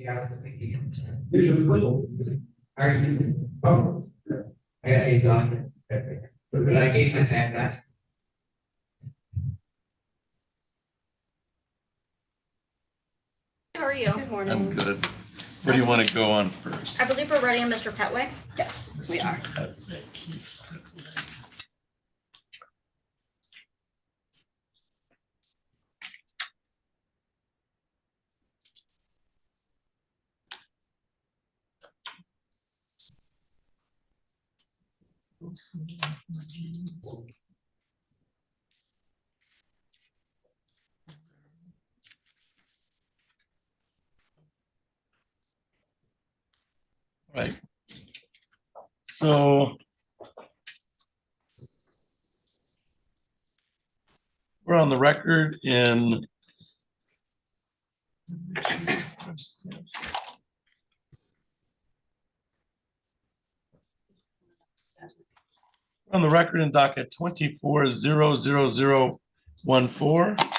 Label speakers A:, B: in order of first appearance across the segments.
A: How are you?
B: Good morning. I'm good. Where do you want to go on first?
A: I believe we're ready on Mr. Petway.
C: Yes, we are.
B: Right. So we're on the record in docket 24-00014.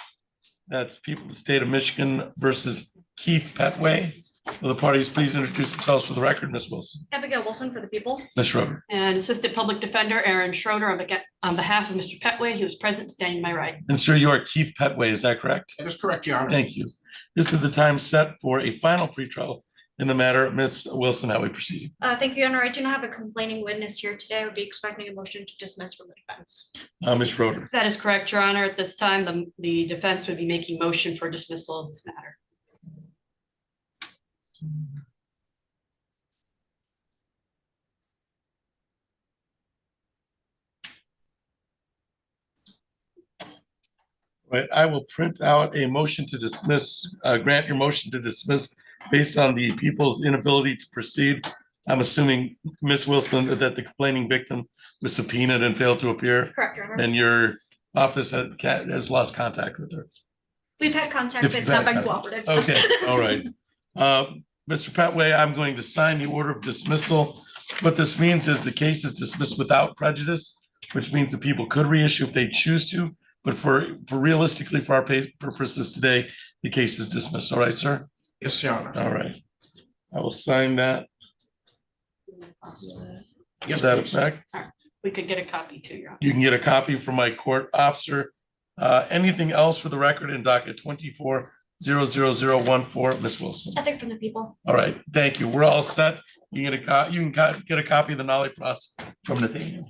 B: That's people of the state of Michigan versus Keith Petway. Will the parties please introduce themselves for the record? Ms. Wilson.
A: Abigail Wilson for the people.
B: Ms. Schroeder.
C: And Assistant Public Defender Aaron Schroeder on behalf of Mr. Petway, who is present, standing to my right.
B: And sir, you are Keith Petway, is that correct?
D: That is correct, Your Honor.
B: Thank you. This is the time set for a final pretrial in the matter. Ms. Wilson, how we proceed?
A: Thank you, Your Honor. I do not have a complaining witness here today. I would be expecting a motion to dismiss from the defense.
B: Ms. Schroeder.
C: That is correct, Your Honor. At this time, the defense would be making motion for dismissal of this matter.
B: Right, I will print out a motion to dismiss, grant your motion to dismiss based on the people's inability to proceed. I'm assuming, Ms. Wilson, that the complaining victim was subpoenaed and failed to appear,
A: Correct, Your Honor.
B: and your office has lost contact with her.
A: We've had contact,
B: If
A: but it's
B: you've
A: not
B: had
A: been cooperative.
B: Okay, all right. Mr. Petway, I'm going to sign the order of dismissal. What this means is the case is dismissed without prejudice, which means that people could reissue if they choose to. But for realistically, for our purposes today, the case is dismissed. All right, sir?
D: Yes, Your Honor.
B: All right. I will sign that.
D: Yes,
B: To that
D: please.
B: effect.
C: We could get a copy too, Your Honor.
B: You can get a copy from my court officer. Anything else for the record in docket 24-00014, Ms. Wilson?
A: I think from the people.
B: All right, thank you. We're all set. You can get a copy of the Nolly process from Nathaniel.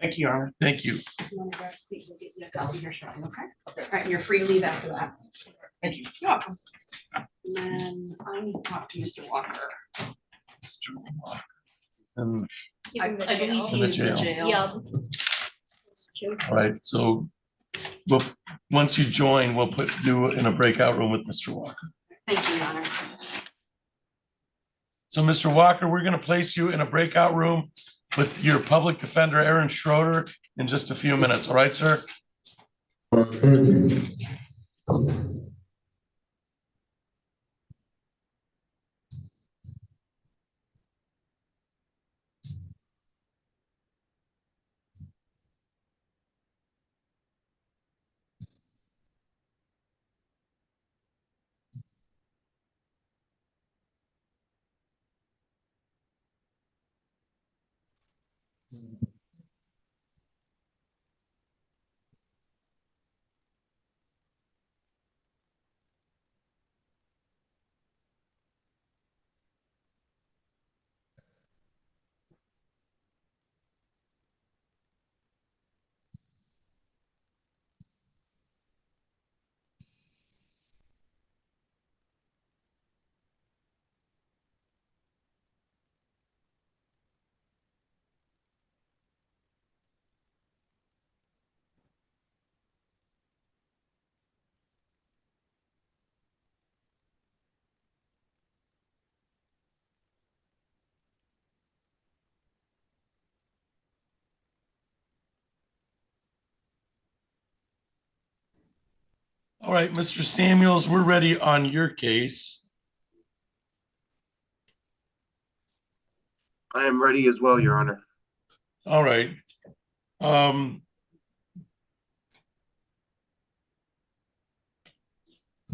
D: Thank you, Your Honor.
B: Thank you.
C: If you want to grab a seat, we'll get you a copy here shortly, okay? All right, you're free to leave after that.
D: Thank you.
C: You're welcome. And then I need to talk to Mr. Walker.
B: And,
A: He's in the
C: I believe
A: jail.
C: he is in jail.
A: Yeah.
B: all right, so once you join, we'll put you in a breakout room with Mr. Walker.
C: Thank you, Your Honor.
B: So, Mr. Walker, we're going to place you in a breakout room with your public defender, Aaron Schroeder, in just a few minutes. All right, sir? All right, Mr. Samuels, we're ready on your case.
E: I am ready as well, Your Honor.
B: All right.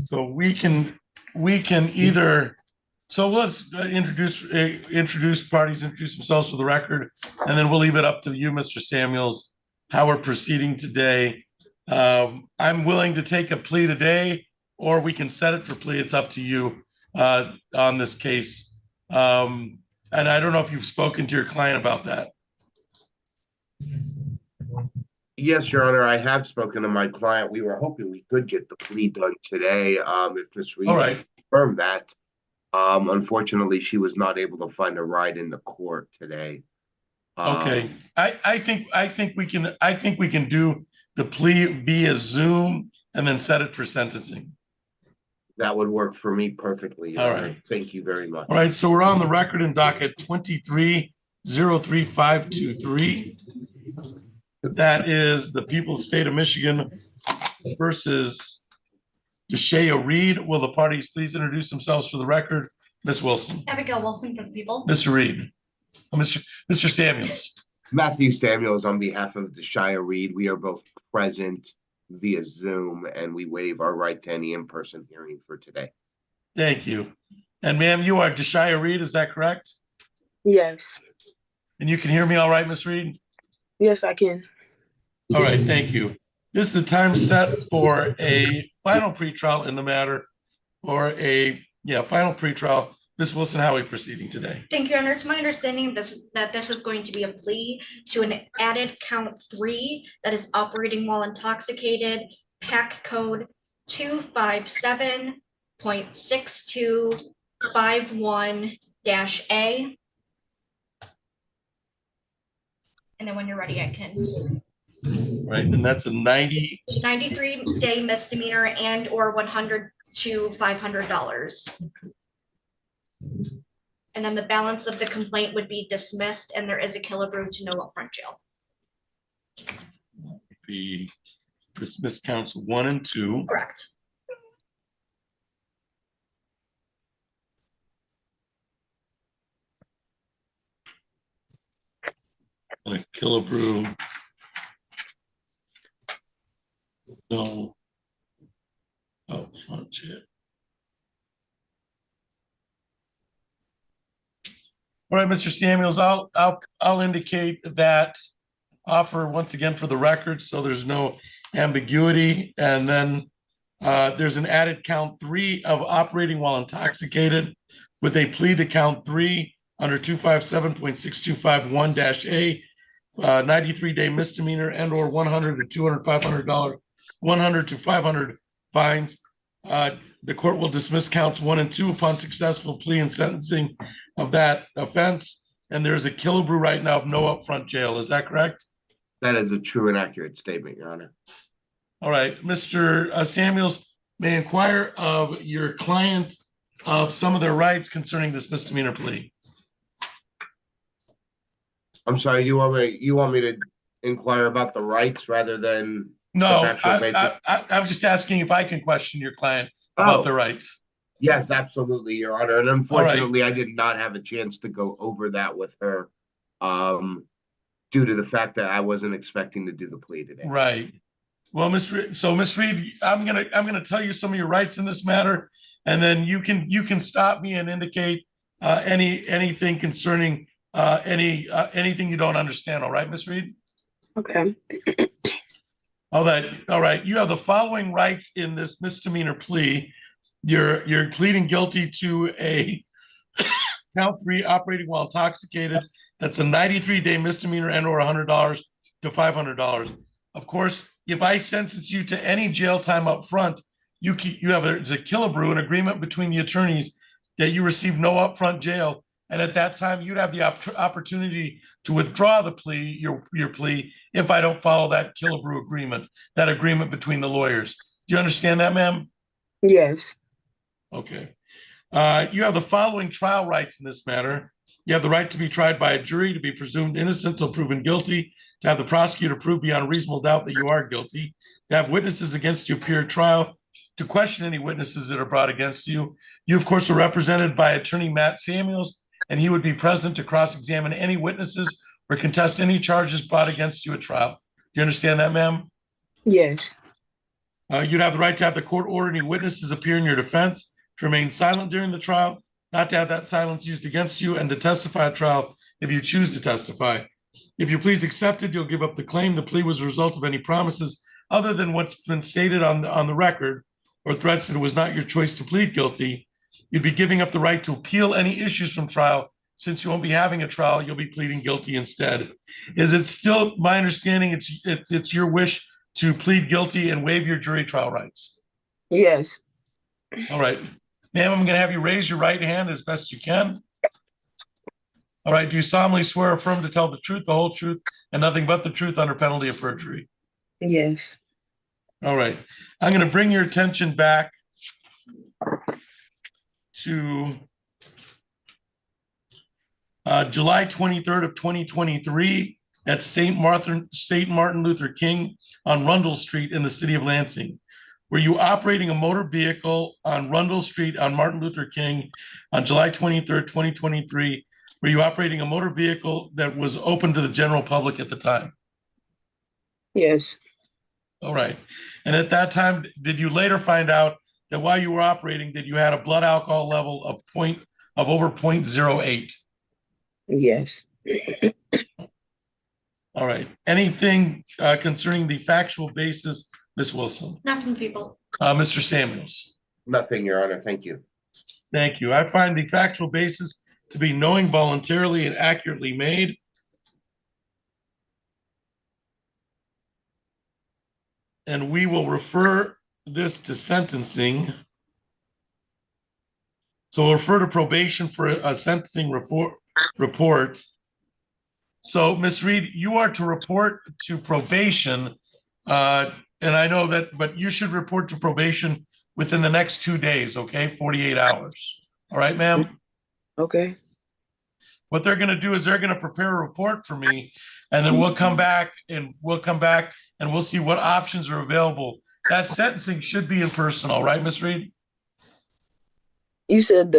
B: So we can either So let's introduce parties, introduce themselves for the record, and then we'll leave it up to you, Mr. Samuels, how we're proceeding today. I'm willing to take a plea today, or we can set it for plea. It's up to you on this case. And I don't know if you've spoken to your client about that.
E: Yes, Your Honor, I have spoken to my client. We were hoping we could get the plea done today. If Ms. Reed
B: All right.
E: confirmed that. Unfortunately, she was not able to find a ride in the court today.
B: Okay. I think we can do the plea via Zoom and then set it for sentencing.
E: That would work for me perfectly, Your
B: All
E: Honor.
B: right.
E: Thank you very much.
B: All right, so we're on the record in docket 23-03523. That is the people of the state of Michigan versus Deshea Reed. Will the parties please introduce themselves for the record? Ms. Wilson.
A: Abigail Wilson for the people.
B: Mr. Reed. Mr. Samuels.
E: Matthew Samuels on behalf of the Shire Reed. We are both present via Zoom, and we waive our right to any in-person hearing for today.
B: Thank you. And ma'am, you are Deshea Reed, is that correct?
F: Yes.
B: And you can hear me all right, Ms. Reed?
F: Yes, I can.
B: All right, thank you. This is the time set for a final pretrial in the matter, or final pretrial. Ms. Wilson, how are we proceeding today?
A: Thank you, Your Honor. It's my understanding that this is going to be a plea to an added count 3 that is operating while intoxicated, PAC code 257.6251-A. And then when you're ready, I can.
B: Right, and that's a
A: 93-day misdemeanor and or $100 to $500. And then the balance of the complaint would be dismissed, and there is a Killebrew to no upfront jail.
B: the dismiss counts 1 and 2.
A: Correct.
B: Like Killebrew. No. Oh, front jet. All right, Mr. Samuels, I'll indicate that offer once again for the record, so there's no ambiguity. And then there's an added count 3 of operating while intoxicated with a plea to count 3 under 257.6251-A, 93-day misdemeanor and or $100 to $500, $100 to $500 fines. The court will dismiss counts 1 and 2 upon successful plea and sentencing of that offense. And there's a Killebrew right now of no upfront jail. Is that correct?
E: That is a true and accurate statement, Your Honor.
B: All right, Mr. Samuels, may I inquire of your client of some of their rights concerning this misdemeanor plea.
E: I'm sorry, you want me to inquire about the rights rather than
B: No,
E: the factual basis?
B: I'm just asking if I can question your client about their rights.
E: Yes, absolutely, Your Honor. And unfortunately, I did not have a chance to go over that with her due to the fact that I wasn't expecting to do the plea today.
B: Right. Well, Ms. Reed, I'm gonna tell you some of your rights in this matter, and then you can stop me and indicate anything concerning anything you don't understand. All right, Ms. Reed?
F: Okay.
B: All right. You have the following rights in this misdemeanor plea. You're pleading guilty to a count 3 operating while intoxicated. That's a 93-day misdemeanor and or $100 to $500. Of course, if I sentence you to any jail time up front, there's a Killebrew, an agreement between the attorneys that you receive no upfront jail. And at that time, you'd have the opportunity to withdraw the plea, your plea, if I don't follow that Killebrew agreement, that agreement between the lawyers. Do you understand that, ma'am?
F: Yes.
B: Okay. You have the following trial rights in this matter. You have the right to be tried by a jury, to be presumed innocent until proven guilty, to have the prosecutor prove beyond reasonable doubt that you are guilty, to have witnesses against you appear at trial, to question any witnesses that are brought against you. You, of course, are represented by attorney Matt Samuels, and he would be present to cross-examine any witnesses or contest any charges brought against you at trial. Do you understand that, ma'am?
F: Yes.
B: You'd have the right to have the court order any witnesses appear in your defense, to remain silent during the trial, not to have that silence used against you, and to testify at trial if you choose to testify. If you please accept it, you'll give up the claim. The plea was a result of any promises other than what's been stated on the record, or threats that it was not your choice to plead guilty. You'd be giving up the right to appeal any issues from trial. Since you won't be having a trial, you'll be pleading guilty instead. Is it still my understanding it's your wish to plead guilty and waive your jury trial rights?
F: Yes.
B: All right. Ma'am, I'm going to have you raise your right hand as best you can. All right. Do you solemnly swear or affirm to tell the truth, the whole truth, and nothing but the truth under penalty of perjury?
F: Yes.
B: All right. I'm going to bring your attention back to July 23rd of 2023 at St. Martin Luther King on Rundle Street in the city of Lansing. Were you operating a motor vehicle on Rundle Street on Martin Luther King on July 23rd, 2023? Were you operating a motor vehicle that was open to the general public at the time?
F: Yes.
B: All right. And at that time, did you later find out that while you were operating, that you had a blood alcohol level of over 0.08?
F: Yes.
B: All right. Anything concerning the factual basis, Ms. Wilson?
A: Not from people.
B: Mr. Samuels?
E: Nothing, Your Honor. Thank you.
B: Thank you. I find the factual basis to be knowing, voluntarily, and accurately made. And we will refer this to sentencing. So we'll refer to probation for a sentencing report. So, Ms. Reed, you are to report to probation. And I know that, but you should report to probation within the next 2 days, okay? 48 hours. All right, ma'am?
F: Okay.
B: What they're going to do is they're going to prepare a report for me, and then we'll come back and we'll see what options are available. That sentencing should be in person, all right, Ms. Reed?
F: You said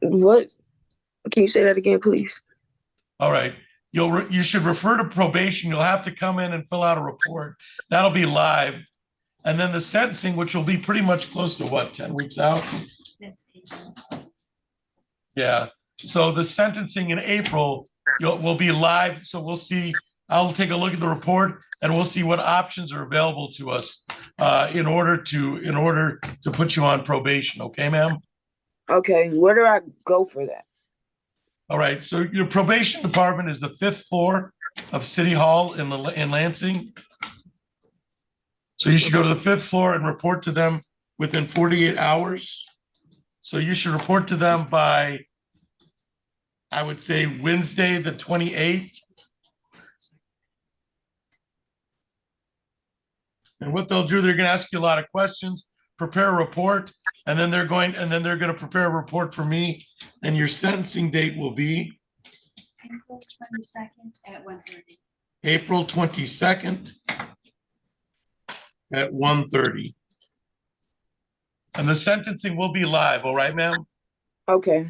F: what? Can you say that again, please?
B: All right. You should refer to probation. You'll have to come in and fill out a report. That'll be live. And then the sentencing, which will be pretty much close to what, 10 weeks out? Yeah. So the sentencing in April will be live. So we'll see. I'll take a look at the report and we'll see what options are available to us in order to put you on probation. Okay, ma'am?
F: Okay. Where do I go for that?
B: All right. So your probation department is the 5th floor of City Hall in Lansing. So you should go to the 5th floor and report to them within 48 hours. So you should report to them by, I would say, Wednesday, the 28th. And what they'll do, they're going to ask you a lot of questions, prepare a report, and then they're going to prepare a report for me. And your sentencing date will be
A: April 22nd at 1:30.
B: April 22nd at 1:30. And the sentencing will be live. All right, ma'am?
F: Okay.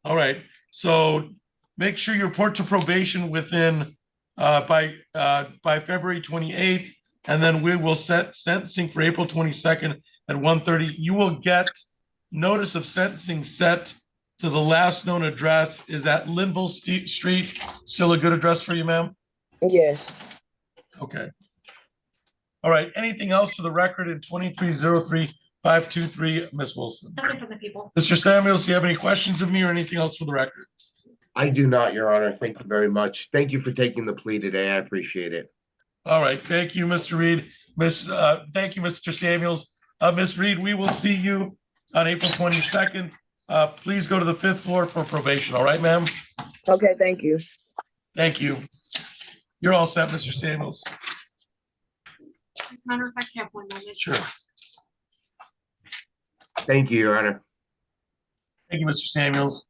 B: All right. So make sure you report to probation within by February 28th, and then we will set sentencing for April 22nd at 1:30. You will get notice of sentencing set to the last known address. Is that Linville Street still a good address for you, ma'am?
F: Yes.
B: Okay. All right. Anything else for the record in 2303-523, Ms. Wilson?
A: Nothing from the people.
B: Mr. Samuels, do you have any questions of me or anything else for the record?
E: I do not, Your Honor. Thank you very much. Thank you for taking the plea today. I appreciate it.
B: All right. Thank you, Mr. Reed. Thank you, Mr. Samuels. Ms. Reed, we will see you on April 22nd. Please go to the 5th floor for probation. All right, ma'am?
F: Okay. Thank you.
B: Thank you. You're all set, Mr. Samuels.
A: Honor, if I can have 1 moment.
B: Sure.
E: Thank you, Your Honor.
B: Thank you, Mr. Samuels.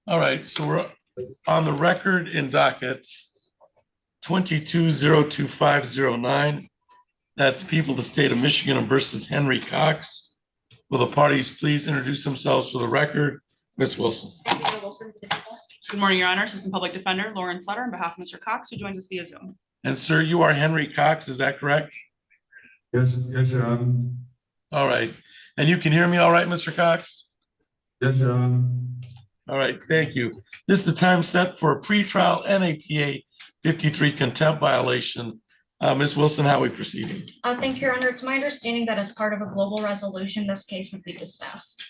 B: All right, so we're on the record in docket 22-02509. That's people of the state of Michigan versus Henry Cox. Will the parties please introduce themselves for the record? Ms. Wilson.
A: Mr. Wilson, for the people.
C: Good morning, Your Honor. Assistant Public Defender Lauren Sutter on behalf of Mr. Cox, who joins us via Zoom.
B: And sir, you are Henry Cox, is that correct?
G: Yes, Your Honor.
B: All right, and you can hear me all right, Mr. Cox?
G: Yes, Your Honor.
B: All right, thank you. This is the time set for a pretrial NAPA 53 contempt violation. Ms. Wilson, how are we proceeding?
A: Thank you, Your Honor. It's my understanding that as part of a global resolution, this case would be dismissed.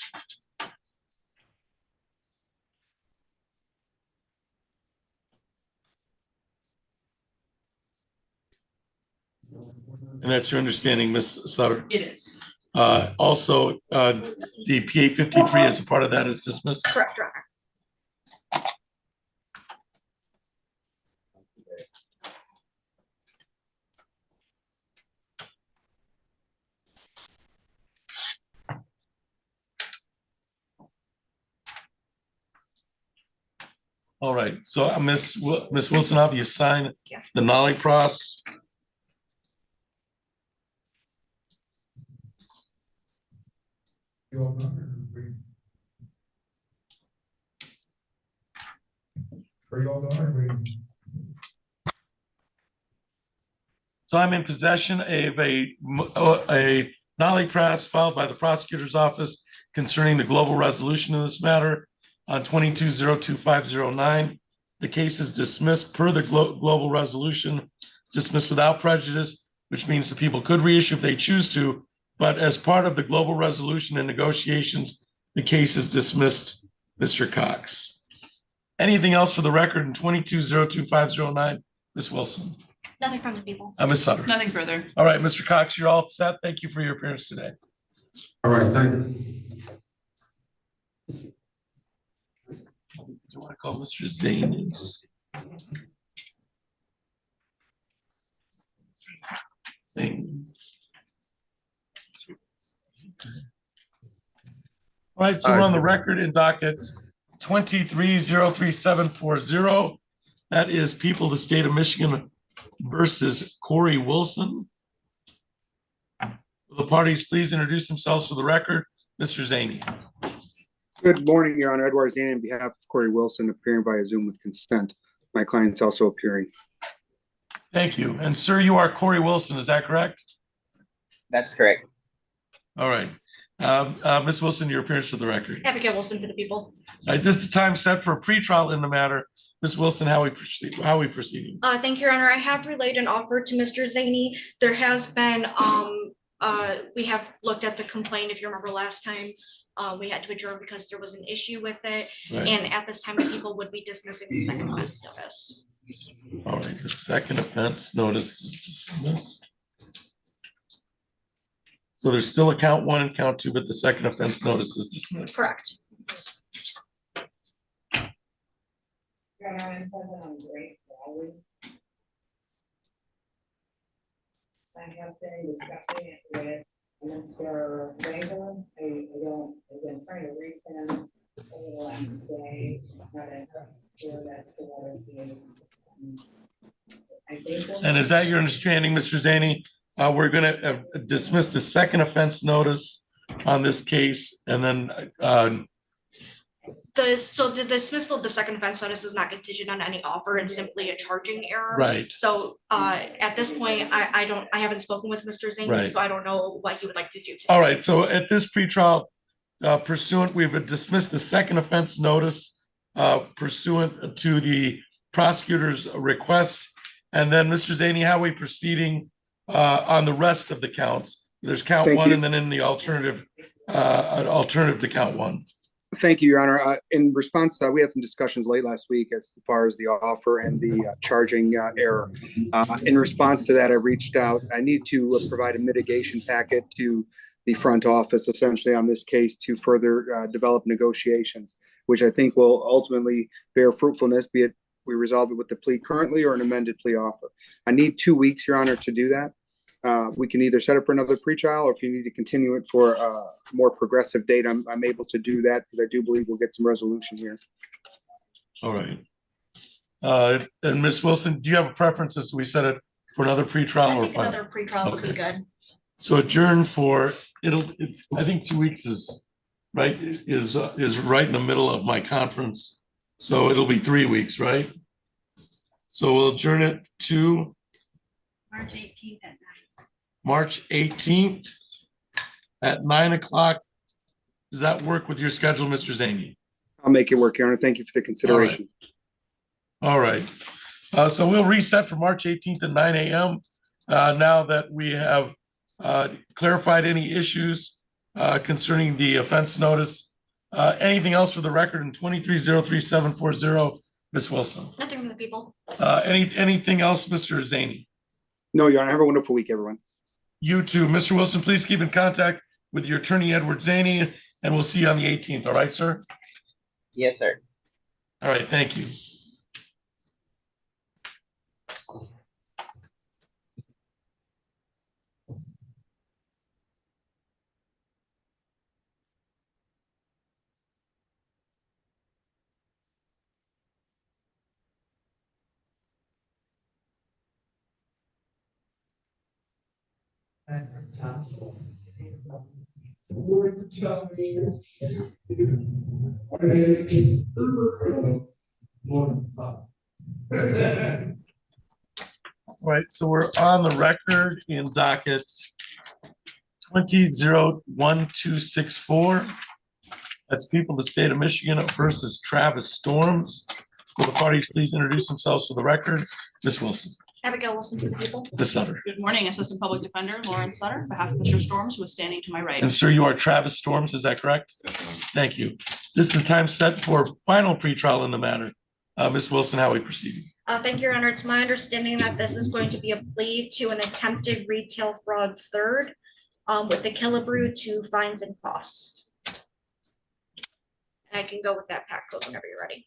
B: And that's your understanding, Ms. Sutter?
C: It is.
B: Also, the PA 53 as a part of that is dismissed?
A: Correct, Your Honor.
B: All right, so Ms. Wilson, have you sign
A: Yeah.
B: the Nolly Pros? So I'm in possession of a Nolly Press filed by the prosecutor's office concerning the global resolution of this matter on 22-02509. The case is dismissed per the global resolution. It's dismissed without prejudice, which means the people could reissue if they choose to, but as part of the global resolution and negotiations, the case is dismissed, Mr. Cox. Anything else for the record in 22-02509, Ms. Wilson?
A: Nothing from the people.
B: Ms. Sutter?
C: Nothing further.
B: All right, Mr. Cox, you're all set. Thank you for your appearance today.
G: All right, thank you.
B: Do you want to call Mr. Zane? Zane. All right, so we're on the record in docket 23-03740. That is people of the state of Michigan versus Corey Wilson. Will the parties please introduce themselves for the record? Mr. Zaney.
H: Good morning, Your Honor. Edward Zane on behalf of Corey Wilson, appearing via Zoom with consent. My client's also appearing.
B: Thank you. And sir, you are Corey Wilson, is that correct?
I: That's correct.
B: All right. Ms. Wilson, your appearance for the record.
A: Abigail Wilson for the people.
B: All right, this is the time set for a pretrial in the matter. Ms. Wilson, how we proceeding?
A: Thank you, Your Honor. I have relayed an offer to Mr. Zaney. There has been, we have looked at the complaint, if you remember last time. We had to adjourn because there was an issue with it.
B: Right.
A: And at this time, the people would be dismissing the second offense notice.
B: All right, the second offense notice is dismissed. So there's still a count 1 and count 2, but the second offense notice is dismissed.
A: Correct.
J: I have been discussing it with Mr. Ranger. I've been trying to reach him over the last day. Not sure that's the water is. I think.
B: And is that your understanding, Mr. Zaney? We're going to dismiss the second offense notice on this case, and then
A: So the dismissal of the second offense notice is not contingent on any offer. It's simply a charging error.
B: right.
A: So at this point, I haven't spoken with Mr. Zaney,
B: Right.
A: so I don't know what he would like to do today.
B: All right. So at this pretrial pursuant, we've dismissed the second offense notice pursuant to the prosecutor's request. And then, Mr. Zaney, how are we proceeding on the rest of the counts? There's count
H: Thank
B: 1
H: you.
B: and then in the alternative, an alternative to count 1.
H: Thank you, Your Honor. In response to that, we had some discussions late last week as far as the offer and the charging error. In response to that, I reached out. I need to provide a mitigation packet to the front office, essentially on this case, to further develop negotiations, which I think will ultimately bear fruitfulness, be it we resolve it with the plea currently or an amended plea offer. I need 2 weeks, Your Honor, to do that. We can either set up for another pretrial, or if you need to continue it for a more progressive date, I'm able to do that because I do believe we'll get some resolution here.
B: All right. And Ms. Wilson, do you have a preference as to we set it for another pretrial
A: I
B: or
A: think
B: final?
A: another pretrial would be
B: Okay.
A: good.
B: So adjourn for I think 2 weeks is right, is right in the middle of my conference. So it'll be 3 weeks, right? So we'll adjourn it to
A: March 18th at 9.
B: March 18th at 9 o'clock. Does that work with your schedule, Mr. Zaney?
H: I'll make it work, Your Honor. Thank you for the consideration.
B: All right. So we'll reset for March 18th at 9 a.m. Now that we have clarified any issues concerning the offense notice. Anything else for the record in 2303-740, Ms. Wilson?
A: Nothing from the people.
B: Anything else, Mr. Zaney?
H: No, Your Honor. Have a wonderful week, everyone.
B: You too. Mr. Wilson, please keep in contact with your attorney, Edward Zaney, and we'll see you on the 18th. All right, sir?
I: Yes, sir.
B: All right. Thank you. All right, so we're on the record in docket 20-1264. That's people of the state of Michigan versus Travis Storms. Will the parties please introduce themselves for the record? Ms. Wilson.
A: Abigail Wilson for the people.
B: Ms. Sutter.
C: Good morning, Assistant Public Defender Lauren Sutter, on behalf of Mr. Storms, who is standing to my right.
B: And sir, you are Travis Storms, is that correct? Thank you. This is the time set for final pretrial in the matter. Ms. Wilson, how are we proceeding?
A: Thank you, Your Honor. It's my understanding that this is going to be a plea to an attempted retail fraud third with the Killebrew to fines and costs. And I can go with that pack code whenever you're ready.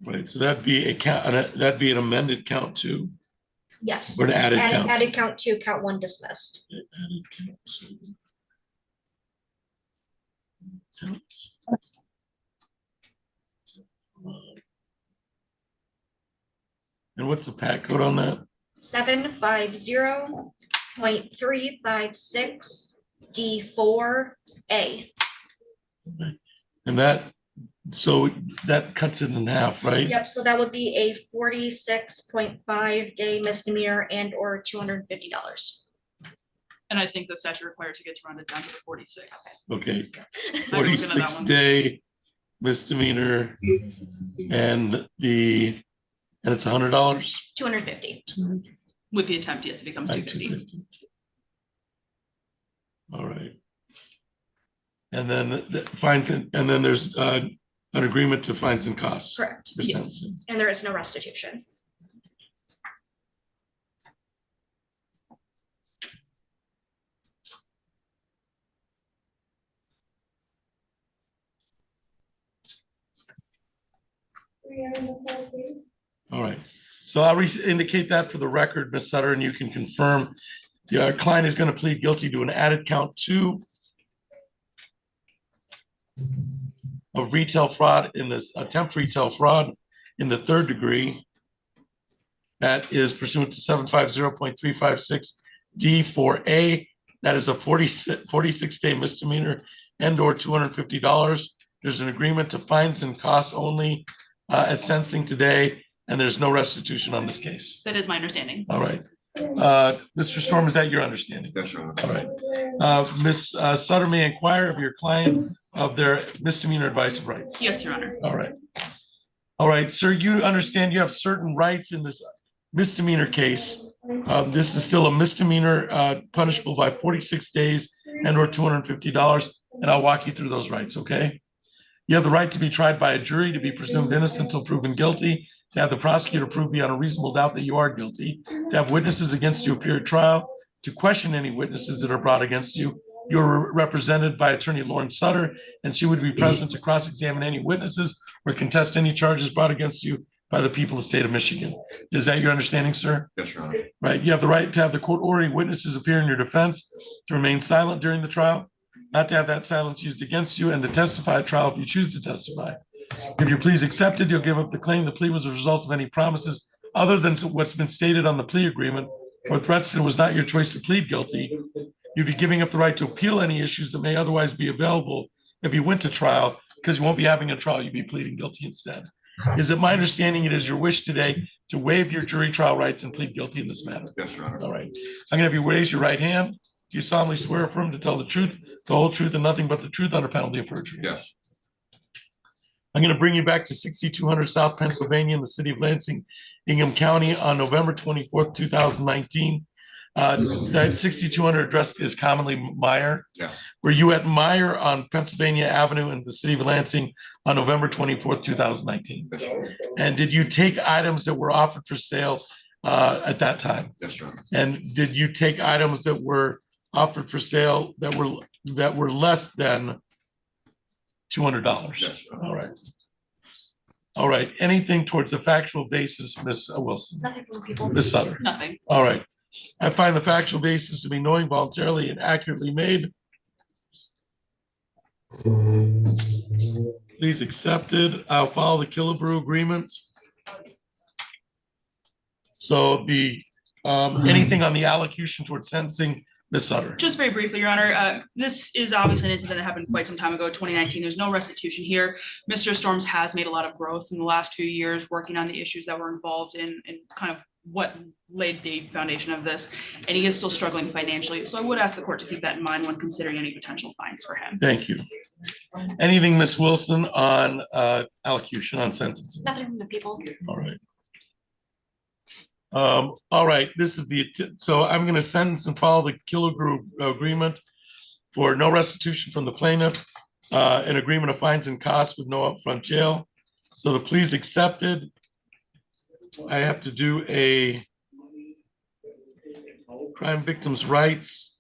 B: Right, so that'd be a count, that'd be an amended count 2.
A: Yes.
B: Or an added count.
A: Added count 2, count 1 dismissed.
B: Added count 2. And what's the pack code on that?
A: 750.356 D4A.
B: And that So that cuts it in half, right?
A: Yep, so that would be a 46.5 day misdemeanor and or $250.
C: And I think the statute requires it gets rounded down to the 46.
B: Okay,
C: I'm looking at that
B: 46
C: one.
B: day misdemeanor and it's $100.
A: 250.
C: With the attempt, yes, it becomes
B: Like
C: 250.
B: 250. All right. And then the fines, and then there's an agreement to fines and costs.
A: Correct.
B: For sentencing.
A: And there is no restitution.
B: All right. So I'll indicate that for the record, Ms. Sutter, and you can confirm the client is going to plead guilty to an added count 2 of retail fraud in this attempt retail fraud in the 3rd degree. That is pursuant to 750.356 D4A. That is a 46 day misdemeanor and or $250. There's an agreement to fines and costs only at sentencing today, and there's no restitution on this case.
C: That is my understanding.
B: All right. Mr. Storm, is that your understanding?
G: Yes, Your Honor.
B: All right. Ms. Sutter may inquire of your client of their misdemeanor advice of rights.
C: Yes, Your Honor.
B: All right. All right, sir, you understand you have certain rights in this misdemeanor case. This is still a misdemeanor punishable by 46 days and or $250, and I'll walk you through those rights, okay? You have the right to be tried by a jury, to be presumed innocent until proven guilty, to have the prosecutor prove beyond a reasonable doubt that you are guilty, to have witnesses against you appear at trial, to question any witnesses that are brought against you. You're represented by attorney Lauren Sutter, and she would be present to cross-examine any witnesses or contest any charges brought against you by the people of the state of Michigan. Is that your understanding, sir?
G: Yes, Your Honor.
B: Right. You have the right to have the court ordering witnesses appear in your defense, to remain silent during the trial, not to have that silence used against you, and to testify at trial if you choose to testify. If your plea is accepted, you'll give up the claim the plea was a result of any promises other than what's been stated on the plea agreement or threats that it was not your choice to plead guilty. You'd be giving up the right to appeal any issues that may otherwise be available if you went to trial, because you won't be having a trial, you'd be pleading guilty instead. Is it my understanding it is your wish today to waive your jury trial rights and plead guilty in this matter?
G: Yes, Your Honor.
B: All right. I'm going to have you raise your right hand. Do you solemnly swear affirm to tell the truth, the whole truth, and nothing but the truth under penalty of perjury?
G: Yes.
B: I'm going to bring you back to 6200 South Pennsylvania in the city of Lansing, Ingham County on November 24th, 2019. That 6200 address is commonly Meyer.
G: Yeah.
B: Were you at Meyer on Pennsylvania Avenue in the city of Lansing on November 24th, 2019?
G: Yes, Your Honor.
B: And did you take items that were offered for sale at that time?
G: Yes, Your Honor.
B: And did you take items that were offered for sale that were less than $200?
G: Yes, Your Honor.
B: All right. All right. Anything towards the factual basis, Ms. Wilson?
A: Nothing from people.
B: Ms. Sutter?
C: Nothing.
B: All right. I find the factual basis to be knowing, voluntarily, and accurately made. Please accept it. I'll follow the Killebrew agreement. So the anything on the allocution towards sentencing, Ms. Sutter?
C: Just very briefly, Your Honor, this is obviously an incident that happened quite some time ago, 2019. There's no restitution here. Mr. Storms has made a lot of growth in the last few years, working on the issues that were involved in kind of what laid the foundation of this, and he is still struggling financially. So I would ask the court to keep that in mind when considering any potential fines for him.
B: Thank you. Anything, Ms. Wilson, on allocution on sentencing?
A: Nothing from the people.
B: All right. All right, this is so I'm going to sentence and follow the Killebrew agreement for no restitution from the plaintiff, an agreement of fines and costs with no upfront jail. So the plea is accepted. I have to do a crime victims' rights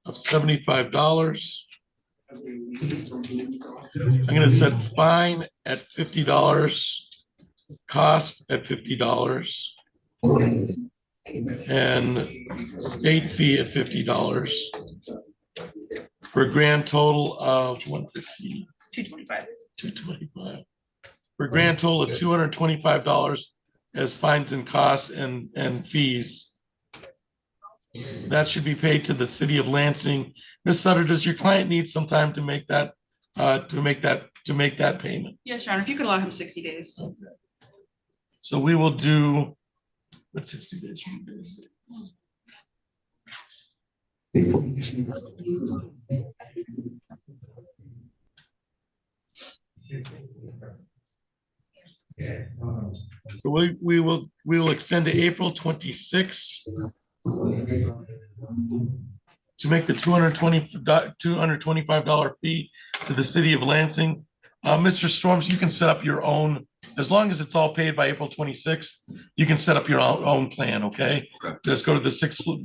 B: of $75. I'm going to set fine at $50, cost at $50, and state fee at $50 for a grand total of $150, $225, for a grand total of $225 as fines and costs and fees. That should be paid to the city of Lansing. Ms. Sutter, does your client need some time to make that to make that payment.
C: Yes, Your Honor, if you could allow him 60 days.
B: So we will do, what's 60 days from today's date? So we will extend to April 26th to make the $225 fee to the city of Lansing. Mr. Storms, you can set up your own, as long as it's all paid by April 26th, you can set up your own plan, okay? Just go to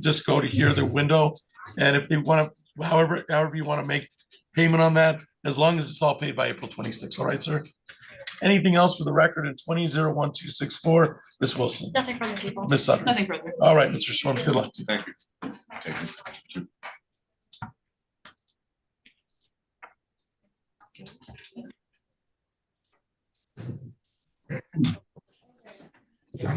B: just go to here, the window, and if they want to, however you want to make payment on that, as long as it's all paid by April 26th, all right, sir? Anything else for the record in 20-1264, Ms. Wilson?
A: Nothing from the people.
B: Ms. Sutter?
C: Nothing further.
B: All right, Mr. Storms, good luck to you.
G: Thank you. Thank you.
C: Can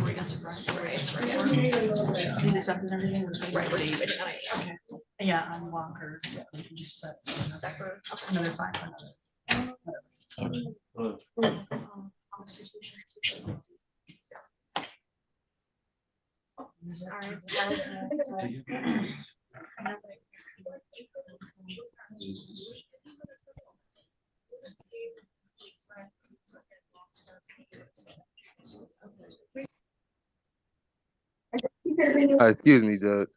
C: you accept everything? Okay. Yeah, on Walker, we can just set another 500.
K: Excuse me, Judge.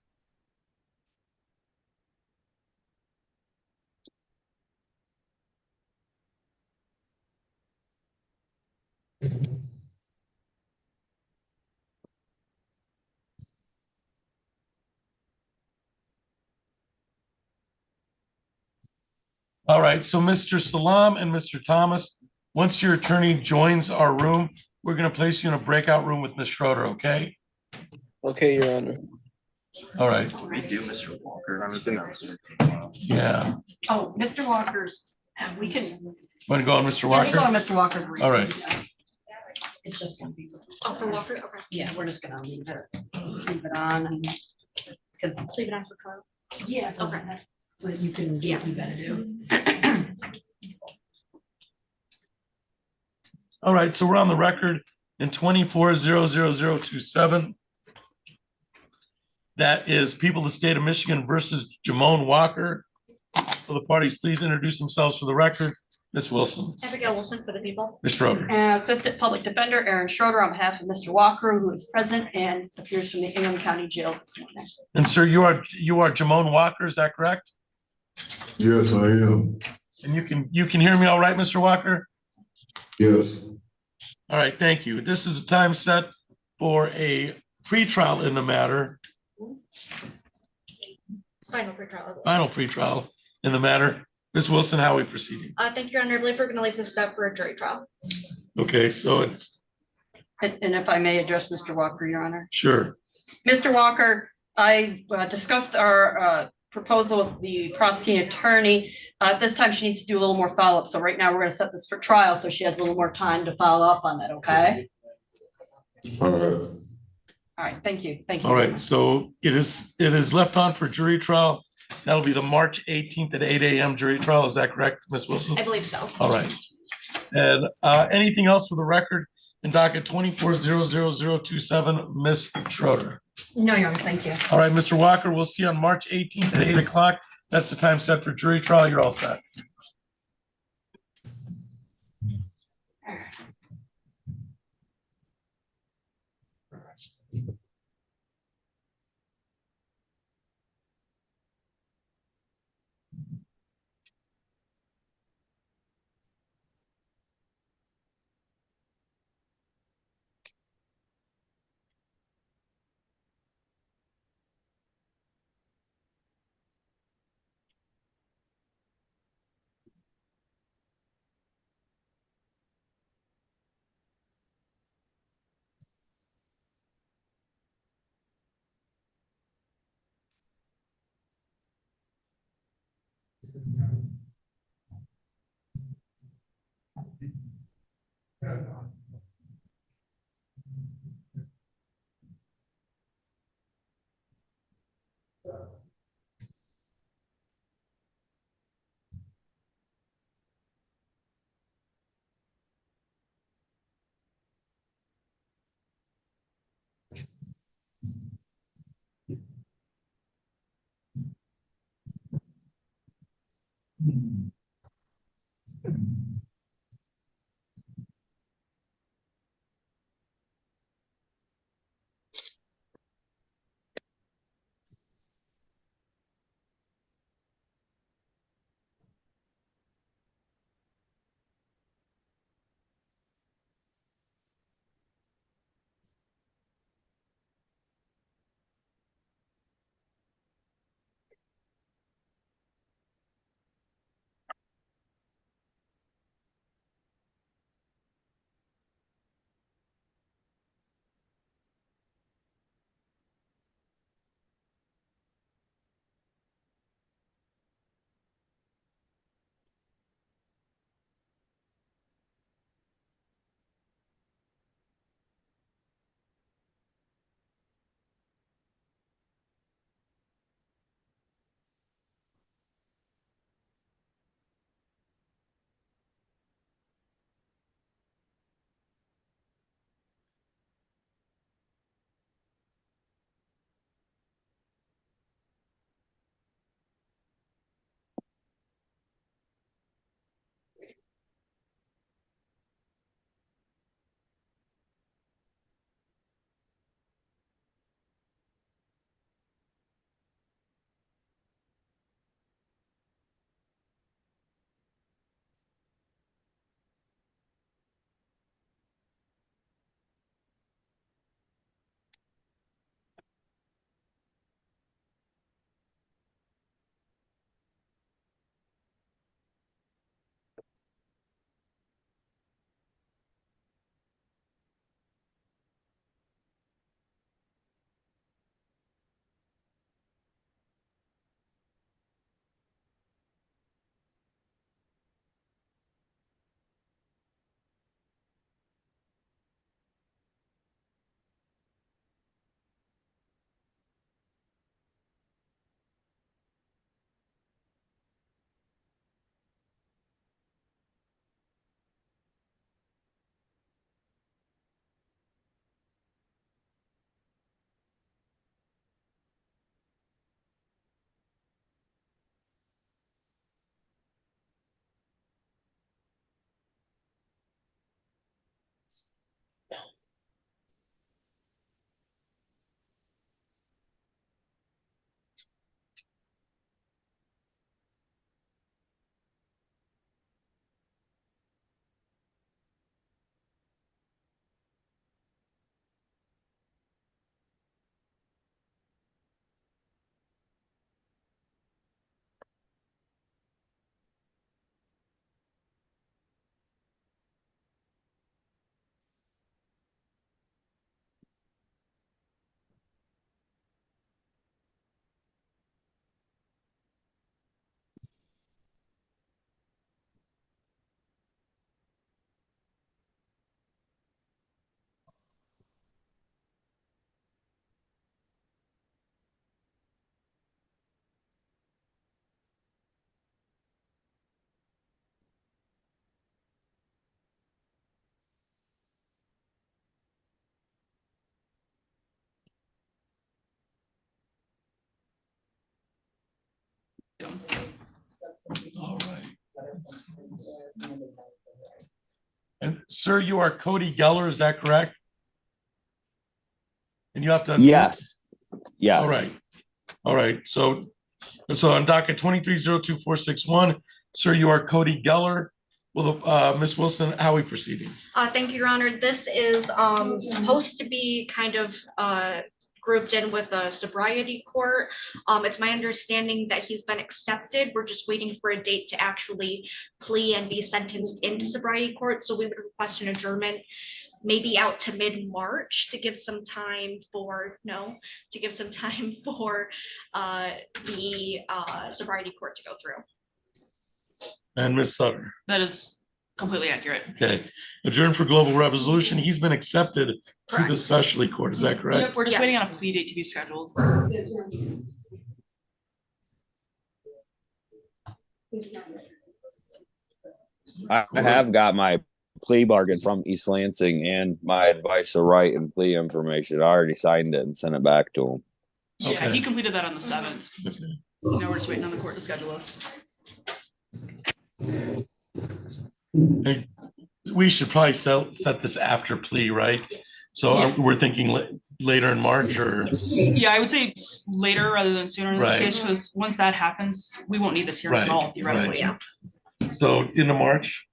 B: All right, so Mr. Salam and Mr. Thomas, once your attorney joins our room, we're going to place you in a breakout room with Ms. Schroeder, okay?
F: Okay, Your Honor.
B: All right,
G: We do, Mr. Walker.
B: yeah.
L: Oh, Mr. Walker's, we can.
B: Want to go on Mr.
L: Yeah, just
B: Walker?
L: on Mr. Walker. briefly.
B: All right.
L: It's just gonna be.
A: Oh, for Walker, okay.
L: Yeah, we're just gonna leave it on and. Cause.
A: Leave it on for Carl.
L: Yeah.
A: Okay.
L: So that you can, yeah, you gotta do.
B: All right, so we're on the record in 24-00027. That is People of the State of Michigan versus Jamone Walker. Will the parties please introduce themselves for the record? Ms. Wilson,
A: Abigail Wilson for the people.
B: Ms. Schroeder.
L: Assistant Public Defender Aaron Schroeder on behalf of Mr. Walker, who is present and appears from the Ingham County Jail this morning.
B: And sir, you are Jamone Walker, is that correct?
G: Yes, I am.
B: And you can hear me all right, Mr. Walker?
G: Yes.
B: All right, thank you. This is a time set for a pretrial in the matter,
A: Final pretrial.
B: final pretrial in the matter. Ms. Wilson, how are we proceeding?
A: Thank you, Your Honor. I believe we're going to leave this up for a jury trial.
B: Okay, so it's,
L: And if I may address Mr. Walker, Your Honor.
B: sure.
L: Mr. Walker, I discussed our proposal with the prosecuting attorney. This time she needs to do a little more follow-up. So right now we're going to set this for trial. So she has a little more time to follow up on that. Okay.
G: All right.
L: All right. Thank you. Thank you.
B: All right, so it is left on for jury trial. That'll be the March 18th at 8 a.m. jury trial. Is that correct, Ms. Wilson?
A: I believe so.
B: All right. And anything else for the record in docket 24-00027, Ms. Schroeder?
L: No, Your Honor. Thank you.
B: All right, Mr. Walker, we'll see you on March 18th at 8 o'clock. That's the time set for jury trial. You're all set. All right. And sir, you are Cody Geller, is that correct? And you have to.
M: Yes. Yes.
B: All right. All right. So on docket 2302-461, sir, you are Cody Geller. Well, Ms. Wilson, how are we proceeding?
A: Thank you, Your Honor. This is supposed to be kind of grouped in with a sobriety court. It's my understanding that he's been accepted. We're just waiting for a date to actually plea and be sentenced into sobriety court. So we would request an adjournment maybe out to mid-March to give some time for, the sobriety court to go through.
B: And Ms. Sutter.
C: That is completely accurate.
B: Okay. Adjourn for global resolution. He's been accepted to
A: Correct.
B: the specialty court. Is that correct?
C: Yep, we're just
A: Yes.
C: waiting on a plea date to be scheduled.
M: I have got my plea bargain from East Lansing and my advice of right and plea information. I already signed it and sent it back to him.
C: Yeah,
B: Okay.
C: he completed that on the 7th.
B: Okay.
C: Now we're just waiting on the court to schedule us.
B: Hey, we should probably set this after plea, right? So we're thinking later in March or?
C: Yeah, I would say it's later rather than sooner in this
B: Right.
C: case, because once that happens, we won't need this hearing at all theoretically.
B: Yeah. So into March?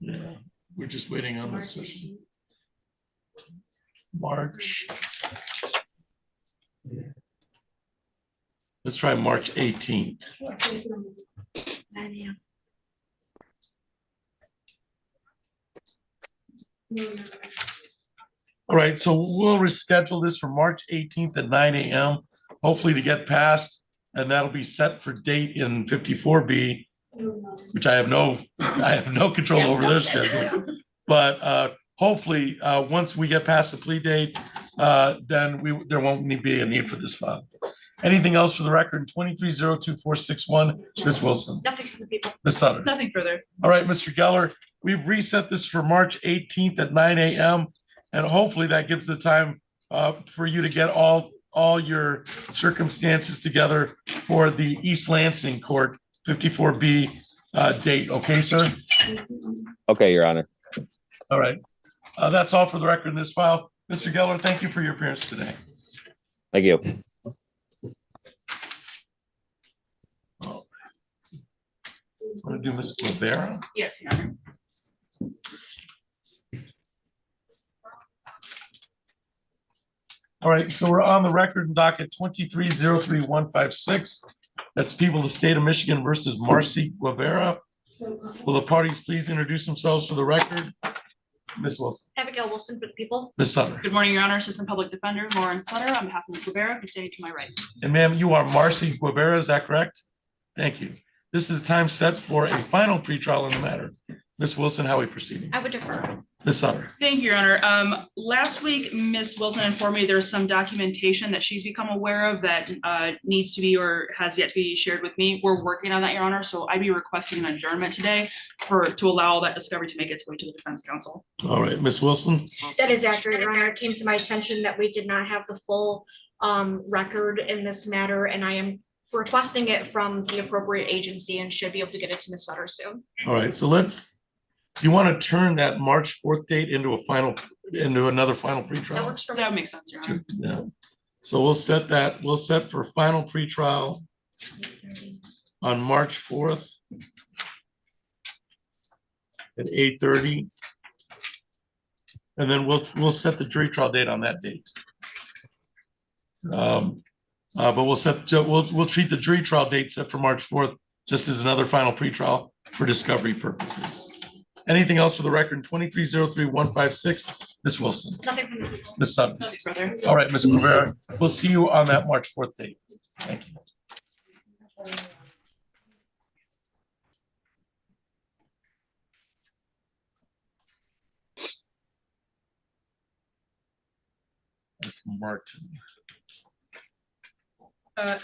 B: Yeah, we're just waiting on this. March. Let's try March 18th. All right, so we'll reschedule this for March 18th at 9 a.m., hopefully to get passed, and that'll be set for date in 54B, which I have no control over their schedule. But hopefully, once we get past the plea date, then there won't be a need for this file. Anything else for the record? 2302-461, Ms. Wilson.
A: Nothing for the people.
B: Ms. Sutter.
C: Nothing further.
B: All right, Mr. Geller, we've reset this for March 18th at 9 a.m. And hopefully that gives the time for you to get all your circumstances together for the East Lansing Court 54B date. Okay, sir?
M: Okay, Your Honor.
B: All right. That's all for the record in this file. Mr. Geller, thank you for your appearance today.
M: Thank you.
B: Want to do Ms. Guevara?
C: Yes, Your Honor.
B: All right, so we're on the record in docket 2303156. That's people of the state of Michigan versus Marcy Guevara. Will the parties please introduce themselves for the record? Ms. Wilson.
A: Abigail Wilson for the people.
B: Ms. Sutter.
C: Good morning, Your Honor. Assistant Public Defender Lauren Sutter on behalf of Ms. Guevara, who's standing to my right.
B: And ma'am, you are Marcy Guevara, is that correct? Thank you. This is the time set for a final pretrial in the matter. Ms. Wilson, how are we proceeding?
A: I would defer.
B: Ms. Sutter.
C: Thank you, Your Honor. Last week, Ms. Wilson informed me there's some documentation that she's become aware of that needs to be or has yet to be shared with me. We're working on that, Your Honor. So I'd be requesting an adjournment today to allow that discovery to make its way to the defense counsel.
B: All right, Ms. Wilson.
A: That is accurate, Your Honor. It came to my attention that we did not have the full record in this matter, and I am requesting it from the appropriate agency and should be able to get it to Ms. Sutter soon.
B: All right, so do you want to turn that March 4th date into another final pretrial?
A: That works for me.
C: That would make sense, Your Honor.
B: Yeah. So we'll set for final pretrial on March 4th at 8:30. And then we'll set the jury trial date on that date. But we'll treat the jury trial date set for March 4th just as another final pretrial for discovery purposes. Anything else for the record? 2303156, Ms. Wilson.
A: Nothing from me.
B: Ms. Sutton.
C: Nothing further.
B: All right, Ms. Rivera, we'll see you on that March 4th date. Thank you. Ms. Martin.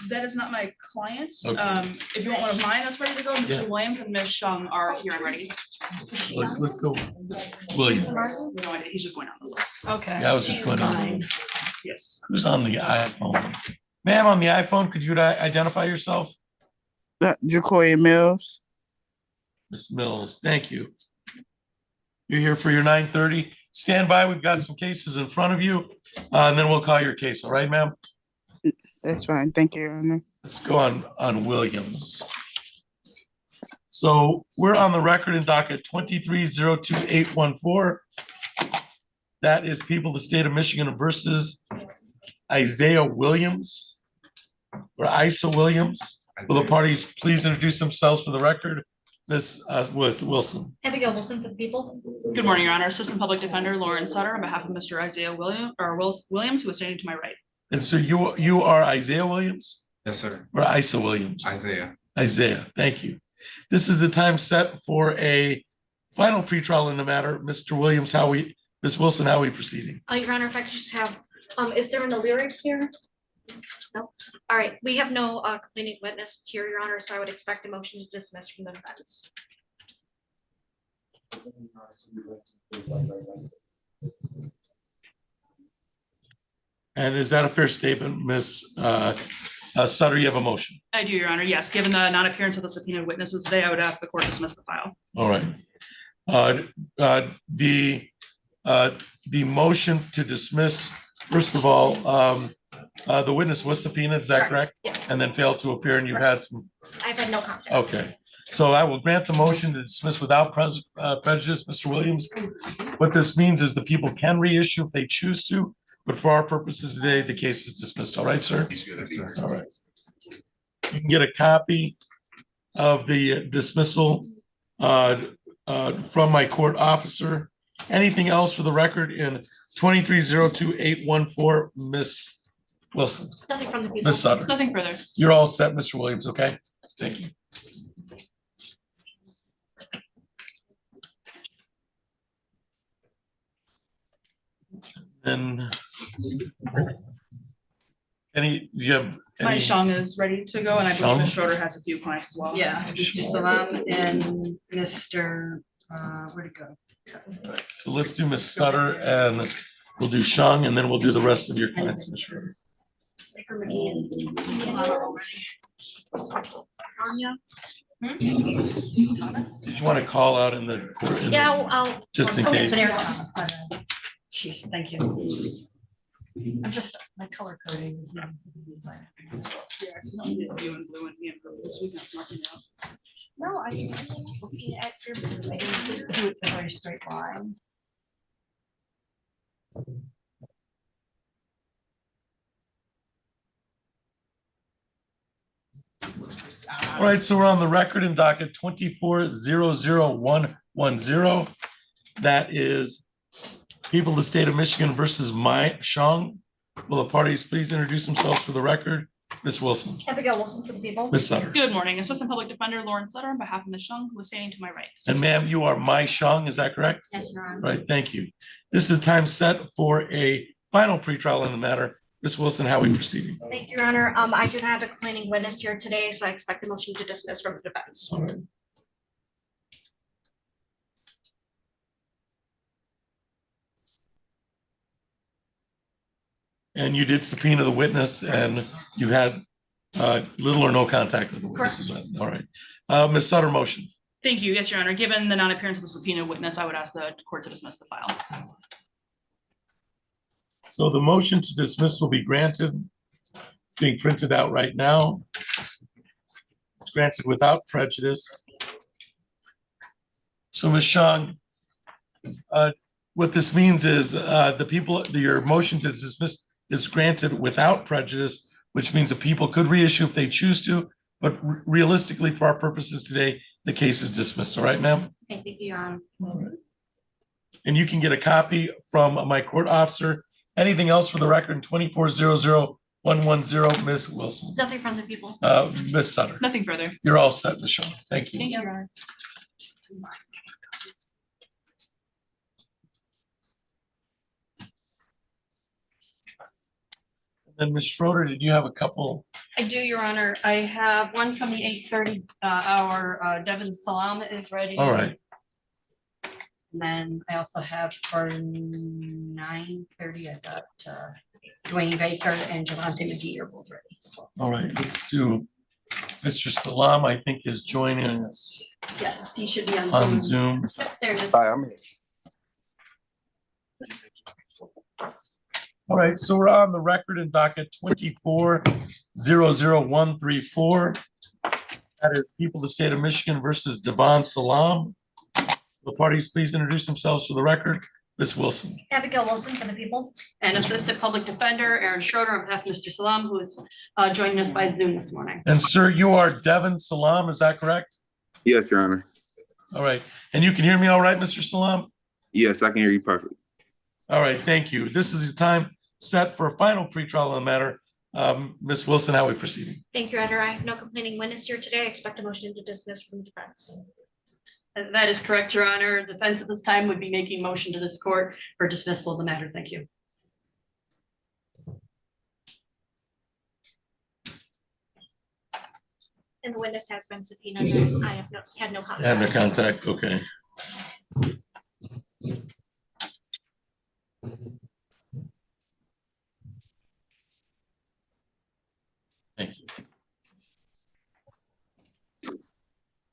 C: That is not my client.
B: Okay.
C: If you want one of mine that's ready to go, Mr.
B: Yeah.
C: Williams and Ms. Shung are here and ready.
B: Let's go. Williams.
C: No idea. He's just going on the list.
L: Okay.
B: Yeah, I was just going on.
C: Yes.
B: Who's on the iPhone? Ma'am, on the iPhone, could you identify yourself?
N: Jacoya Mills.
B: Ms. Mills, thank you. You're here for your 9:30. Stand by. We've got some cases in front of you, and then we'll call your case. All right, ma'am?
N: That's fine. Thank you, Your Honor.
B: Let's go on Williams. So we're on the record in docket 2302814. That is people of the state of Michigan versus Isaiah Williams or Isa Williams. Will the parties please introduce themselves for the record? Ms. Wilson.
A: Abigail Wilson for the people.
C: Good morning, Your Honor. Assistant Public Defender Lauren Sutter on behalf of Mr. Isaiah Williams, who is standing to my right.
B: And so you are Isaiah Williams?
O: Yes, sir.
B: Or Isa Williams?
O: Isaiah.
B: Isaiah, thank you. This is the time set for a final pretrial in the matter. Mr. Williams, Ms. Wilson, how are we proceeding?
A: Your Honor, if I could just have, is there an lyric here? No. All right, we have no complaining witness here, Your Honor, so I would expect a motion to dismiss from the defense.
B: And is that a fair statement, Ms. Sutter, you have a motion.
C: I do, Your Honor. Yes, given the non-appearance of the subpoenaed witnesses today, I would ask the court to dismiss the file.
B: All right. The motion to dismiss, first of all, the witness was subpoenaed, is that correct?
A: Yes.
B: And then failed to appear, and you've had some,
A: I've had no contact.
B: okay. So I will grant the motion to dismiss without prejudice, Mr. Williams. What this means is the people can reissue if they choose to, but for our purposes today, the case is dismissed. All right, sir? All right. You can get a copy of the dismissal from my court officer. Anything else for the record in 2302-814, Ms. Wilson?
A: Nothing from the people.
B: Ms. Sutter?
C: Nothing further.
B: You're all set, Mr. Williams, okay? Thank you. And you have
C: My
B: any?
C: Shang is ready to go, and I believe
B: Shang?
C: Ms. Schroeder has a few clients as well.
L: Yeah, Mr. Salam and Mr. Where'd it go?
B: So let's do Ms. Sutter and we'll do Shang and then we'll do the rest of your clients, Ms. Schroeder.
A: Tanya?
B: Did you want to call out in the?
A: Yeah, I'll.
B: Just in
A: okay,
B: case.
L: Jeez, thank you. I'm just, my color coding is not.
C: Yeah, it's not you and blue and me and purple this weekend. It's nothing else.
A: No, I just looking at your.
L: I didn't do it in very straight lines.
B: All right, so we're on the record in docket 24-00110. That is people of the state of Michigan versus Mai Shang. Will the parties please introduce themselves for the record? Ms. Wilson.
A: Abigail Wilson for the people.
B: Ms. Sutter.
C: Good morning, Assistant Public Defender Lawrence Sutter on behalf of Ms. Shang, who is standing to my right.
B: And ma'am, you are Mai Shang, is that correct?
A: Yes, Your Honor.
B: Right, thank you. This is the time set for a final pretrial in the matter. Ms. Wilson, how are we proceeding?
A: Thank you, Your Honor. I do not have a complaining witness here today, so I expect the motion to dismiss from the defense.
B: All right. And you did subpoena the witness and you had little or no contact with the witnesses. All right. Ms. Sutter, motion.
C: Thank you. Yes, Your Honor. Given the non-appearance of the subpoena witness, I would ask the court to dismiss the file.
B: So the motion to dismiss will be granted. It's being printed out right now. It's granted without prejudice. So Ms. Shang, what this means is your motion to dismiss is granted without prejudice, which means that people could reissue if they choose to, but realistically, for our purposes today, the case is dismissed. All right, ma'am?
A: Thank you, Your Honor.
B: All right. And you can get a copy from my court officer. Anything else for the record in 24-00110, Ms. Wilson?
A: Nothing from the people.
B: Ms. Sutter.
C: Nothing further.
B: You're all set, Ms. Shaw. Thank you.
C: Thank you, Your Honor.
B: And Ms. Schroeder, did you have a couple?
L: I do, Your Honor. I have one from the 8:30 hour. Devin Salam is ready.
B: All right.
L: And then I also have for 9:30, I got Dwayne Baker and Javante McGee are both ready as well.
B: All right, let's do Mr. Salam, I think, is joining us
L: Yes, he should be
B: on Zoom.
L: Yep, there it is.
H: Hi, I'm here.
B: All right, so we're on the record in docket 24-00134. That is people of the state of Michigan versus Devon Salam. The parties please introduce themselves for the record. Ms. Wilson.
A: Abigail Wilson for the people.
L: And Assistant Public Defender Aaron Schroeder on behalf of Mr. Salam, who is joining us by Zoom this morning.
B: And sir, you are Devon Salam, is that correct?
K: Yes, Your Honor.
B: All right, and you can hear me all right, Mr. Salam?
K: Yes, I can hear you perfect.
B: All right, thank you. This is the time set for a final pretrial on the matter. Ms. Wilson, how are we proceeding?
A: Thank you, Your Honor. I have no complaining witness here today. I expect a motion to dismiss from the defense.
L: That is correct, Your Honor. Defense at this time would be making motion to this court for dismissal of the matter. Thank you.
A: And the witness has been subpoenaed. I have had no contact.
B: Had no contact, okay. Thank you.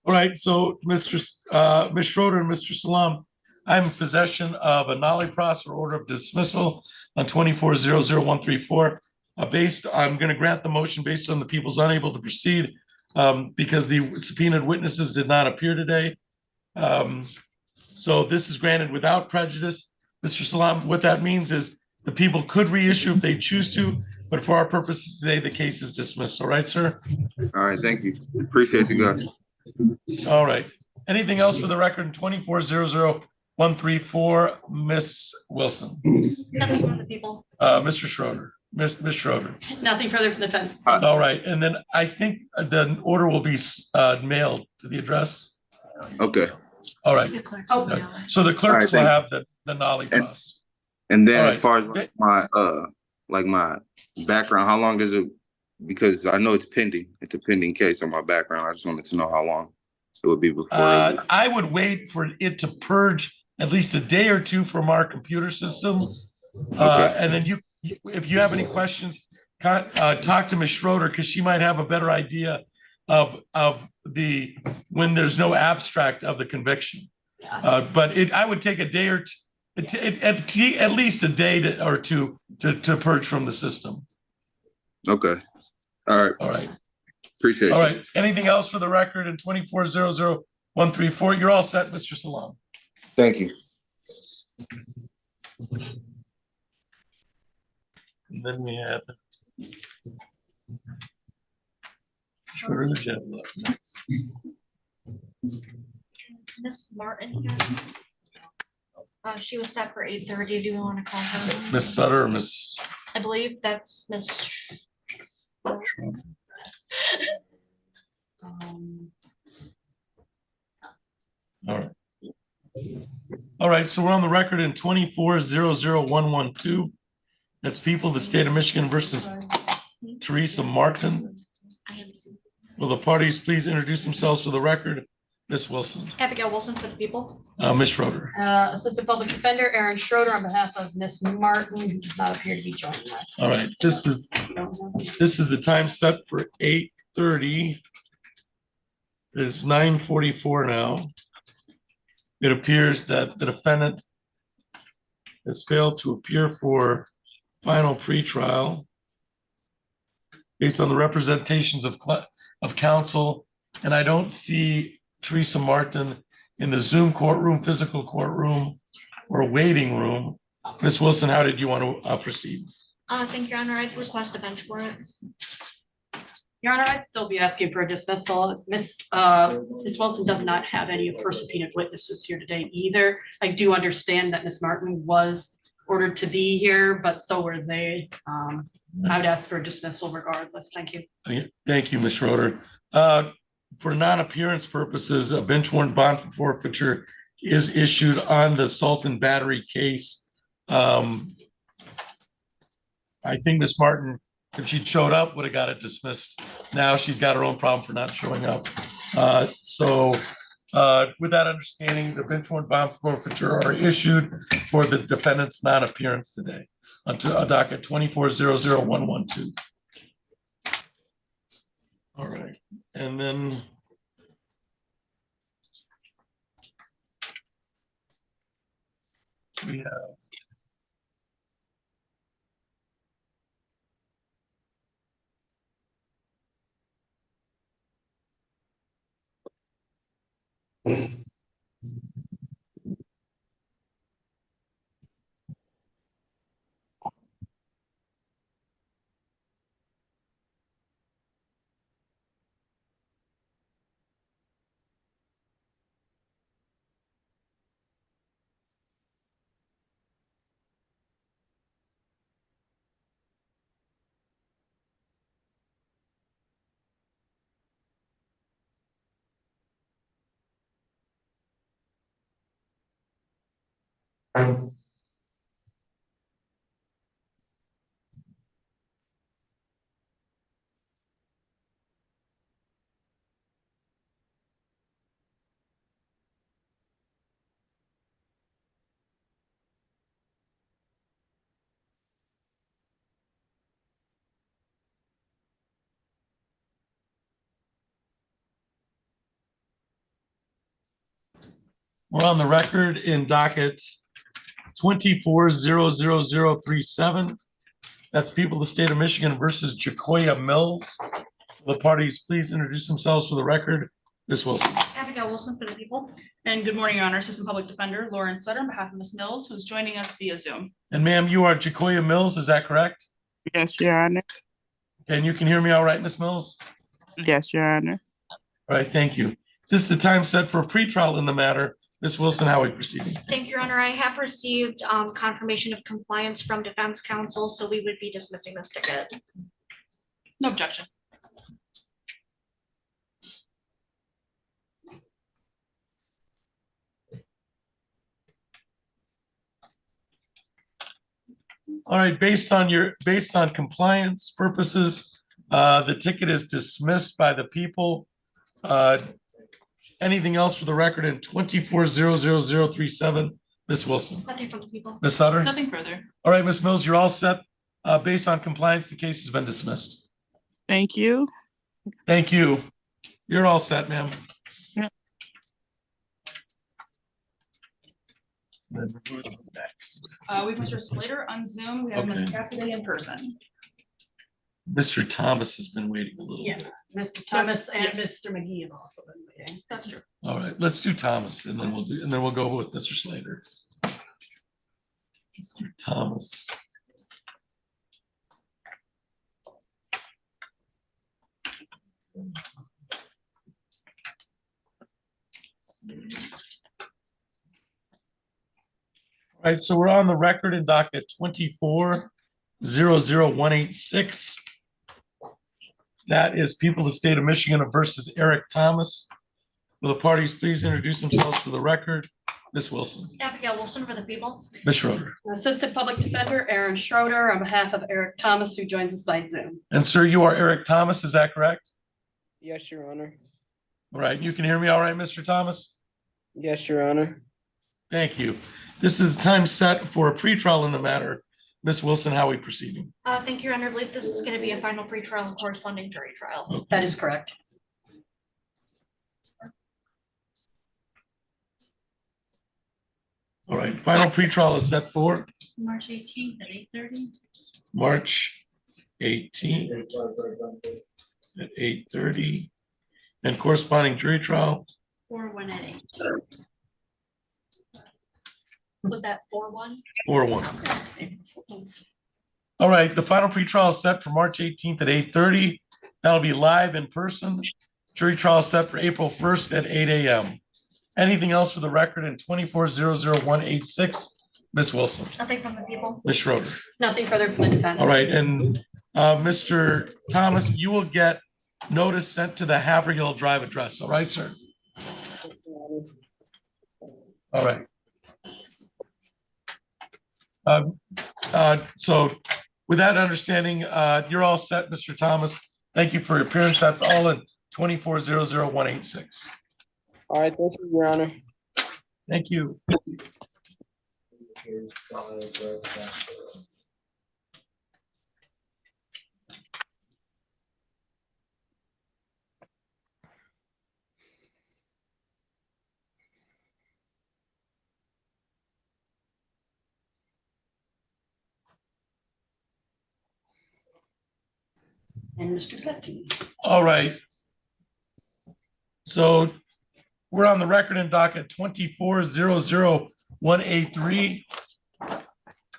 B: All right, so Ms. Schroeder and Mr. Salam, I'm in possession of a nollie pros or order of dismissal on 24-00134. I'm going to grant the motion based on the people's unable to proceed because the subpoenaed witnesses did not appear today. So this is granted without prejudice. Mr. Salam, what that means is the people could reissue if they choose to, but for our purposes today, the case is dismissed. All right, sir?
K: All right, thank you. Appreciate you guys.
B: All right. Anything else for the record? 24-00134, Miss Wilson.
A: Nothing from the people.
B: Mr. Schroeder, Miss Schroeder.
L: Nothing further from the fence.
B: All right, and then I think the order will be mailed to the address.
K: Okay.
B: All right. So the clerks will have the nollie pros.
K: And then
B: All
K: as
B: right.
K: far as my background, how long does it, because I know it's pending. It's a pending case on my background. I just wanted to know how long it would be before.
B: I would wait for it to purge at least a day or two from our computer system. And then if you have any questions, talk to Ms. Schroeder because she might have a better idea of when there's no abstract of the conviction. But I would take a day or two, at least a day or two to purge from the system.
K: Okay. All right.
B: All right.
K: Appreciate
B: All
K: you.
B: right. Anything else for the record in 24-00134? You're all set, Mr. Salam.
K: Thank you.
B: And then we have Schroeder next.
A: Is Miss Martin here? She was set for 8:30. Do you want to call her?
B: Miss Sutter or Miss?
A: I believe that's Miss.
B: All right. All right, so we're on the record in 24-00112. That's people of the state of Michigan versus Teresa Martin. Will the parties please introduce themselves for the record? Miss Wilson.
A: Abigail Wilson for the people.
B: Miss Schroeder.
L: Assistant Public Defender Aaron Schroeder on behalf of Miss Martin, who does not appear to be joining us.
B: All right, this is the time set for 8:30. It is 9:44 now. It appears that the defendant has failed to appear for final pretrial based on the representations of counsel, and I don't see Teresa Martin in the Zoom courtroom, physical courtroom, or waiting room. Ms. Wilson, how did you want to proceed?
A: Thank you, Your Honor. I'd request a bench warrant.
L: Your Honor, I'd still be asking for a dismissal. Miss Wilson does not have any of her subpoenaed witnesses here today either. I do understand that Miss Martin was ordered to be here, but so were they. I would ask for a dismissal regardless. Thank you.
B: Thank you, Ms. Schroeder. For non-appearance purposes, a bench warrant bond for forfeiture is issued on the assault and battery case. I think Ms. Martin, if she'd showed up, would have got it dismissed. Now she's got her own problem for not showing up. With that understanding, the bench warrant bond forfeiture are issued for the defendant's non-appearance today onto a docket 24-00112. All right, and then we have We're on the record in docket 24-00037. That's people of the state of Michigan versus Jacoya Mills. The parties, please introduce themselves for the record. Ms. Wilson.
A: Abigail Wilson for the people.
C: And good morning, Your Honor. Assistant Public Defender Lauren Sutter on behalf of Ms. Mills, who's joining us via Zoom.
B: And ma'am, you are Jacoya Mills, is that correct?
N: Yes, Your Honor.
B: And you can hear me all right, Ms. Mills?
N: Yes, Your Honor.
B: All right, thank you. This is the time set for a pretrial in the matter. Ms. Wilson, how are we proceeding?
A: Thank you, Your Honor. I have received confirmation of compliance from defense counsel, so we would be dismissing this ticket.
C: No objection.
B: All right, based on compliance purposes, the ticket is dismissed by the people. Anything else for the record in 24-00037, Ms. Wilson?
A: Nothing from the people.
B: Ms. Sutter?
C: Nothing further.
B: All right, Ms. Mills, you're all set. Based on compliance, the case has been dismissed.
N: Thank you.
B: Thank you. You're all set, ma'am.
N: Yeah.
B: Then who's next?
C: We have Mr. Slater on Zoom. We have Ms.
B: Okay.
C: Cassidy in person.
B: Mr. Thomas has been waiting a little
L: Yeah.
B: bit.
L: Mr. Thomas and
C: yes.
L: Mr. McGee have also been waiting.
C: That's true.
B: All right, let's do Thomas and then we'll go with Mr. Slater. Mr. Thomas. All right, so we're on the record in docket 24-00186. That is people of the state of Michigan versus Eric Thomas. Will the parties please introduce themselves for the record? Ms. Wilson.
A: Abigail Wilson for the people.
B: Ms. Schroeder.
L: Assistant Public Defender Aaron Schroeder on behalf of Eric Thomas, who joins us by Zoom.
B: And sir, you are Eric Thomas, is that correct?
I: Yes, Your Honor.
B: All right, you can hear me all right, Mr. Thomas?
I: Yes, Your Honor.
B: Thank you. This is the time set for a pretrial in the matter. Ms. Wilson, how are we proceeding?
A: Thank you, Your Honor. I believe this is going to be a final pretrial and corresponding jury trial.
L: That is correct.
B: All right, final pretrial is set for
C: March 18th at 8:30.
B: March 18th at 8:30. And corresponding jury trial,
C: Or 1 at 8.
A: Was that 4-1?
B: 4-1. All right, the final pretrial is set for March 18th at 8:30. That'll be live in person. Jury trial is set for April 1st at 8 a.m. Anything else for the record in 24-00186? Ms. Wilson.
A: Nothing from the people.
B: Ms. Schroeder.
L: Nothing further from the defense.
B: All right, and Mr. Thomas, you will get notice sent to the Haverhill Drive address. All right, sir? All right. So with that understanding, you're all set, Mr. Thomas. Thank you for your appearance. That's all in 24-00186.
I: All right, thank you, Your Honor.
B: Thank you.
L: And Mr. Petty.
B: All right. So we're on the record in docket 24-00183.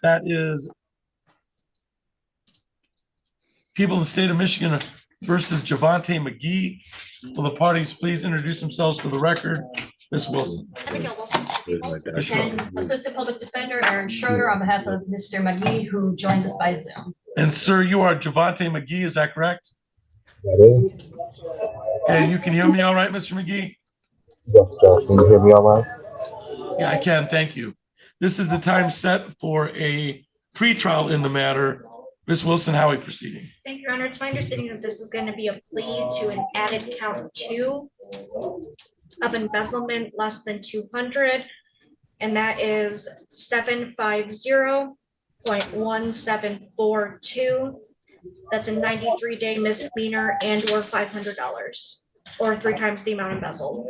B: That is people in the state of Michigan versus Javante McGee. Will the parties please introduce themselves for the record? Ms. Wilson.
A: Abigail Wilson.
B: Ms. Schroeder.
L: And Assistant Public Defender Aaron Schroeder on behalf of Mr. McGee, who joins us by Zoom.
B: And sir, you are Javante McGee, is that correct?
O: That is.
B: And you can hear me all right, Mr. McGee?
O: Yes, Josh, can you hear me all right?
B: Yeah, I can, thank you. This is the time set for a pretrial in the matter. Ms. Wilson, how are we proceeding?
A: Thank you, Your Honor. It's my understanding that this is going to be a plea to an added count 2 of embezzlement less than 200, and that is 750.1742. That's a 93-day misdemeanor and or $500, or 3 times the amount embezzled.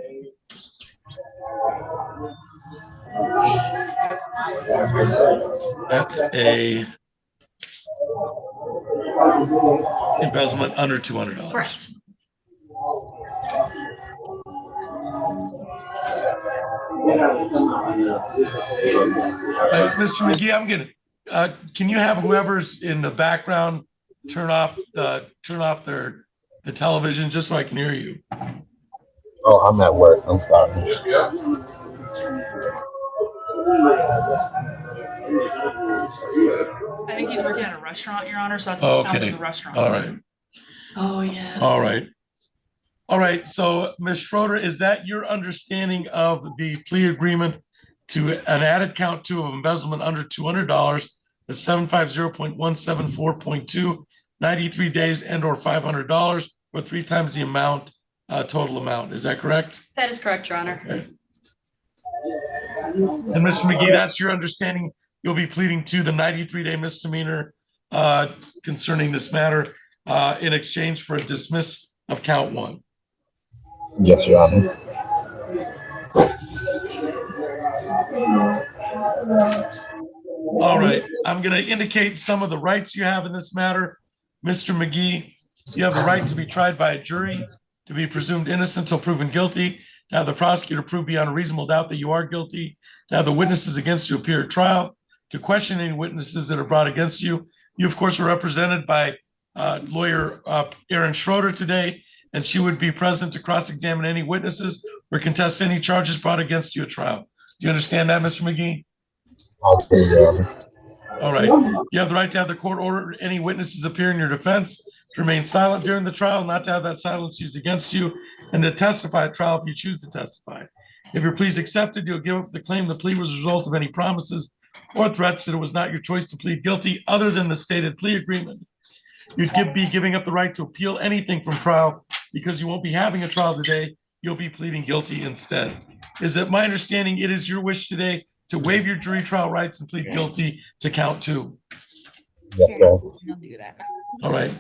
B: That's a embezzlement under $200.
A: Correct.
B: Mr. McGee, I'm gonna, can you have whoever's in the background turn off the television just so I can hear you?
O: Oh, I'm at work. I'm sorry.
C: I think he's working at a restaurant, Your Honor, so that's the sound of
B: Okay,
C: the restaurant.
B: all right,
L: Oh, yeah.
B: all right. All right, so Ms. Schroeder, is that your understanding of the plea agreement to an added count two of embezzlement under $200, the 750.174.2, 93 days and or $500, or 3 times the amount, total amount? Is that correct?
L: That is correct, Your Honor.
B: Okay. And Mr. McGee, that's your understanding. You'll be pleading to the 93-day misdemeanor concerning this matter in exchange for a dismiss of count 1.
O: Yes, Your Honor.
B: All right, I'm going to indicate some of the rights you have in this matter. Mr. McGee, you have the right to be tried by a jury, to be presumed innocent until proven guilty, to have the prosecutor prove beyond a reasonable doubt that you are guilty, to have the witnesses against you appear at trial, to question any witnesses that are brought against you. You, of course, are represented by lawyer Erin Schroeder today, and she would be present to cross-examine any witnesses or contest any charges brought against you at trial. Do you understand that, Mr. McGee?
O: Okay, Your Honor.
B: All right. You have the right to have the court order any witnesses appear in your defense, to remain silent during the trial, not to have that silence used against you, and to testify at trial if you choose to testify. If your plea is accepted, you'll give up the claim the plea was a result of any promises or threats that it was not your choice to plead guilty other than the stated plea agreement. You'd be giving up the right to appeal anything from trial because you won't be having a trial today. You'll be pleading guilty instead. Is it my understanding it is your wish today to waive your jury trial rights and plead guilty to count 2?
O: Yes, sir.
B: All right.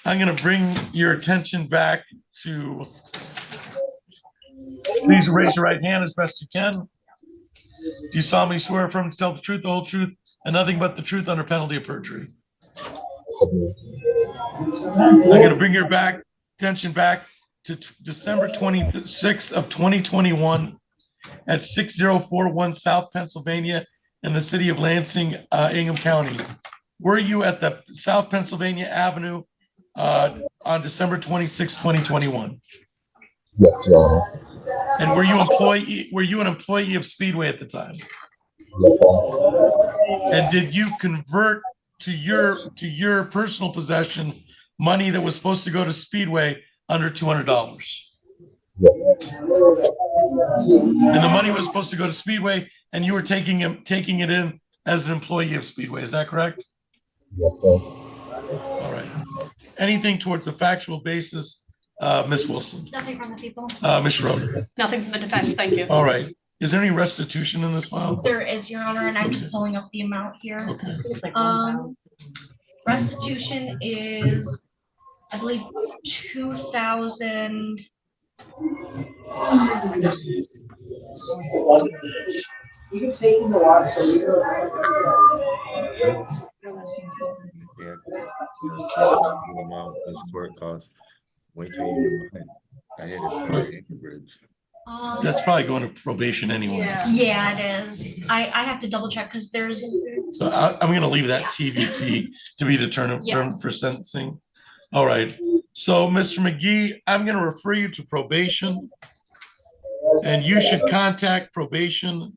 B: I'm going to bring your attention back to, please raise your right hand as best you can. Do you solemnly swear affirm to tell the truth, the whole truth, and nothing but the truth under penalty of perjury? I'm going to bring your attention back to December 26th of 2021 at 6041 South Pennsylvania in the city of Lansing, Ingham County. Were you at the South Pennsylvania Avenue on December 26, 2021?
O: Yes, Your Honor.
B: And were you an employee of Speedway at the time?
O: Yes, sir.
B: And did you convert to your personal possession money that was supposed to go to Speedway under $200?
O: Yes.
B: And the money was supposed to go to Speedway, and you were taking it in as an employee of Speedway. Is that correct?
O: Yes, sir.
B: All right. Anything towards a factual basis, Ms. Wilson?
A: Nothing from the people.
B: Ms. Schroeder?
L: Nothing from the defense, thank you.
B: All right. Is there any restitution in this file?
A: There is, Your Honor, and I'm just pulling up the amount here.
B: Okay.
A: Restitution is, I believe, 2,000.
J: You can take him to watch the leader.
G: Amount this court costs. Wait till you I had it bridge.
B: That's probably going to probation anyway.
A: Yeah, it is. I have to double check because there's.
B: So I'm going to leave that TBT to be determined
A: Yeah.
B: for sentencing. All right. So, Mr. McGee, I'm going to refer you to probation, and you should contact probation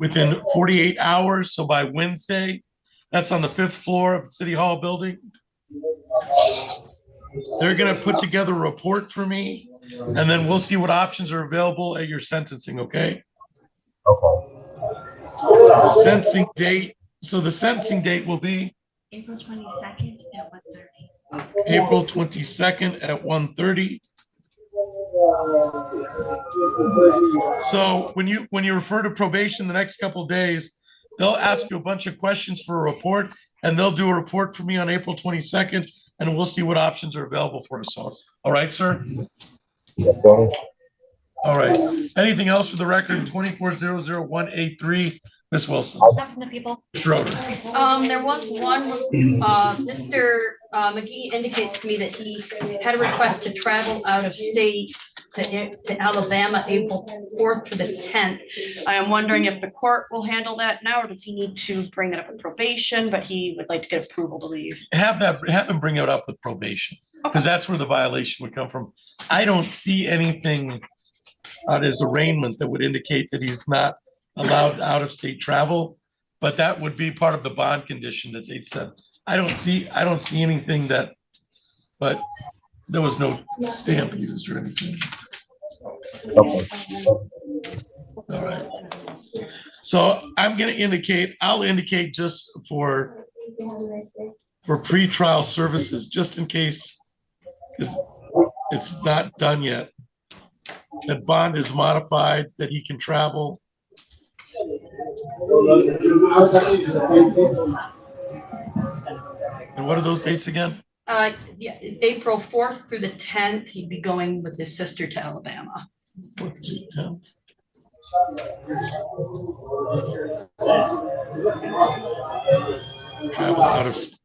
B: within 48 hours. So by Wednesday, that's on the 5th floor of the City Hall building. They're going to put together a report for me, and then we'll see what options are available at your sentencing. Okay.
O: Okay.
B: Sentencing date. So the sentencing date will be
A: April 22nd at 1:30.
B: April 22nd at 1:30. So when you refer to probation the next couple of days, they'll ask you a bunch of questions for a report, and they'll do a report for me on April 22nd, and we'll see what options are available for us. All right, sir?
O: Yes, sir.
B: All right. Anything else for the record? 2400183 Ms. Wilson,
A: Nothing to people.
B: Schroeder.
L: There was one, Mr. McGee indicates to me that he had a request to travel out of state to Alabama, April 4th to the 10th. I am wondering if the court will handle that now, or does he need to bring that up with probation, but he would like to get approval to leave?
B: Have him bring it up with probation, because that's where the violation would come from. I don't see anything on his arraignment that would indicate that he's not allowed out-of-state travel, but that would be part of the bond condition that they'd said. I don't see anything that, but there was no stamp used or anything. All right. So I'll indicate just for pretrial services, just in case, because it's not done yet, that bond is modified, that he can travel. And what are those dates again?
L: Yeah, April 4th through the 10th, he'd be going with his sister to Alabama.
B: 4th to 10th. Travel out of state.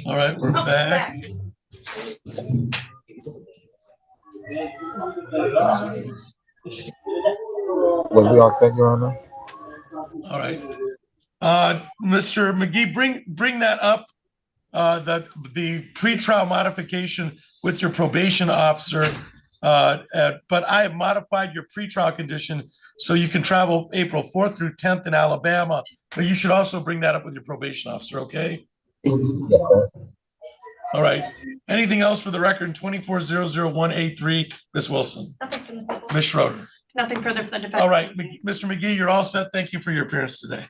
B: All right, we're back.
O: Was we all set, Your Honor?
B: All right. Mr. McGee, bring that up, the pretrial modification with your probation officer. But I have modified your pretrial condition so you can travel April 4th through 10th in Alabama, but you should also bring that up with your probation officer, okay?
O: Yes, sir.
B: All right. Anything else for the record? 2400183, Ms. Wilson. Ms. Schroeder.
L: Nothing further for the defense.
B: All right, Mr. McGee, you're all set. Thank you for your appearance today.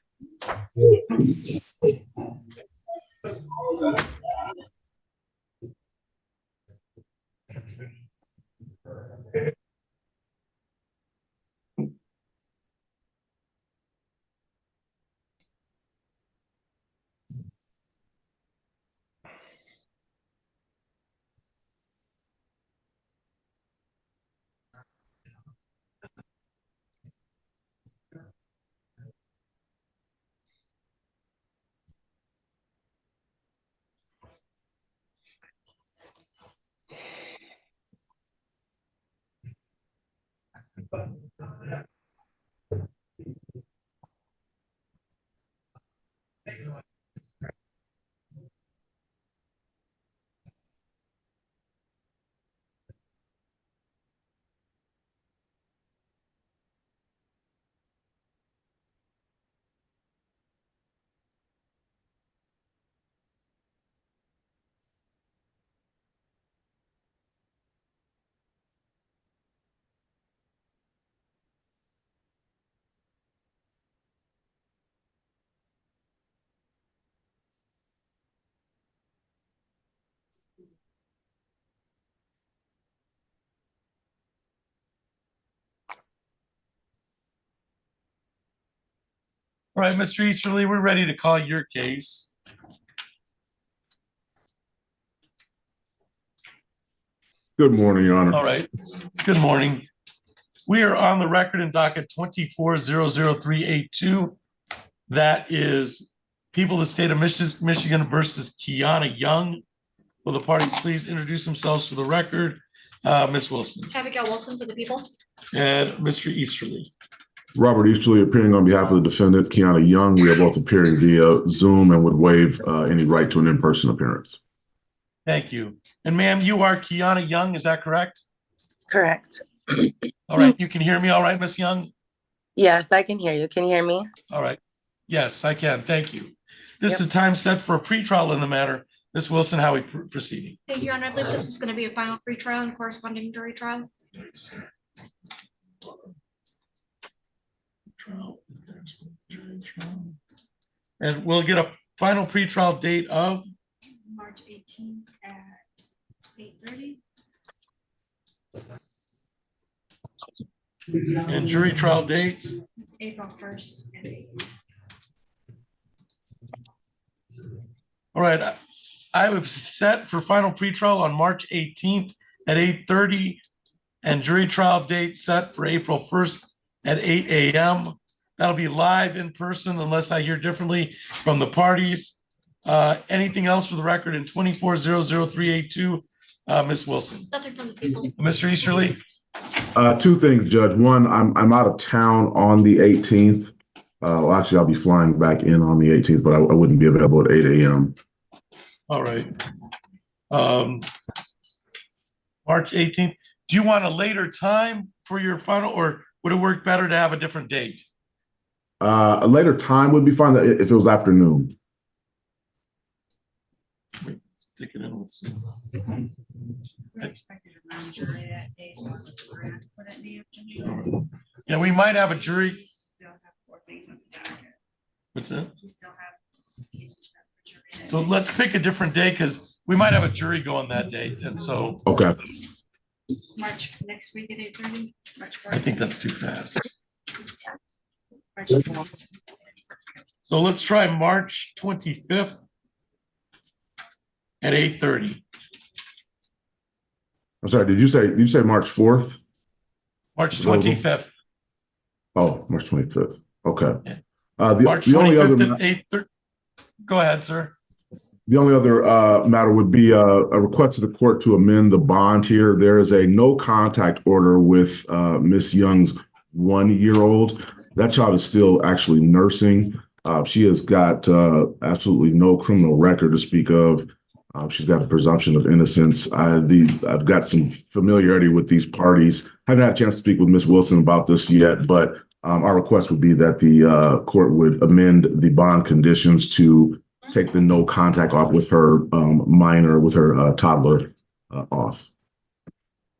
B: All right, Mr. Easterly, we're ready to call your case.
P: Good morning, Your Honor.
B: All right, good morning. We are on the record in docket 24-00382. That is people of the state of Michigan versus Kiana Young. Will the parties please introduce themselves for the record? Ms. Wilson.
A: Abigail Wilson for the people.
B: And Mr. Easterly.
P: Robert Easterly appearing on behalf of the defendant, Kiana Young. We are both appearing via Zoom and would waive any right to an in-person appearance.
B: Thank you. And ma'am, you are Kiana Young, is that correct?
Q: Correct.
B: All right, you can hear me all right, Miss Young?
Q: Yes, I can hear you. Can you hear me?
B: All right. Yes, I can. Thank you. This is a time set for a pretrial in the matter. Ms. Wilson, how are we proceeding?
A: Thank you, Your Honor. I believe this is going to be a final pretrial and corresponding jury trial.
B: And we'll get a final pretrial date of
A: March 18th at 8:30.
B: and jury trial date.
A: April 1st at 8.
B: All right, I was set for final pretrial on March 18th at 8:30 and jury trial date set for April 1st at 8 a.m. That'll be live in person unless I hear differently from the parties. Anything else for the record in 24-00382, Ms. Wilson?
A: Nothing from the people.
B: Mr. Easterly?
P: Two things, Judge. One, I'm out of town on the 18th. Well, actually, I'll be flying back in on the 18th, but I wouldn't be available at 8 a.m.
B: All right. March 18th. Do you want a later time for your final, or would it work better to have a different date?
P: A later time would be fine if it was afternoon.
B: Wait, stick it in. Let's see. Yeah, we might have a jury. What's that? So let's pick a different day because we might have a jury go on that day. And so.
P: Okay.
A: March next week at 8:30. March 4th.
B: I think that's too fast.
A: March 4th.
B: So let's try March 25th at 8:30.
P: I'm sorry, did you say March 4th?
B: March 25th.
P: Oh, March 25th. Okay.
B: Yeah.
P: March 25th
B: at 8:30. Go ahead, sir.
P: The only other matter would be a request to the court to amend the bond here. There is a no contact order with Miss Young's 1-year-old. That child is still actually nursing. She has got absolutely no criminal record to speak of. She's got a presumption of innocence. I've got some familiarity with these parties. Haven't had a chance to speak with Ms. Wilson about this yet, but our request would be that the court would amend the bond conditions to take the no contact off with her minor, with her toddler off.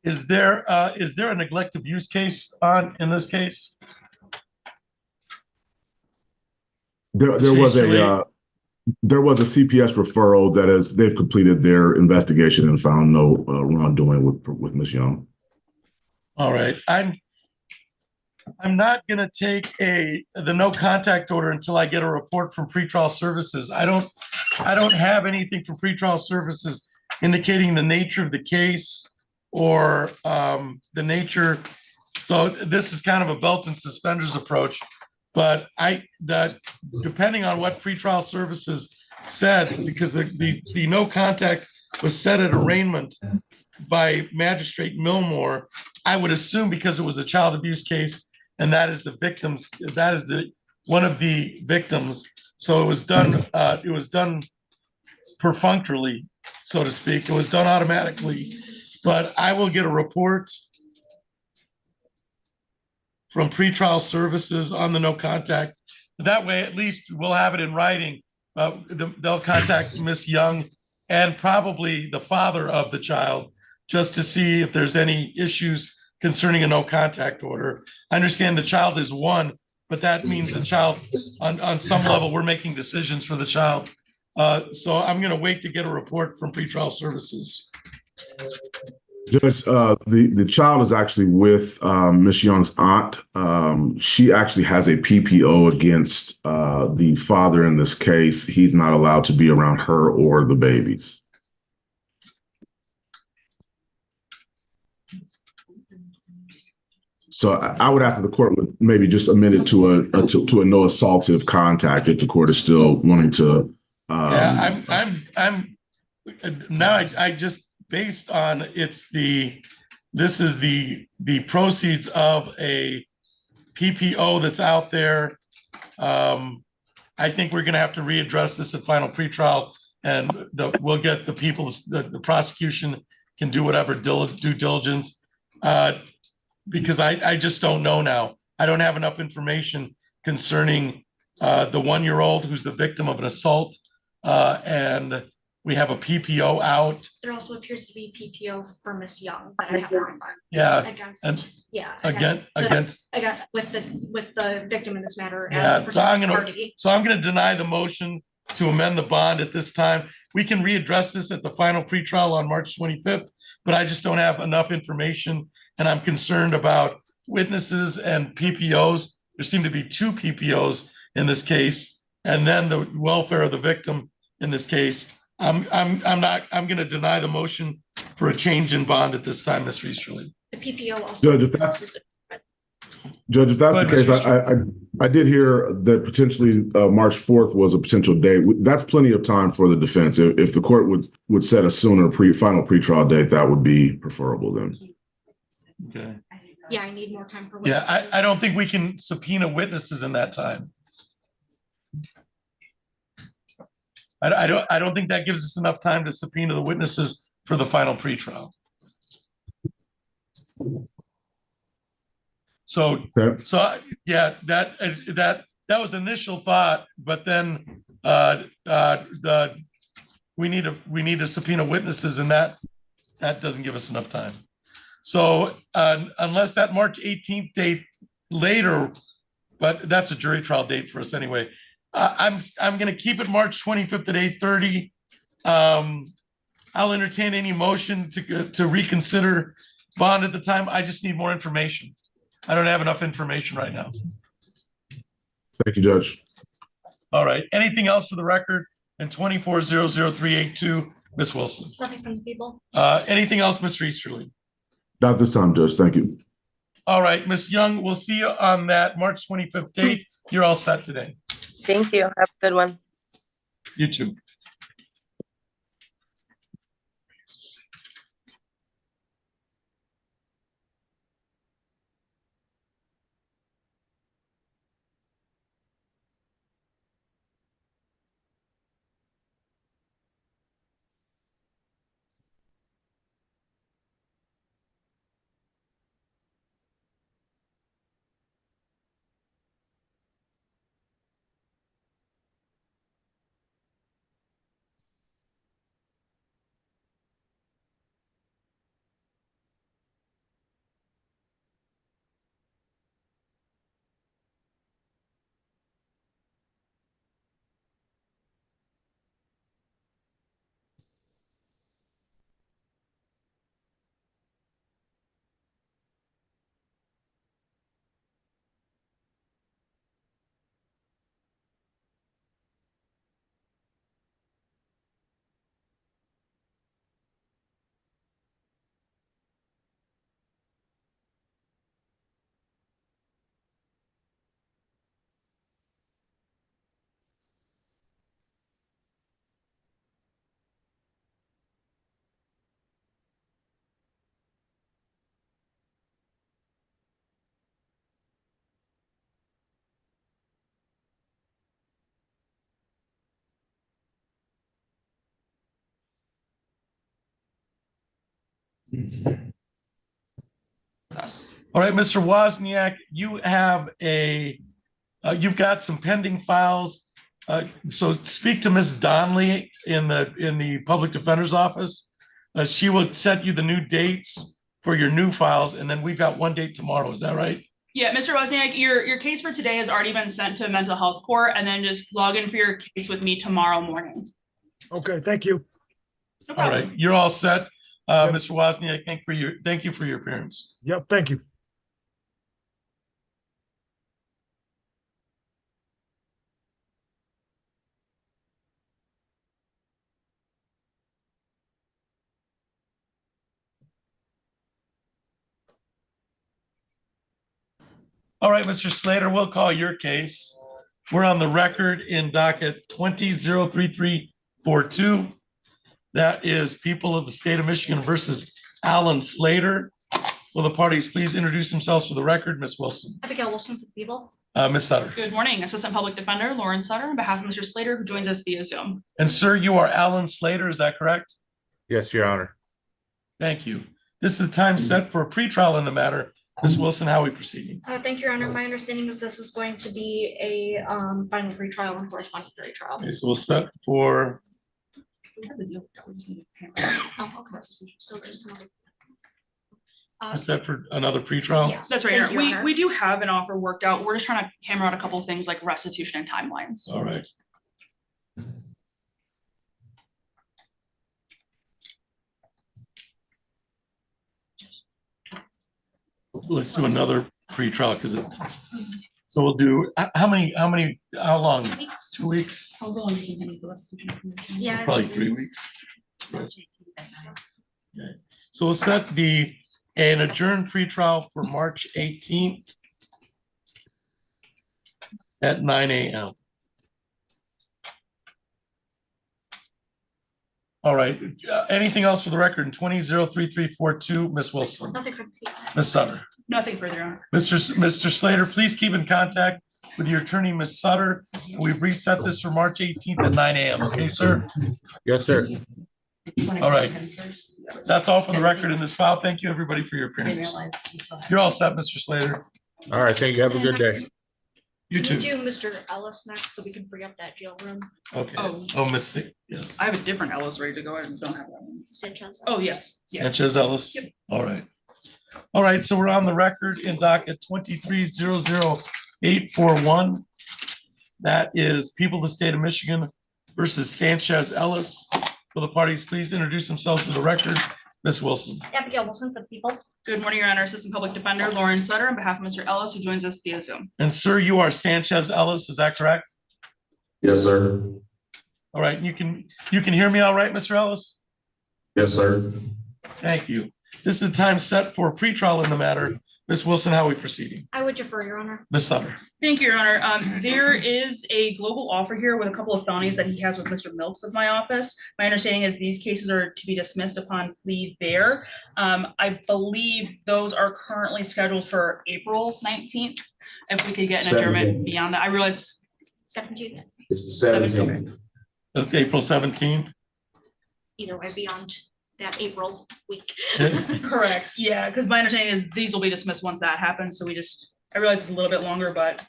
B: Is there a neglect of use case in this case?
P: There was a CPS referral they've completed their investigation and found no wrongdoing with Ms. Young.
B: All right, I'm not going to take the no contact order until I get a report from pretrial services. I don't have anything from pretrial services indicating the nature of the case or the nature. So this is kind of a belt and suspenders approach. But depending on what pretrial services said, because the no contact was set at arraignment by Magistrate Milmore, I would assume because it was a child abuse case and that is the victims, that is one of the victims. So it was done perfunctorily, so to speak. It was done automatically. But I will get a report from pretrial services on the no contact. That way, at least we'll have it in writing. They'll contact Miss Young and probably the father of the child just to see if there's any issues concerning a no contact order. I understand the child is 1, but that means the child, on some level, we're making decisions for the child. So I'm going to wait to get a report from pretrial services.
P: Judge, the child is actually with Miss Young's aunt. She actually has a PPO against the father in this case. He's not allowed to be around her or the babies. So I would ask that the court would maybe just amend it to a no assaultive contact if the court is still wanting to.
B: Yeah, I'm now I just based on this is the proceeds of a PPO that's out there. I think we're going to have to readdress this at final pretrial, and we'll get the people, the prosecution can do whatever due diligence, because I just don't know now. I don't have enough information concerning the 1-year-old who's the victim of an assault, and we have a PPO out.
A: There also appears to be PPO for Miss Young that I have not.
B: Yeah.
A: Against with the victim in this matter.
B: Yeah. So I'm gonna deny the motion to amend the bond at this time. We can readdress this at the final pretrial on March 25th, but I just don't have enough information, and I'm concerned about witnesses and PPOs. There seem to be 2 PPOs in this case, and then the welfare of the victim in this case. I'm going to deny the motion for a change in bond at this time, Mr. Easterly.
A: The PPO also.
P: Judge, if that's the case, I did hear that potentially March 4th was a potential date. That's plenty of time for the defense. If the court would set a sooner final pretrial date, that would be preferable then.
B: Okay.
A: Yeah, I need more time for witnesses.
B: Yeah, I don't think we can subpoena witnesses in that time. I don't think that gives us enough time to subpoena the witnesses for the final pretrial. So yeah, that was initial thought, but then we need to subpoena witnesses, and that doesn't give us enough time. So unless that March 18th date later, but that's a jury trial date for us anyway. I'm going to keep it March 25th at 8:30. I'll entertain any motion to reconsider bond at the time. I just need more information. I don't have enough information right now.
P: Thank you, Judge.
B: All right. Anything else for the record? And 2400382, Ms. Wilson.
A: Nothing from the people.
B: Anything else, Mr. Easterly?
P: Not this time, Judge. Thank you.
B: All right, Ms. Young, we'll see you on that March 25th date. You're all set today.
Q: Thank you. Have a good one.
B: You too. All right, Mr. Wozniak, you have you've got some pending files. So speak to Ms. Donnelly in the public defender's office. She will set you the new dates for your new files, and then we've got one date tomorrow. Is that right?
C: Yeah, Mr. Wozniak, your case for today has already been sent to mental health court, and then just log in for your case with me tomorrow morning.
R: Okay, thank you.
C: No
B: All
C: problem.
B: right, you're all set. Mr. Wozniak, thank you for your appearance.
R: Yep, thank you.
B: All right, Mr. Slater, we'll call your case. We're on the record in docket 20-03342. That is people of the state of Michigan versus Alan Slater. Will the parties please introduce themselves for the record? Ms. Wilson.
A: Abigail Wilson for the people.
B: Ms. Sutter.
C: Good morning, Assistant Public Defender Lauren Sutter, on behalf of Mr. Slater, who joins us via Zoom.
B: And sir, you are Alan Slater, is that correct?
G: Yes, Your Honor.
B: Thank you. This is the time set for a pretrial in the matter. Ms. Wilson, how are we proceeding?
A: Thank you, Your Honor. My understanding is this is going to be a final pretrial and corresponding jury trial.
B: Okay, so we'll set for
A: So just another.
B: set for another pretrial.
A: Yes.
C: That's right, Your
A: Thank
C: Honor.
A: you, Your Honor.
C: We do have an offer worked out. We're just trying to hammer out a couple of things like restitution and timelines.
B: All right. Let's do another pretrial because so we'll do, how long? 2 weeks?
C: How long do you need the restitution information?
A: Yeah.
B: Probably 3 weeks. Okay. So we'll set an adjourned pretrial for March 18th at 9 a.m. All right, anything else for the record in 20-03342, Ms. Wilson?
A: Nothing from the
B: Ms. Sutter?
C: Nothing further, Your Honor.
B: Mr. Slater, please keep in contact with your attorney, Ms. Sutter. We've reset this for March 18th at 9 a.m. Okay, sir?
G: Yes, sir.
B: All right. That's all for the record in this file. Thank you, everybody, for your appearance. You're all set, Mr. Slater.
G: All right, thank you. Have a good day.
B: You too.
A: do Mr. Ellis next so we can free up that jail room.
B: Okay.
C: Oh.
B: Oh, Miss, yes.
C: I have a different Ellis ready to go. I don't have that one.
A: Sanchez.
C: Oh, yes. Yeah.
B: Sanchez Ellis. All right. All right, so we're on the record in docket 23-00841. That is people of the state of Michigan versus Sanchez Ellis. Will the parties please introduce themselves for the record? Ms. Wilson.
A: Abigail Wilson for the people.
C: Good morning, Your Honor. Assistant Public Defender Lauren Sutter, on behalf of Mr. Ellis, who joins us via Zoom.
B: And sir, you are Sanchez Ellis, is that correct?
P: Yes, sir.
B: All right, you can hear me all right, Mr. Ellis?
P: Yes, sir.
B: Thank you. This is the time set for a pretrial in the matter. Ms. Wilson, how are we proceeding?
A: I would defer, Your Honor.
B: Ms. Sutter.
C: Thank you, Your Honor. There is a global offer here with a couple of felonies that he has with Mr. Milks of my office. My understanding is these cases are to be dismissed upon plea there. I believe those are currently scheduled for April 19th. If we could get an adjournment beyond that, I realize
A: 17th.
P: It's the 17th.
B: Okay, April 17th.
A: Either way, beyond that April week.
C: correct. Yeah, because my understanding is these will be dismissed once that happens. So I realize it's a little bit longer, but.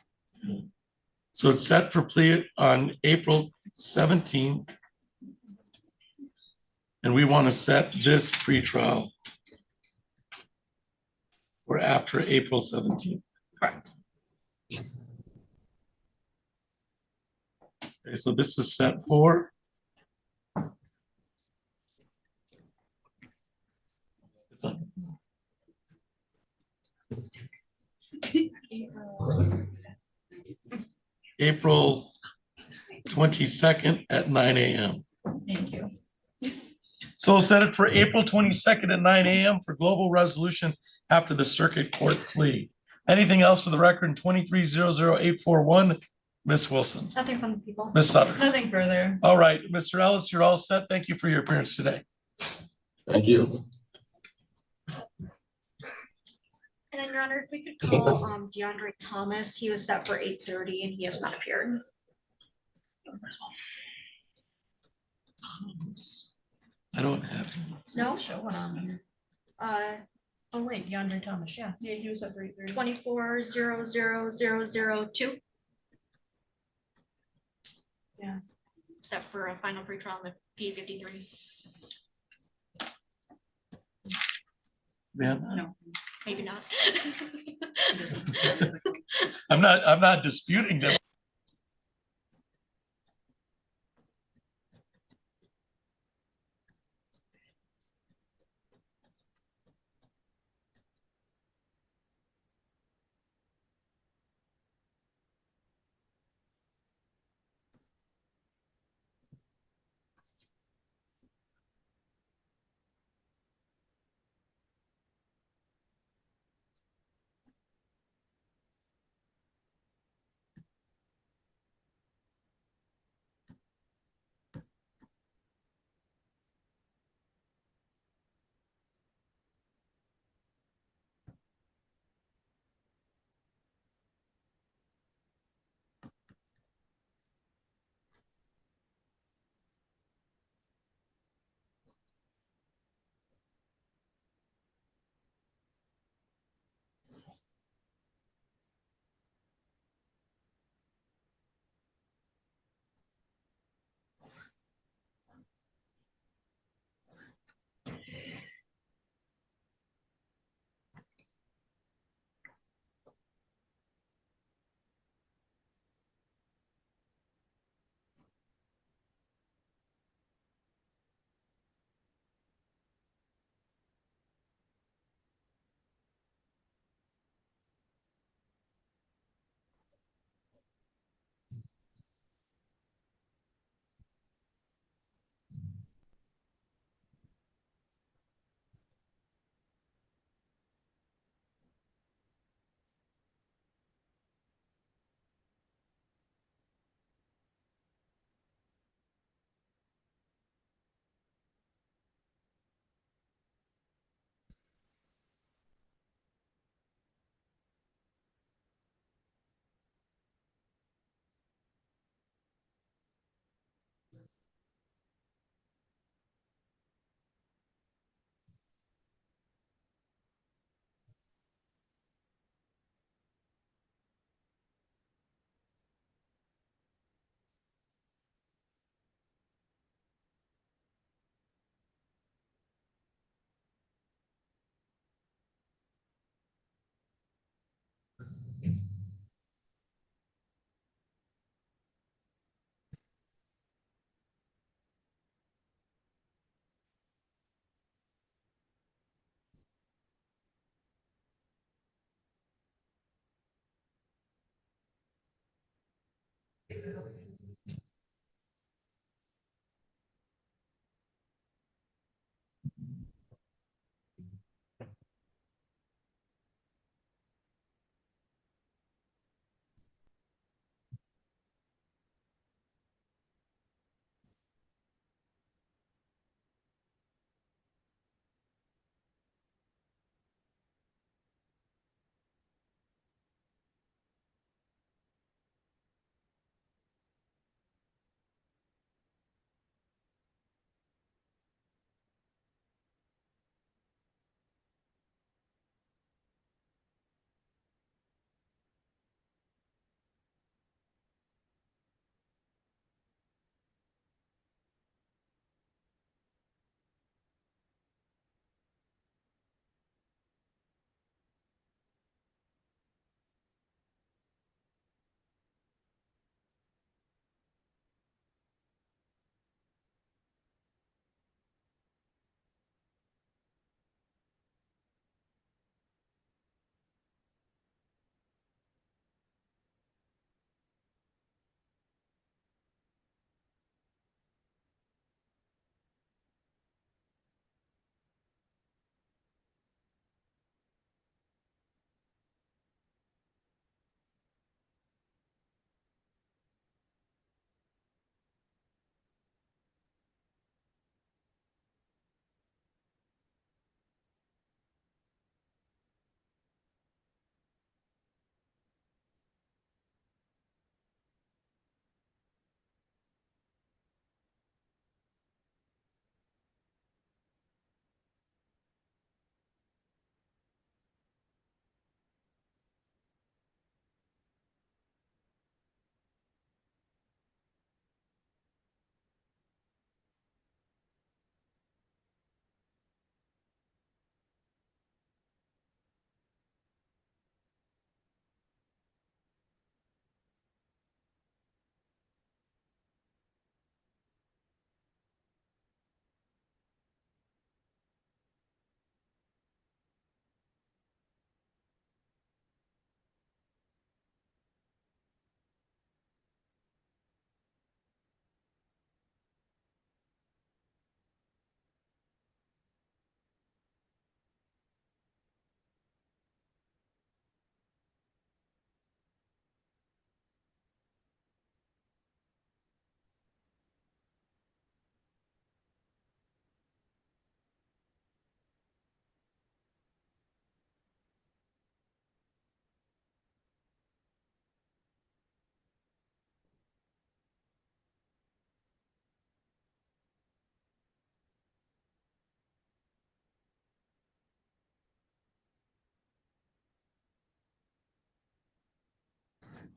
B: So it's set for plea on April 17th. And we want to set this pretrial for after April 17th.
C: Correct.
B: Okay, so this is set for April 22nd at 9 a.m.
C: Thank you.
B: So we'll set it for April 22nd at 9 a.m. for global resolution after the circuit court plea. Anything else for the record in 23-00841? Ms. Wilson.
A: Nothing from the people.
B: Ms. Sutter.
C: Nothing further.
B: All right, Mr. Ellis, you're all set. Thank you for your appearance today.
P: Thank you.
A: And then, Your Honor, if we could call DeAndre Thomas, he was set for 8:30 and he has not appeared.
B: I don't have him.
A: No?
C: Show one on here. Oh, wait, DeAndre Thomas. Yeah, he was at 8:30.
A: 24-00002.
C: Yeah.
A: Set for a final pretrial on the P53.
B: Yeah.
C: No.
A: Maybe not.
B: I'm not disputing that.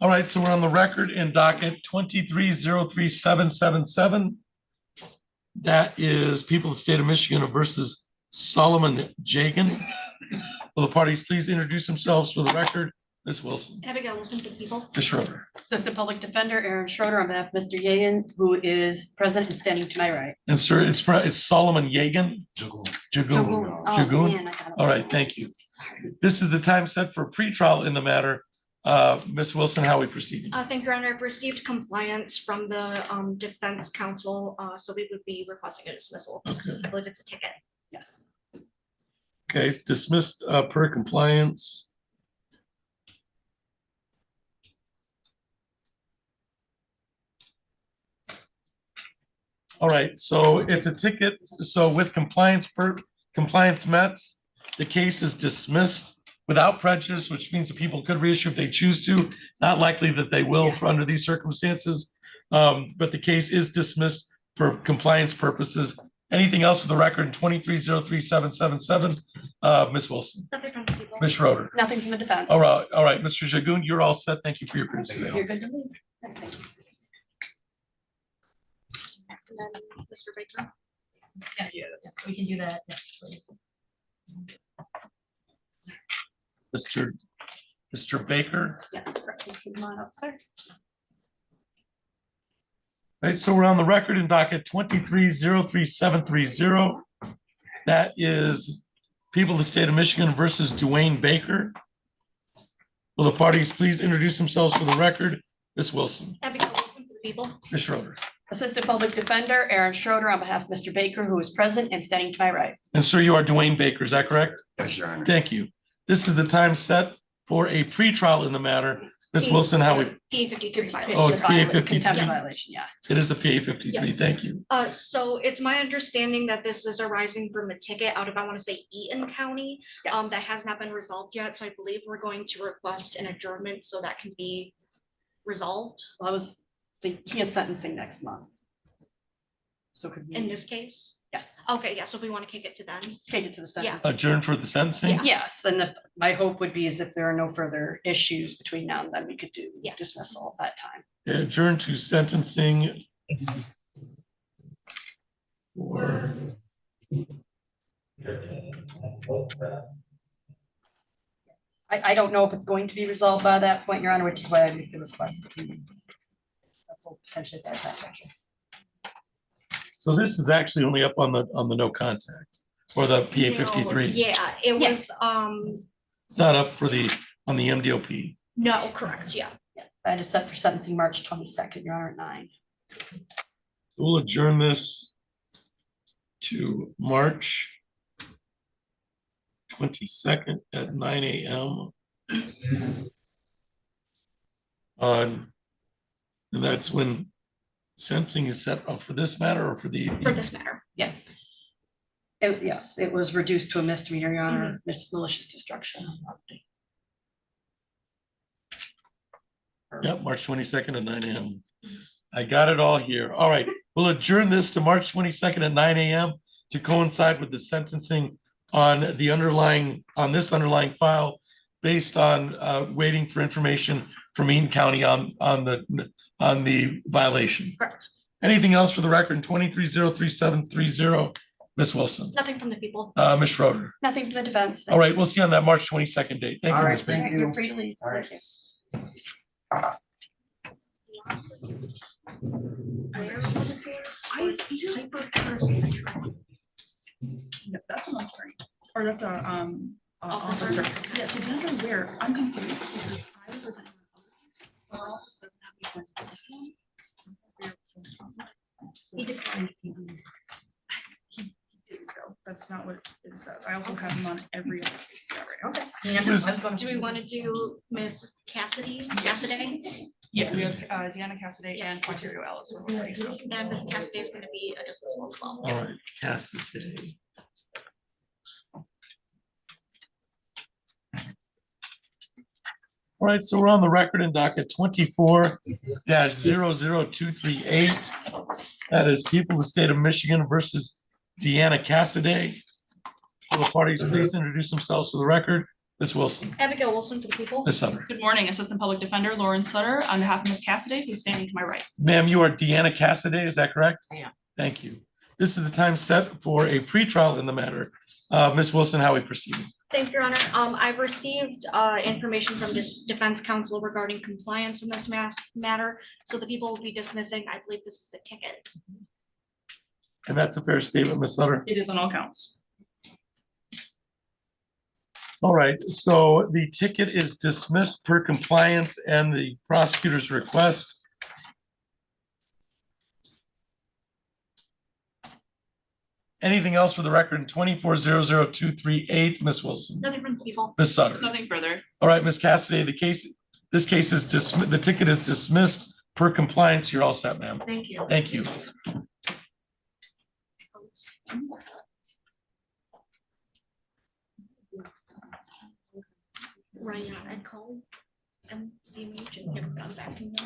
B: All right, so we're on the record in docket 23037777. That is people of the state of Michigan versus Solomon Jagan. Will the parties please introduce themselves for the record? Ms. Wilson.
A: Abigail Wilson for the people.
B: Ms. Schroeder.
L: Assistant Public Defender Aaron Schroeder on behalf of Mr. Yagan, who is present and standing to my right.
B: And sir, it's Solomon Yagan. Jagoon.
L: Oh,
B: Jagoon.
L: man, I got it.
B: All right, thank you. This is the time set for pretrial in the matter. Ms. Wilson, how we proceeding?
A: Thank you, Your Honor. I've received compliance from the defense counsel, so we would be requesting a dismissal.
B: Okay.
A: I believe it's a ticket.
L: Yes.
B: Okay, dismissed per compliance. All right, so it's a ticket. So with compliance met, the case is dismissed without prejudice, which means that people could reissue if they choose to. Not likely that they will under these circumstances, but the case is dismissed for compliance purposes. Anything else for the record? 23037777. Ms. Wilson.
A: Nothing from the people.
B: Ms. Schroeder.
L: Nothing from the defense.
B: All right, Mr. Jagoon, you're all set. Thank you for your appearance today.
L: You're good to leave.
A: And then Mr. Baker.
L: Yes, we can do that. Yes, please.
B: Mr. Baker.
L: Yes, come on up, sir.
B: Right, so we're on the record in docket 23037730. That is people of the state of Michigan versus Dwayne Baker. Will the parties please introduce themselves for the record? Ms. Wilson.
A: Abigail Wilson for the people.
B: Ms. Schroeder.
L: Assistant Public Defender Aaron Schroeder on behalf of Mr. Baker, who is present and standing to my right.
B: And sir, you are Dwayne Baker, is that correct?
E: Yes, Your Honor.
B: Thank you. This is the time set for a pretrial in the matter. Ms. Wilson, how we,
A: PA 53 violation.
B: Oh, it's PA 53.
L: Contempt violation, yeah.
B: it is a PA 53, thank you.
A: So it's my understanding that this is arising from a ticket out of, I want to say, Eaton County, that has not been resolved yet. So I believe we're going to request an adjournment so that can be resolved.
L: Well, I was thinking he is sentencing next month. So could we?
A: In this case?
L: Yes.
A: Okay, yeah, so we want to kick it to then.
L: Take it to the sentence.
B: Adjourn for the sentencing?
L: Yes, and my hope would be is if there are no further issues between now and then, we could do dismissal at that time.
B: Adjourn to sentencing. For
L: I don't know if it's going to be resolved by that point, Your Honor, which is why I make the request. That's potentially that action.
B: So this is actually only up on the no contact or the PA 53.
A: Yeah, it was,
B: It's not up for on the MDOP.
A: no, correct, yeah.
L: That is set for sentencing March 22nd, Your Honor, at 9.
B: We'll adjourn this to March 22nd at 9 a.m. And that's when sentencing is set up for this matter or for the
A: For this matter.
L: Yes. Yes, it was reduced to a misdemeanor, Your Honor, malicious destruction of property.
B: Yep, March 22nd at 9 a.m. I got it all here. All right, we'll adjourn this to March 22nd at 9 a.m. to coincide with the sentencing on this underlying file based on waiting for information from Eaton County on the violation.
A: Correct.
B: Anything else for the record? 23037730, Ms. Wilson.
A: Nothing from the people.
B: Ms. Schroeder.
L: Nothing from the defense.
B: All right, we'll see you on that March 22nd date. Thank
L: All
B: you,
L: right,
B: Ms. Baker.
L: thank you. You're free to leave.
E: All right.
L: Thank you.
C: No, that's an attorney, or that's a
A: Officer.
C: officer. Yeah, so do you know where? I'm confused because I was. Well, this doesn't have to be for this one. He declined. He didn't go. That's not what it says. I also have him on every other case. Okay.
A: Do we want to do Miss Cassidy?
C: Yes.
A: Cassidy?
C: Yeah, we have Deanna Cassidy and Quantirio Ellis.
A: And Miss Cassidy is going to be a dismissal as well.
B: All right, Cassidy. All right, so we're on the record in docket 24-00238. That is people of the state of Michigan versus Deanna Cassidy. Will the parties please introduce themselves for the record? Ms. Wilson,
A: Abigail Wilson for the people.
B: Ms. Sutter.
C: Good morning, Assistant Public Defender Lauren Sutter, on behalf of Ms. Cassidy, who's standing to my right.
B: Ma'am, you are Deanna Cassidy, is that correct?
C: I am.
B: Thank you. This is the time set for a pretrial in the matter. Ms. Wilson, how we proceed?
A: Thank you, Your Honor. I've received information from this defense counsel regarding compliance in this matter. So the people will be dismissing. I believe this is a ticket.
B: And that's a fair statement, Ms. Sutter.
C: It is on all counts.
B: All right, so the ticket is dismissed per compliance and the prosecutor's request. Anything else for the record in 24-00238, Ms. Wilson?
A: Nothing from the people.
B: Ms. Sutter?
C: Nothing further.
B: All right, Ms. Cassidy, this case is dismissed, the ticket is dismissed per compliance. You're all set, ma'am.
A: Thank you.
B: Thank you.
A: Right, I called MCMH and haven't gotten back to me.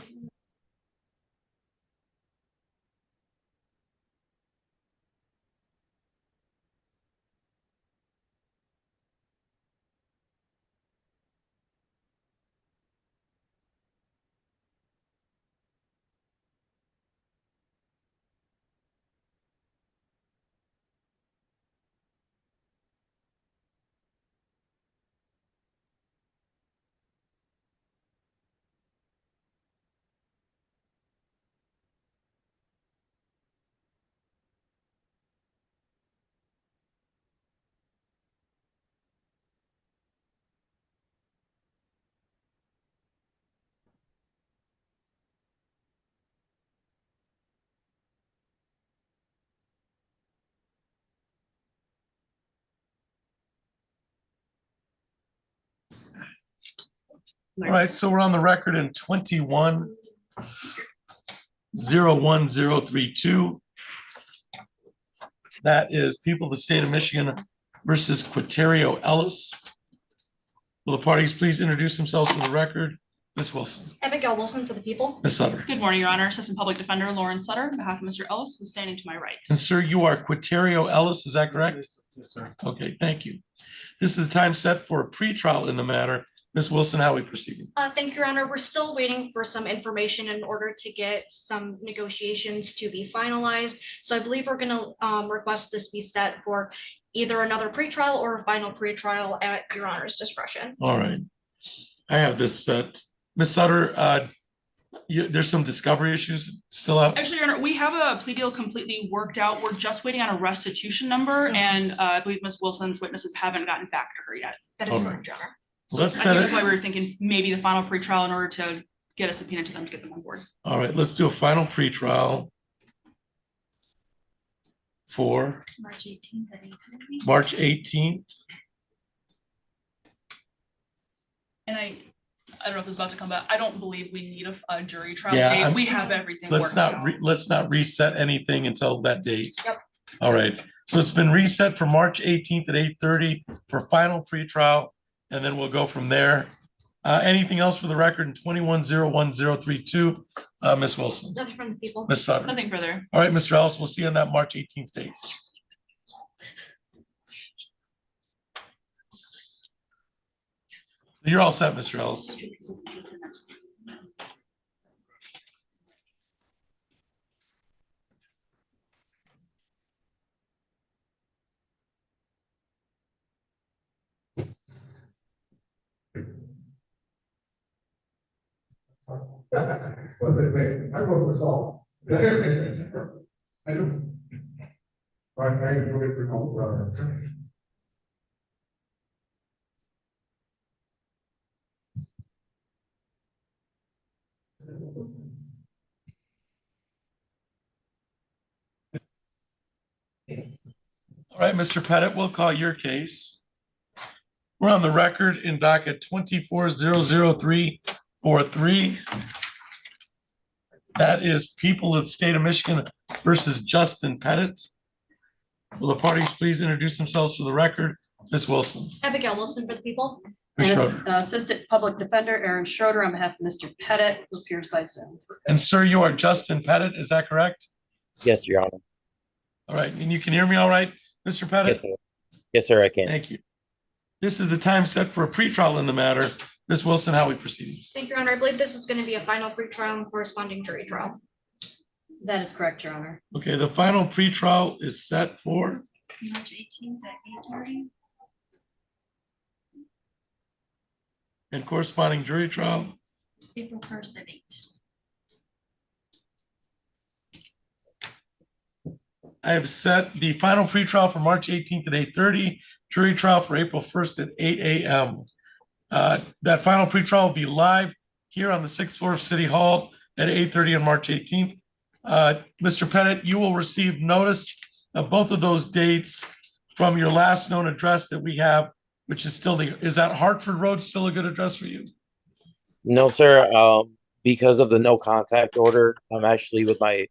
B: All right, so we're on the record in 21-01032. That is people of the state of Michigan versus Quaterio Ellis. Will the parties please introduce themselves for the record? Ms. Wilson.
A: Abigail Wilson for the people.
B: Ms. Sutter.
C: Good morning, Your Honor. Assistant Public Defender Lauren Sutter, on behalf of Mr. Ellis, who's standing to my right.
B: And sir, you are Quaterio Ellis, is that correct?
D: Yes, sir.
B: Okay, thank you. This is the time set for a pretrial in the matter. Ms. Wilson, how are we proceeding?
A: Thank you, Your Honor. We're still waiting for some information in order to get some negotiations to be finalized. So I believe we're going to request this be set for either another pretrial or a final pretrial at Your Honor's discretion.
B: All right. I have this set. Ms. Sutter, there's some discovery issues still out?
C: Actually, Your Honor, we have a plea deal completely worked out. We're just waiting on a restitution number, and I believe Ms. Wilson's witnesses haven't gotten back to her yet.
A: That is correct, Your Honor.
B: Let's
C: I
B: set
C: think
B: it.
C: that's why we were thinking maybe the final pretrial in order to get a subpoena to them to get them on board.
B: All right, let's do a final pretrial for
A: March 18th at 8:30.
B: March 18th.
C: And I don't know if it's about to come back. I don't believe we need a jury trial
B: Yeah,
C: date. We have everything
B: Let's
C: worked
B: not
C: out.
B: let's not reset anything until that date.
A: Yep.
B: All right, so it's been reset for March 18th at 8:30 for final pretrial, and then we'll go from there. Anything else for the record in 21-01032, Ms. Wilson?
A: Nothing from the people.
B: Ms. Sutter?
C: Nothing further.
B: All right, Mr. Ellis, we'll see you on that March 18th date. You're all set, Mr. Ellis.
O: I wrote this all. I do. I enjoy it for
B: All right, Mr. Pettit, we'll call your case. We're on the record in docket 24-00343. That is people of the state of Michigan versus Justin Pettit. Will the parties please introduce themselves for the record? Ms. Wilson.
A: Abigail Wilson for the people.
B: Ms.
L: And
B: Schroeder.
L: Assistant Public Defender Aaron Schroeder, on behalf of Mr. Pettit, who appears by Zoom.
B: And sir, you are Justin Pettit, is that correct?
R: Yes, Your Honor.
B: All right, and you can hear me all right, Mr. Pettit?
R: Yes, sir, I can.
B: Thank you. this is the time set for a pretrial in the matter. Ms. Wilson, how we proceeding?
A: Thank you, Your Honor. I believe this is going to be a final pretrial and corresponding jury trial.
L: That is correct, Your Honor.
B: Okay, the final pretrial is set for
A: March 18th at 8:30.
B: and corresponding jury trial.
A: April 1st at 8.
B: I have set the final pretrial for March 18th at 8:30, jury trial for April 1st at 8 a.m. That final pretrial will be live here on the 6th floor of City Hall at 8:30 on March 18th. Mr. Pettit, you will receive notice of both of those dates from your last known address that we have, which is still is that Hartford Road still a good address for you?
R: No, sir. Because of the no contact order, I'm actually with my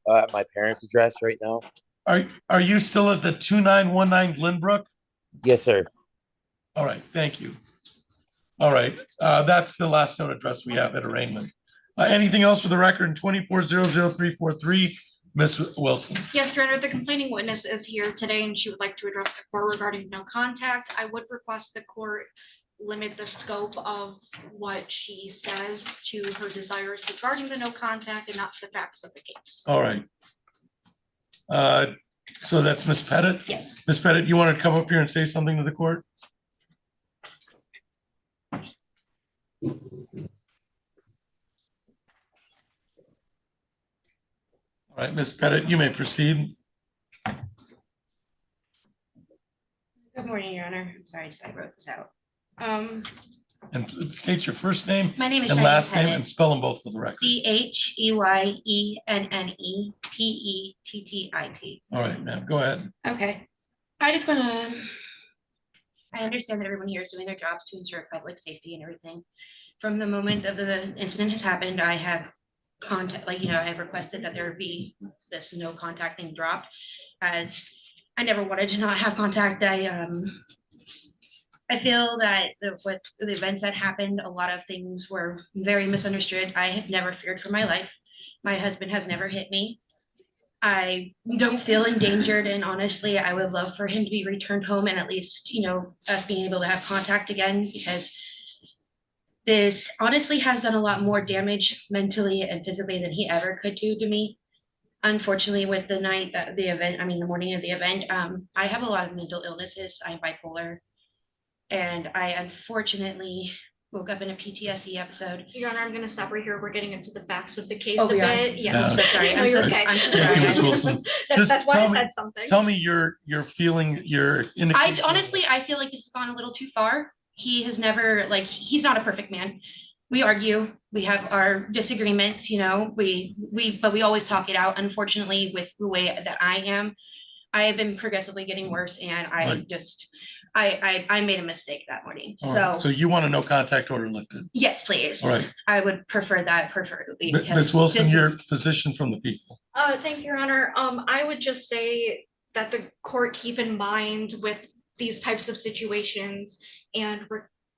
R: parents' address right now.
B: Are you still at the 2919 Glenbrook?
R: Yes, sir.
B: All right, thank you. All right, that's the last known address we have at arraignment. Anything else for the record in 2400343, Ms. Wilson?
A: Yes, Your Honor, the complaining witness is here today and she would like to address the court regarding no contact. I would request the court limit the scope of what she says to her desires regarding the no contact and not the facts of the case.
B: All right. So that's Ms. Pettit?
A: Yes.
B: Ms. Pettit, you want to come up here and say something to the court? All right, Ms. Pettit, you may proceed.
S: Good morning, Your Honor. I'm sorry, I wrote this out.
B: And state your first name.
S: My name is
B: and
S: Cheyenne
B: last name
S: Pettit.
B: and spell them both for the record.
S: CHEYENNEPETTIT.
B: All right, ma'am, go ahead.
S: Okay. I just want to, I understand that everyone here is doing their jobs to ensure public safety and everything. From the moment of the incident has happened, I have I have requested that there be this no contact thing dropped, as I never wanted to not have contact. I feel that with the events that happened, a lot of things were very misunderstood. I have never feared for my life. My husband has never hit me. I don't feel endangered, and honestly, I would love for him to be returned home and at least, us being able to have contact again, because this honestly has done a lot more damage mentally and physically than he ever could do to me. Unfortunately, with the night that the morning of the event, I have a lot of mental illnesses. I'm bipolar, and I unfortunately woke up in a PTSD episode.
A: Your Honor, I'm going to stop right here. We're getting into the facts of the case
S: Oh,
A: a
S: we are?
A: bit. Yes.
S: I'm so sorry.
A: No,
S: I'm
A: you're
S: so-
A: okay.
S: I'm so
B: Thank you, Ms.
S: sorry.
B: Wilson.
A: That's why I
B: tell me-
A: said something.
B: Tell me your feeling, your
S: I honestly, I feel like this has gone a little too far. He has never, he's not a perfect man. We argue, we have our disagreements, but we always talk it out. Unfortunately, with the way that I am, I have been progressively getting worse, and I made a mistake that morning.
B: All right, so you want a no contact order lifted?
S: Yes, please.
B: All right.
S: I would prefer that preferably. because
B: Ms. Wilson,
S: this
B: your
S: is-
B: position from the people.
A: Thank you, Your Honor. I would just say that the court keep in mind with these types of situations and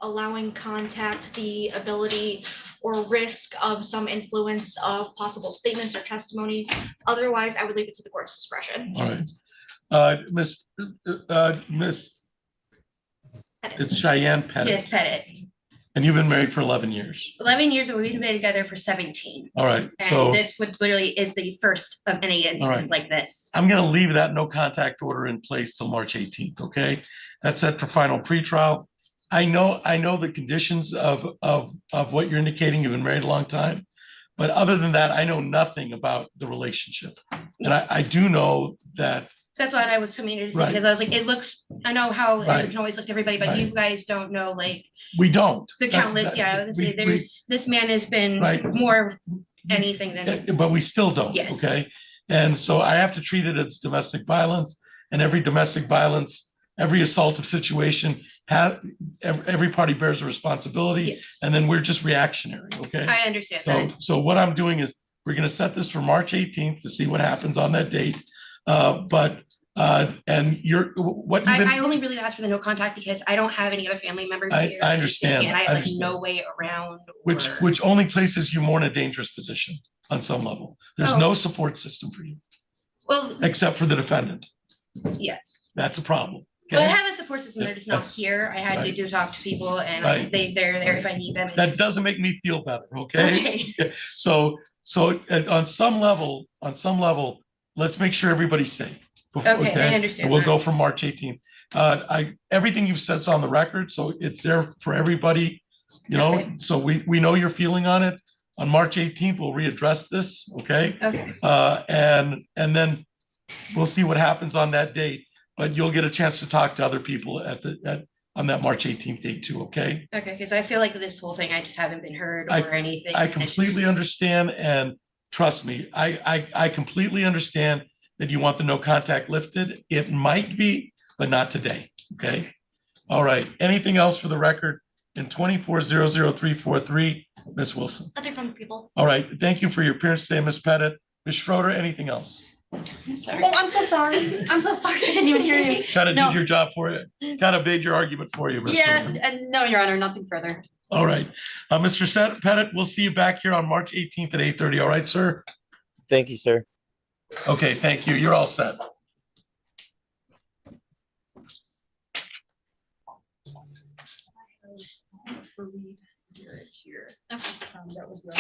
A: allowing contact, the ability or risk of some influence of possible statements or testimony. Otherwise, I would leave it to the court's discretion.
B: All right. Miss, it's Cheyenne Pettit.
S: Yes, Pettit.
B: And you've been married for 11 years.
S: 11 years, and we've been together for 17.
B: All right,
S: And
B: so
S: this would literally is the first of any
B: right.
S: instances like this.
B: I'm gonna leave that no contact order in place till March 18th, okay? That's set for final pretrial. I know the conditions of what you're indicating. You've been married a long time. But other than that, I know nothing about the relationship. And I do know that.
S: That's what I was coming to say,
B: Right.
S: because I was like, it looks, I know how
B: Right.
S: it can always look to everybody, but
B: Right.
S: you guys don't know,
B: We don't.
S: the
B: That's-
S: countless,
B: that-
S: yeah, I would say
B: we-
S: there's, this man has been
B: Right.
S: more anything than.
B: But we still don't,
S: Yes.
B: okay? And so I have to treat it as domestic violence, and every domestic violence, every assaultive situation, every party bears a responsibility,
S: Yes.
B: and then we're just reactionary, okay?
S: I understand
B: So,
S: that.
B: so what I'm doing is, we're gonna set this for March 18th to see what happens on that date. And what you've been.
S: I only really asked for the no contact because I don't have any other family members here.
B: I understand.
S: And I
B: I
S: have like
B: understand.
S: no way around.
B: Which only places you more in a dangerous position on some level. There's
S: Oh.
B: no support system for you,
S: Well,
B: except for the defendant.
S: yes.
B: That's a problem.
S: Well, I
B: Okay,
S: have a support system. They're just not here. I had to
B: Right.
S: do talk to people and
B: Right.
S: they're there if I need them.
B: that doesn't make me feel better, okay?
S: Okay.
B: So on some level, let's make sure everybody's safe.
S: Okay, I understand
B: And we'll
S: that.
B: go from March 18th. Everything you've said's on the record, so it's there for everybody,
S: Okay.
B: so we know your feeling on it. On March 18th, we'll readdress this, okay?
S: Okay.
B: And then we'll see what happens on that date, but you'll get a chance to talk to other people on that March 18th date too, okay?
S: Okay, because I feel like this whole thing, I just haven't been heard
B: I-
S: or anything.
B: I
S: and it's
B: completely
S: just-
B: understand, and trust me, I completely understand that you want the no contact lifted. It might be, but not today, okay? All right, anything else for the record in 2400343, Ms. Wilson?
A: Other from people.
B: All right, thank you for your appearance today, Ms. Pettit. Ms. Schroeder, anything else?
L: I'm sorry. Oh, I'm so sorry. I'm so sorry. I didn't even hear you.
B: Kind of
L: No.
B: did your job for you, kind of made your argument for you, Ms.
L: Yeah,
B: Schroeder.
L: and no, Your Honor, nothing further.
B: All right, Mr. Pettit, we'll see you back here on March 18th at 8:30, all right, sir?
R: Thank you, sir.
B: Okay, thank you. You're all set.
C: That was the.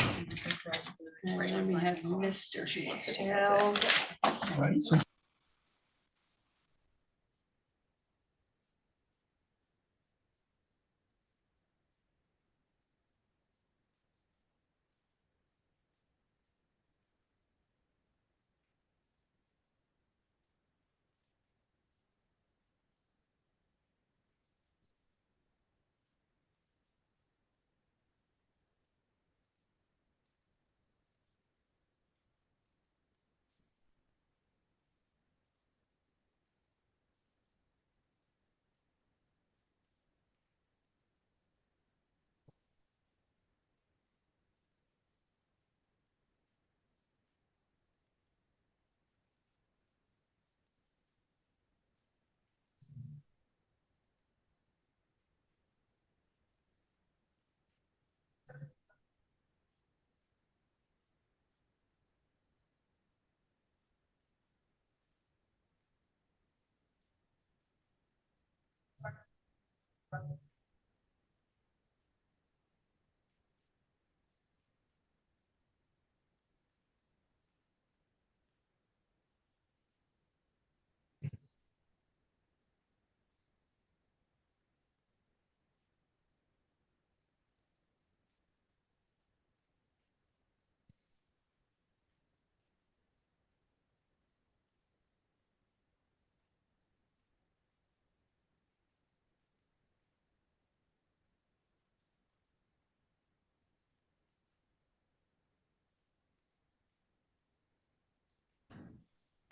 L: And we have Mr.
C: She wants to
L: Shell.
B: All right, so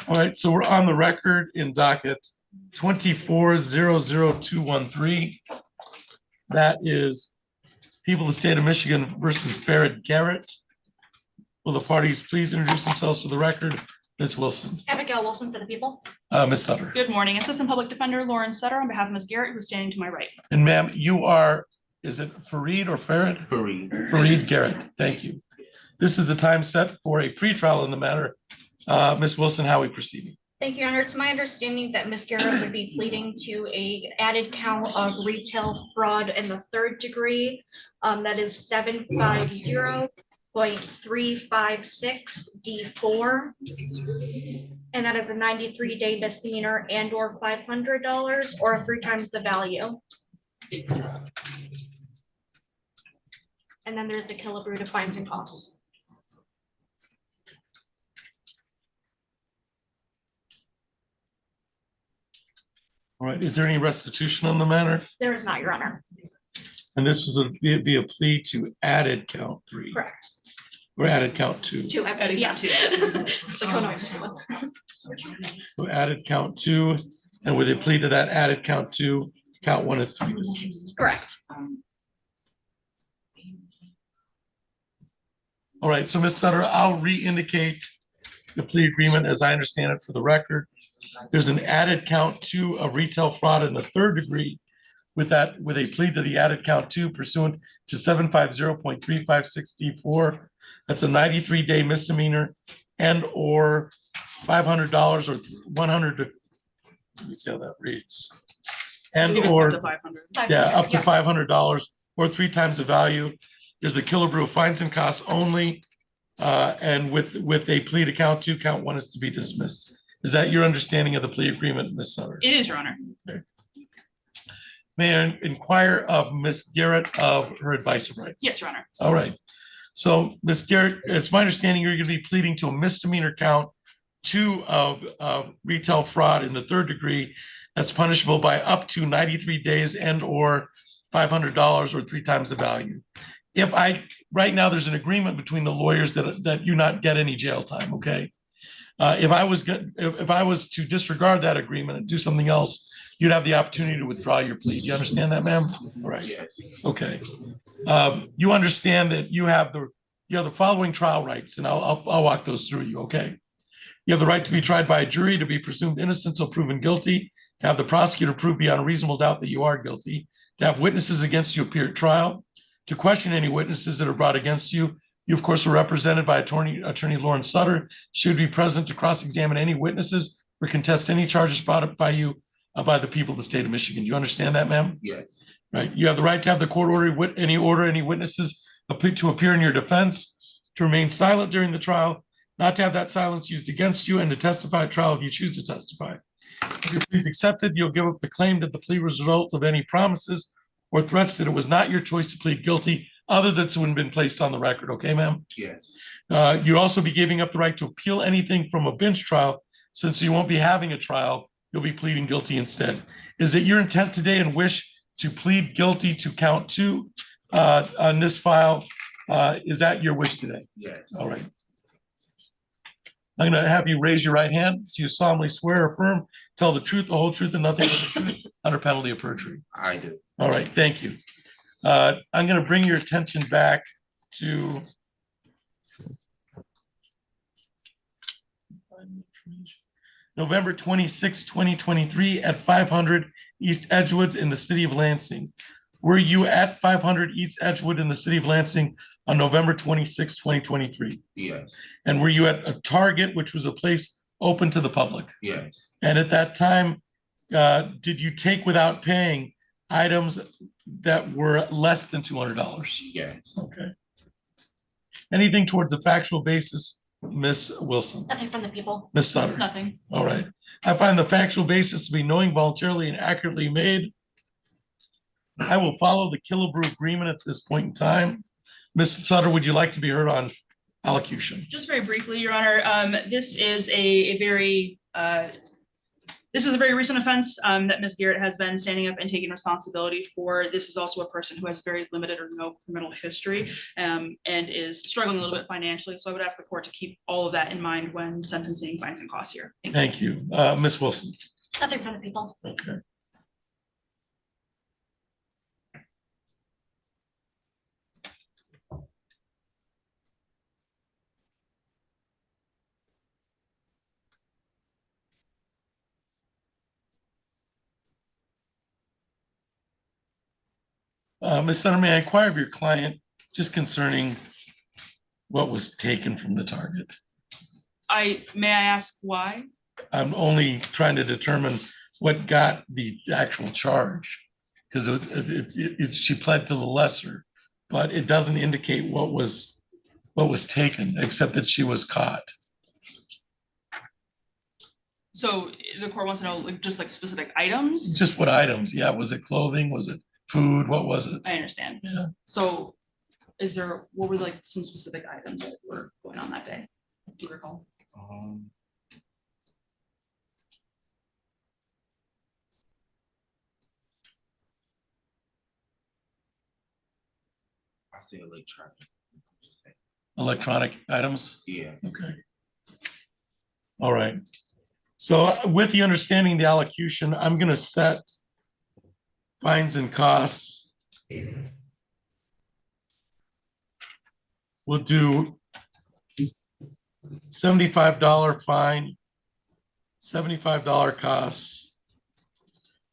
B: all right, so we're on the record in docket 2400213. That is people of the state of Michigan versus Farrad Garrett. Will the parties please introduce themselves for the record? Ms. Wilson,
A: Abigail Wilson for the people.
B: Ms. Sutter.
C: Good morning, Assistant Public Defender Lauren Sutter on behalf of Ms. Garrett, who's standing to my right.
B: And ma'am, you are, is it Fareed or Farrad?
E: Fareed.
B: Fareed Garrett, thank you. This is the time set for a pretrial in the matter. Ms. Wilson, how are we proceeding?
A: Thank you, Your Honor. It's my understanding that Ms. Garrett would be pleading to a added count of retail fraud in the third degree. That is 750.356 D4. And that is a 93-day misdemeanor and or $500 or 3 times the value. And then there's the Killebrew of fines and costs.
B: All right, is there any restitution on the matter?
A: There is not, Your Honor.
B: And this was be a plea to added count 3.
A: Correct.
B: Or added count 2.
A: Yes. It's like, oh no, I missed one.
B: So added count 2, and with a plea to that added count 2, count 1 is to be dismissed.
A: Correct.
B: All right, so Ms. Sutter, I'll re-indicate the plea agreement as I understand it for the record. There's an added count 2 of retail fraud in the third degree with a plea to the added count 2 pursuant to 750.356 D4. That's a 93-day misdemeanor and or $500 or 100 to let me see how that reads.
C: I
B: And
C: believe it's
B: or,
C: up to 500.
B: yeah, up to $500 or 3 times the value. There's a Killebrew fines and costs only. And with a plea to count 2, count 1 is to be dismissed. Is that your understanding of the plea agreement, Ms. Sutter?
C: It is, Your Honor.
B: Okay. May I inquire of Ms. Garrett of her advice of rights?
C: Yes, Your Honor.
B: All right. So, Ms. Garrett, it's my understanding you're going to be pleading to a misdemeanor count 2 of retail fraud in the 3rd degree. That's punishable by up to 93 days and or $500 or 3 times the value. Right now, there's an agreement between the lawyers that you not get any jail time, okay? If I was to disregard that agreement and do something else, you'd have the opportunity to withdraw your plea. Do you understand that, ma'am? All right.
E: Yes.
B: Okay. You understand that you have the following trial rights, and I'll walk those through you, okay? You have the right to be tried by a jury, to be presumed innocent until proven guilty, to have the prosecutor prove beyond a reasonable doubt that you are guilty, to have witnesses against you appear at trial, to question any witnesses that are brought against you. You, of course, are represented by Attorney Lauren Sutter. She would be present to cross-examine any witnesses or contest any charges brought up by you by the people of the state of Michigan. Do you understand that, ma'am?
E: Yes.
B: Right. You have the right to have the court order any witnesses to appear in your defense, to remain silent during the trial, not to have that silence used against you, and to testify at trial if you choose to testify. If your plea is accepted, you'll give up the claim that the plea was a result of any promises or threats that it was not your choice to plead guilty, other than it's been placed on the record. Okay, ma'am?
E: Yes.
B: You'll also be giving up the right to appeal anything from a bench trial. Since you won't be having a trial, you'll be pleading guilty instead. Is it your intent today and wish to plead guilty to count 2 on this file? Is that your wish today?
E: Yes.
B: All right. I'm going to have you raise your right hand. Do you solemnly swear or affirm, tell the truth, the whole truth, and nothing but the truth under penalty of perjury?
E: I do.
B: All right, thank you. I'm going to bring your attention back to November 26, 2023 at 500 East Edgewood in the city of Lansing. Were you at 500 East Edgewood in the city of Lansing on November 26, 2023?
E: Yes.
B: And were you at a Target, which was a place open to the public?
E: Yes.
B: And at that time, did you take without paying items that were less than $200?
E: Yes.
B: Okay. Anything towards the factual basis, Ms. Wilson?
A: Nothing from the people.
B: Ms. Sutter?
C: Nothing.
B: All right. I find the factual basis to be knowing, voluntarily, and accurately made. I will follow the Killebrew agreement at this point in time. Ms. Sutter, would you like to be heard on allocution?
C: Just very briefly, Your Honor, this is a very recent offense that Ms. Garrett has been standing up and taking responsibility for. This is also a person who has very limited or no criminal history and is struggling a little bit financially. So I would ask the court to keep all of that in mind when sentencing fines and costs here.
B: Thank you. Ms. Wilson?
A: Nothing from the people.
B: Okay. Ms. Sutter, may I inquire of your client just concerning what was taken from the Target?
C: May I ask why?
B: I'm only trying to determine what got the actual charge, because she pled to the lesser, but it doesn't indicate what was taken, except that she was caught.
C: So the court wants to know just specific items?
B: Just what items? Yeah, was it clothing? Was it food? What was it?
C: I understand.
B: Yeah.
C: So what were some specific items that were going on that day? Do you recall?
E: I say electronic.
B: Electronic items?
E: Yeah.
B: Okay. All right. So with the understanding the allocution, I'm going to set fines and costs. We'll do $75 fine, $75 costs,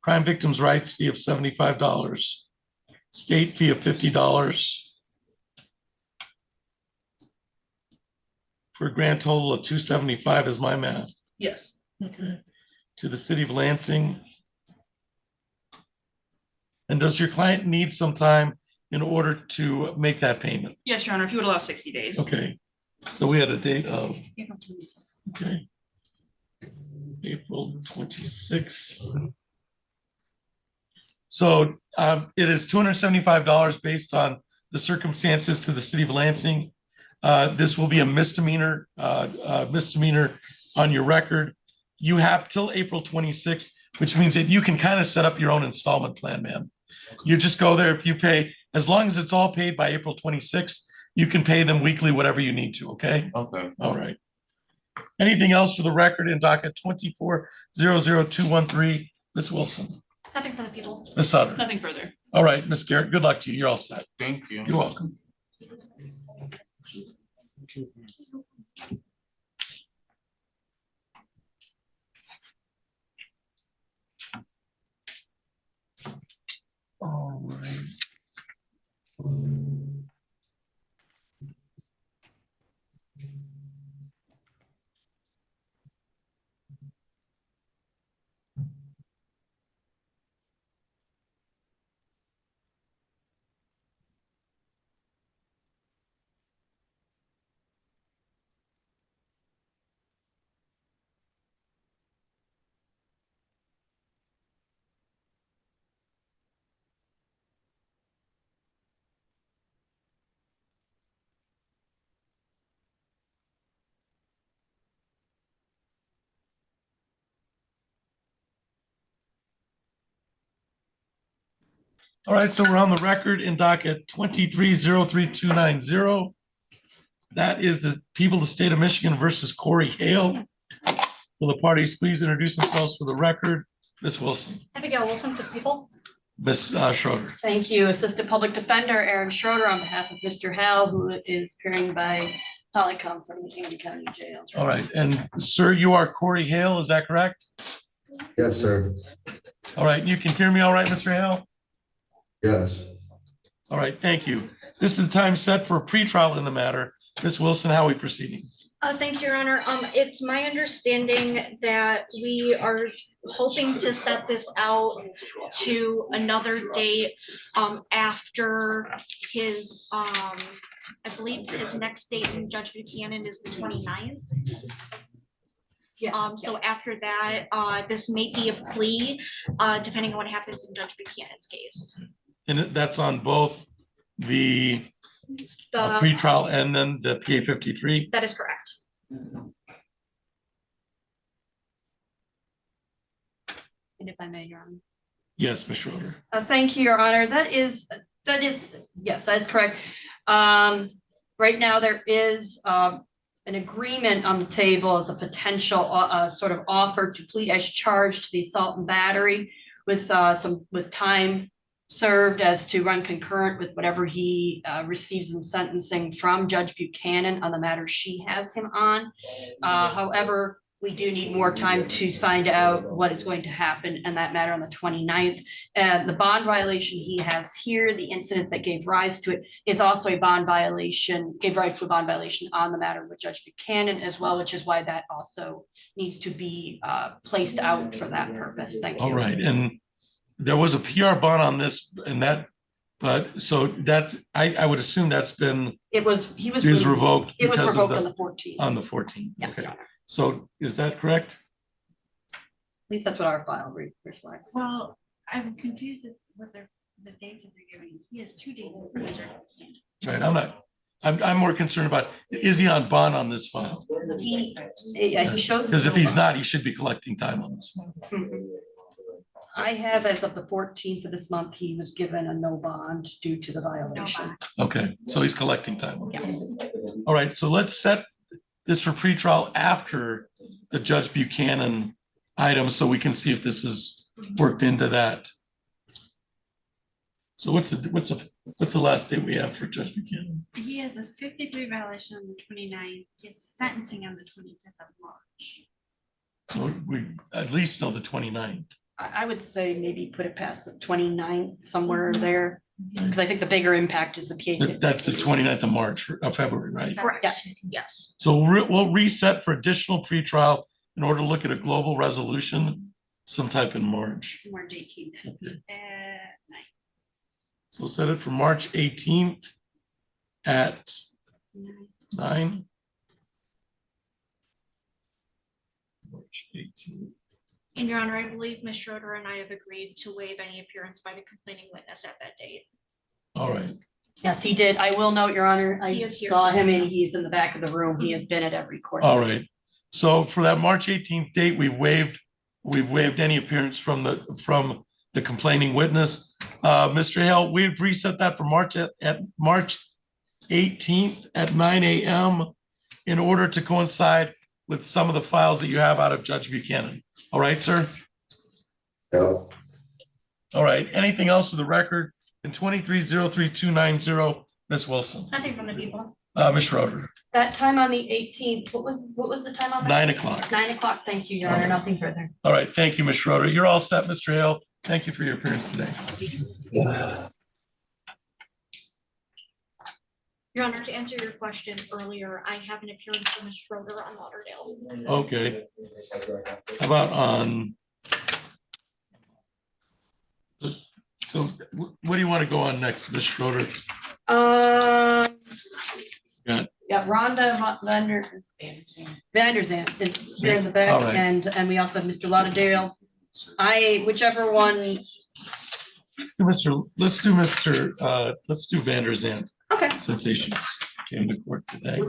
B: crime victims' rights fee of $75, state fee of $50, for a grand total of $275 is my math.
C: Yes.
B: Okay. to the city of Lansing. And does your client need some time in order to make that payment?
C: Yes, Your Honor, if you would allow 60 days.
B: Okay, so we had a date of,
C: April 26th.
B: okay, April 26th. So it is $275 based on the circumstances to the city of Lansing. This will be a misdemeanor on your record. You have till April 26th, which means that you can kind of set up your own installment plan, ma'am. You just go there, if you pay, as long as it's all paid by April 26th, you can pay them weekly, whatever you need to, okay?
K: Okay.
B: All right. Anything else for the record in docket 2400213, Ms. Wilson?
S: Nothing for the people.
B: Ms. Sutter?
C: Nothing further.
B: All right, Ms. Garrett, good luck to you. You're all set.
K: Thank you.
B: You're welcome. All right. All right, so we're on the record in docket 2303290. That is the people of the state of Michigan versus Corey Hale. Will the parties please introduce themselves for the record? Ms. Wilson.
S: Abigail Wilson for the people.
B: Ms. Schroeder.
L: Thank you. Assistant Public Defender Aaron Schroeder on behalf of Mr. Hal, who is appearing by telecom from the Camden County Jail.
B: All right, and sir, you are Corey Hale, is that correct?
O: Yes, sir.
B: All right, you can hear me all right, Mr. Hale?
O: Yes.
B: All right, thank you. This is the time set for a pretrial in the matter. Ms. Wilson, how are we proceeding?
A: Thank you, Your Honor. It's my understanding that we are hoping to set this out to another date after his, I believe his next date in Judge Buchanan is the 29th. So after that, this may be a plea, depending on what happens in Judge Buchanan's case.
B: And that's on both the pretrial and then the PA 53?
A: That is correct.
L: And if I may, Your Honor.
B: Yes, Ms. Schroeder.
L: Thank you, Your Honor. That is, yes, that is correct. Right now, there is an agreement on the table as a potential sort of offer to plead as charged to the assault and battery with time served as to run concurrent with whatever he receives in sentencing from Judge Buchanan on the matter she has him on. However, we do need more time to find out what is going to happen in that matter on the 29th. The bond violation he has here, the incident that gave rise to it, is also a bond violation, gave rise to a bond violation on the matter with Judge Buchanan as well, which is why that also needs to be placed out for that purpose. Thank you.
B: All right, and there was a PR bond on this and that, but so that's, I would assume that's been.
L: He was
B: revoked.
L: It was
B: because
L: revoked
B: of
L: on the 14th.
B: On the 14th.
L: Yes,
B: Okay.
L: Your Honor.
B: So is that correct?
L: At least that's what our file reflects.
T: Well, I'm confused with the dates that they're giving. He has 2 dates of prison.
B: Right, I'm more concerned about, is he on bond on this file?
L: He shows.
B: Because if he's not, he should be collecting time on this file.
L: I have, as of the 14th of this month, he was given a no bond due to the violation.
B: Okay, so he's collecting time.
L: Yes.
B: All right, so let's set this for pretrial after the Judge Buchanan item, so we can see if this is worked into that. So what's the last date we have for Judge Buchanan?
T: He has a 53 violation on the 29th. He has sentencing on the 25th of March.
B: So we at least know the 29th.
L: I would say maybe put it past the 29th, somewhere there, because I think the bigger impact is the PA.
B: That's the 29th of March, of February, right?
L: Correct.
A: Yes. Yes.
B: So we'll reset for additional pretrial in order to look at a global resolution sometime in March.
T: March 18th at night.
B: So we'll set it for March 18th at 9. March 18th.
A: And Your Honor, I believe Ms. Schroeder and I have agreed to waive any appearance by the complaining witness at that date.
B: All right.
L: Yes, he did. I will note, Your Honor,
A: He
L: I
A: is here
L: saw him
A: tonight.
L: and he's in the back of the room. He has been at every court.
B: All right. So for that March 18th date, we've waived any appearance from the complaining witness. Mr. Hale, we've reset that for March at March 18th at 9 a.m. in order to coincide with some of the files that you have out of Judge Buchanan. All right, sir?
O: Yeah.
B: All right. Anything else for the record? In 23-03290, Ms. Wilson.
A: Nothing from the people.
B: Ms. Schroeder.
L: That time on the 18th, what was the time on that?
B: 9 o'clock.
L: 9 o'clock. Thank you, Your Honor. Nothing further.
B: All right. Thank you, Ms. Schroeder. You're all set, Mr. Hale. Thank you for your appearance today.
A: Your Honor, to answer your question earlier, I have an appearance from Ms. Schroeder on Lauderdale.
B: Okay. How about on? So what do you want to go on next, Ms. Schroeder?
L: Yeah,
B: Got
L: Rhonda Vanderzand is here in the back,
B: All right.
L: and we also have Mr. Lauderdale. Whichever one.
B: let's do Vanderzand.
L: Okay.
B: Since they came to court today.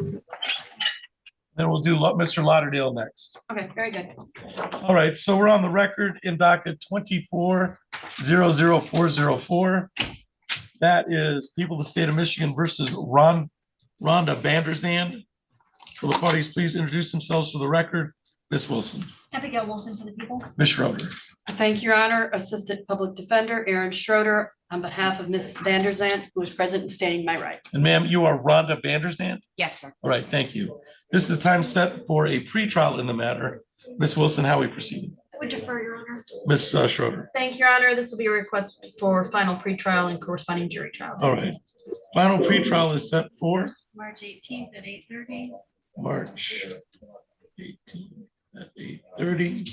B: Then we'll do Mr. Lauderdale next.
L: Okay, very good.
B: All right, so we're on the record in docket 24-00404. That is People of the State of Michigan versus Rhonda Vanderzand. Will the parties please introduce themselves for the record? Ms. Wilson.
A: Abigail Wilson for the people.
B: Ms. Schroeder.
L: Thank you, Your Honor. Assistant Public Defender Aaron Schroeder on behalf of Ms. Vanderzand, who is present and stating my right.
B: And ma'am, you are Rhonda Vanderzand?
L: Yes, sir.
B: All right, thank you. This is the time set for a pretrial in the matter. Ms. Wilson, how are we proceeding?
A: I would defer, Your Honor.
B: Ms. Schroeder.
L: Thank you, Your Honor. This will be a request for final pretrial and corresponding jury trial.
B: All right. Final pretrial is set for
T: March 18th at 8:30.
B: March 18th at 8:30.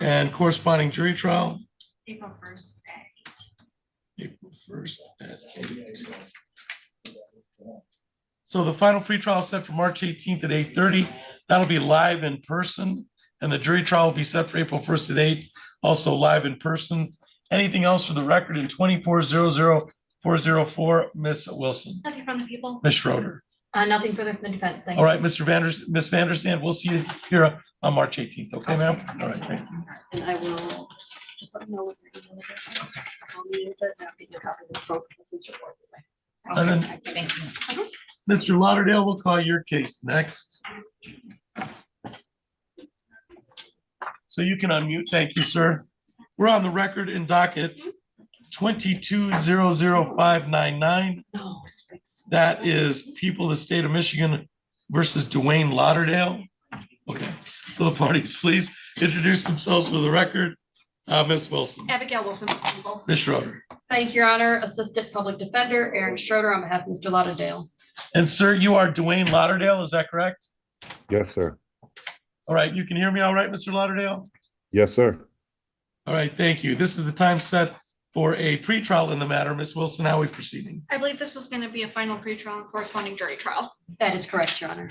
B: And corresponding jury trial?
T: April 1st at 8.
B: April 1st at 8. So the final pretrial is set for March 18th at 8:30. That'll be live in person. And the jury trial will be set for April 1st at 8, also live in person. Anything else for the record in 24-00404, Ms. Wilson?
A: Nothing from the people.
B: Ms. Schroeder.
L: Nothing further from the defense. Thank
B: All
L: you.
B: right, Ms. Vanderzand, we'll see you here on March 18th. Okay, ma'am? All right, thank you.
L: And I will just let me know what your email address is. I'll need it, and I'll get you a copy of the vote.
B: And then
L: Thank you.
B: Mr. Lauderdale, we'll call your case next. So you can unmute. Thank you, sir. We're on the record in docket 22-00599. That is People of the State of Michigan versus Dwayne Lauderdale. Okay, will the parties please introduce themselves for the record? Ms. Wilson.
A: Abigail Wilson for the people.
B: Ms. Schroeder.
L: Thank you, Your Honor. Assistant Public Defender Aaron Schroeder on behalf of Mr. Lauderdale.
B: And sir, you are Dwayne Lauderdale, is that correct?
U: Yes, sir.
B: All right, you can hear me all right, Mr. Lauderdale?
U: Yes, sir.
B: All right, thank you. This is the time set for a pretrial in the matter. Ms. Wilson, how are we proceeding?
A: I believe this is going to be a final pretrial and corresponding jury trial.
L: That is correct, Your Honor.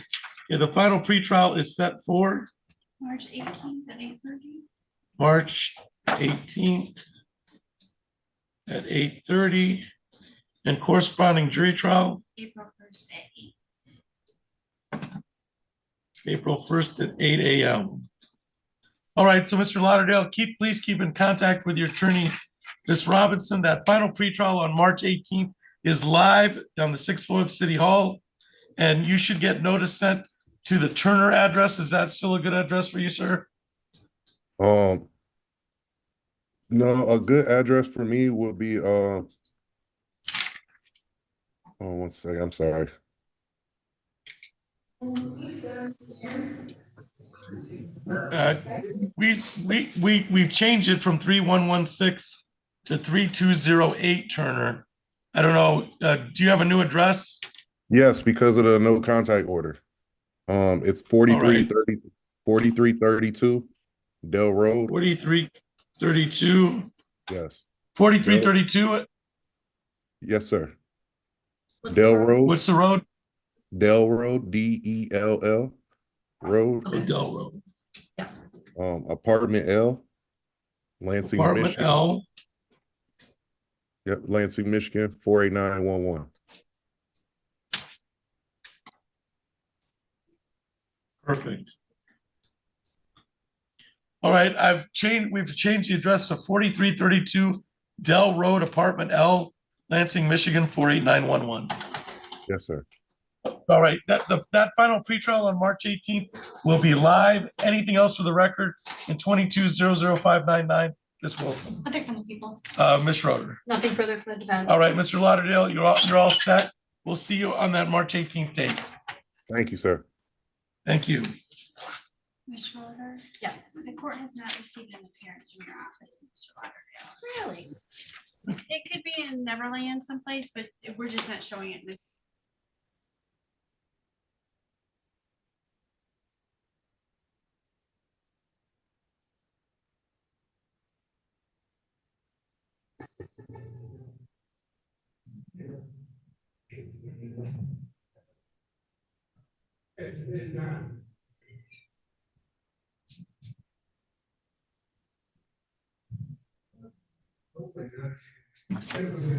B: Yeah, the final pretrial is set for
T: March 18th at 8:30.
B: March 18th at 8:30 and corresponding jury trial
T: April 1st at 8.
B: April 1st at 8 a.m. All right, so Mr. Lauderdale, please keep in contact with your attorney, Ms. Robinson. That final pretrial on March 18th is live on the 6th floor of City Hall, and you should get notice sent to the Turner address. Is that still a good address for you, sir?
U: No, a good address for me would be oh, one second, I'm sorry.
B: We've changed it from 3116 to 3208 Turner. I don't know. Do you have a new address?
U: Yes, because of the no contact order. It's 4330 4332 Dell Road.
B: 4332.
U: Yes.
B: 4332.
U: Yes, sir.
A: What's
U: Dell
A: the road?
U: Road.
B: What's the road?
U: Dell Road, Dell Road.
B: Oh, Dell Road.
U: Apartment L, Lansing,
B: Apartment
U: Michigan.
B: L.
U: Yep, Lansing, Michigan, 48911.
B: Perfect. All right, we've changed the address to 4332 Dell Road, Apartment L, Lansing, Michigan, 48911.
U: Yes, sir.
B: All right, that final pretrial on March 18th will be live. Anything else for the record in 22-00599, Ms. Wilson?
L: Nothing from the people.
B: Ms. Schroeder.
L: Nothing further for the defense.
B: All right, Mr. Lauderdale, you're all set. We'll see you on that March 18th date.
U: Thank you, sir.
B: Thank you.
T: Ms. Schroeder?
L: Yes.
T: The court has not received an appearance from your office, Mr. Lauderdale.
L: Really?
T: It could be in Neverland someplace, but we're just not showing it in the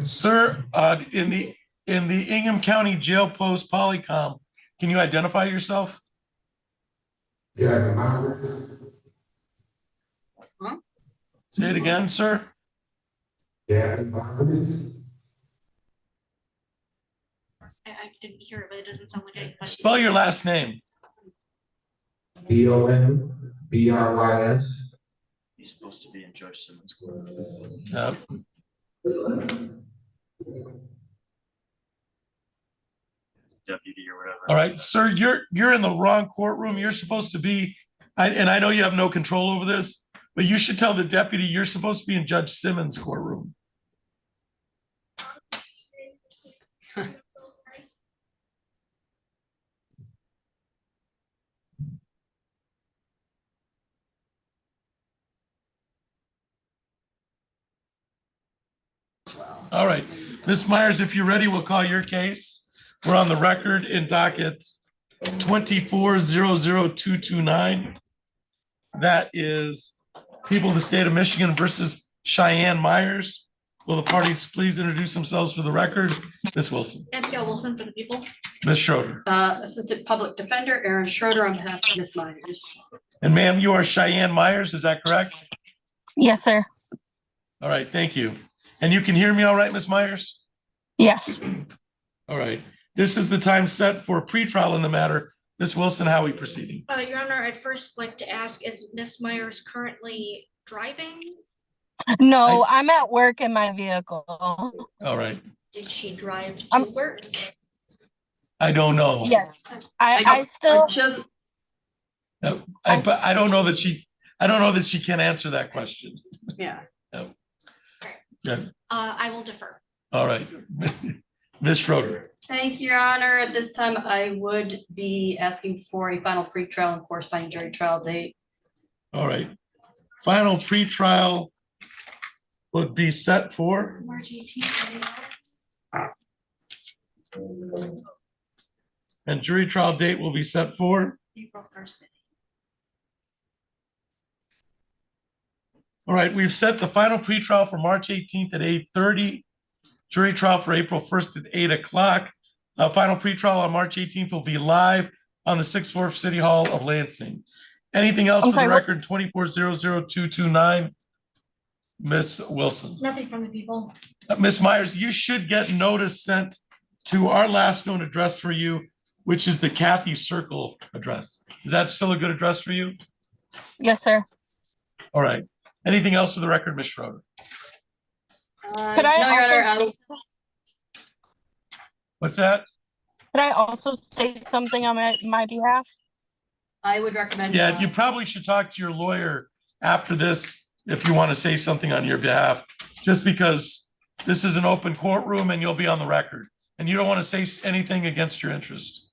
B: Sir, in the Ingham County Jail Post Polycom, can you identify yourself?
O: Yeah.
L: Huh?
B: Say it again, sir.
O: Yeah.
A: I didn't hear it, but it doesn't sound like anybody.
B: Spell your last name.
O: BOMBRYS.
D: He's supposed to be in Judge Simmons' deputy or whatever.
B: All right, sir, you're in the wrong courtroom. You're supposed to be, and I know you have no control over this, but you should tell the deputy you're supposed to be in Judge Simmons' courtroom. All right, Ms. Myers, if you're ready, we'll call your case. We're on the record in docket 24-00229. That is people of the state of Michigan versus Cheyenne Myers. Will the parties please introduce themselves for the record? Ms. Wilson.
A: Abigail Wilson for the people.
B: Ms. Schroeder.
L: Assistant Public Defender Aaron Schroeder on behalf of Ms. Myers.
B: And ma'am, you are Cheyenne Myers, is that correct?
N: Yes, sir.
B: All right, thank you. And you can hear me all right, Ms. Myers?
N: Yes.
B: All right. This is the time set for pretrial in the matter. Ms. Wilson, how are we proceeding?
A: Your Honor, I'd first like to ask, is Ms. Myers currently driving?
N: No, I'm at work in my vehicle.
B: All right.
A: Did she drive to work?
B: I don't know.
N: Yes. I still
L: just
B: I don't know that she can answer that question.
L: Yeah.
B: No. Yeah.
A: I will defer.
B: All right. Ms. Schroeder.
L: Thank you, Your Honor. At this time, I would be asking for a final pretrial and corresponding jury trial date.
B: All right. Final pretrial would be set for
T: March 18th.
B: and jury trial date will be set for
T: April 1st.
B: all right. We've set the final pretrial for March 18th at 8:30. Jury trial for April 1st at 8 o'clock. Final pretrial on March 18th will be live on the 6th floor of City Hall of Lansing. Anything else for the record? 24-00229. Ms. Wilson.
A: Nothing from the people.
B: Ms. Myers, you should get notice sent to our last known address for you, which is the Kathy Circle address. Is that still a good address for you?
N: Yes, sir.
B: All right. Anything else for the record, Ms. Schroeder?
N: Could I
L: no, Your
N: also-
L: Honor,
B: What's that?
N: Could I also state something on my behalf?
L: I would recommend.
B: Yeah, you probably should talk to your lawyer after this if you want to say something on your behalf, just because this is an open courtroom and you'll be on the record and you don't want to say anything against your interest.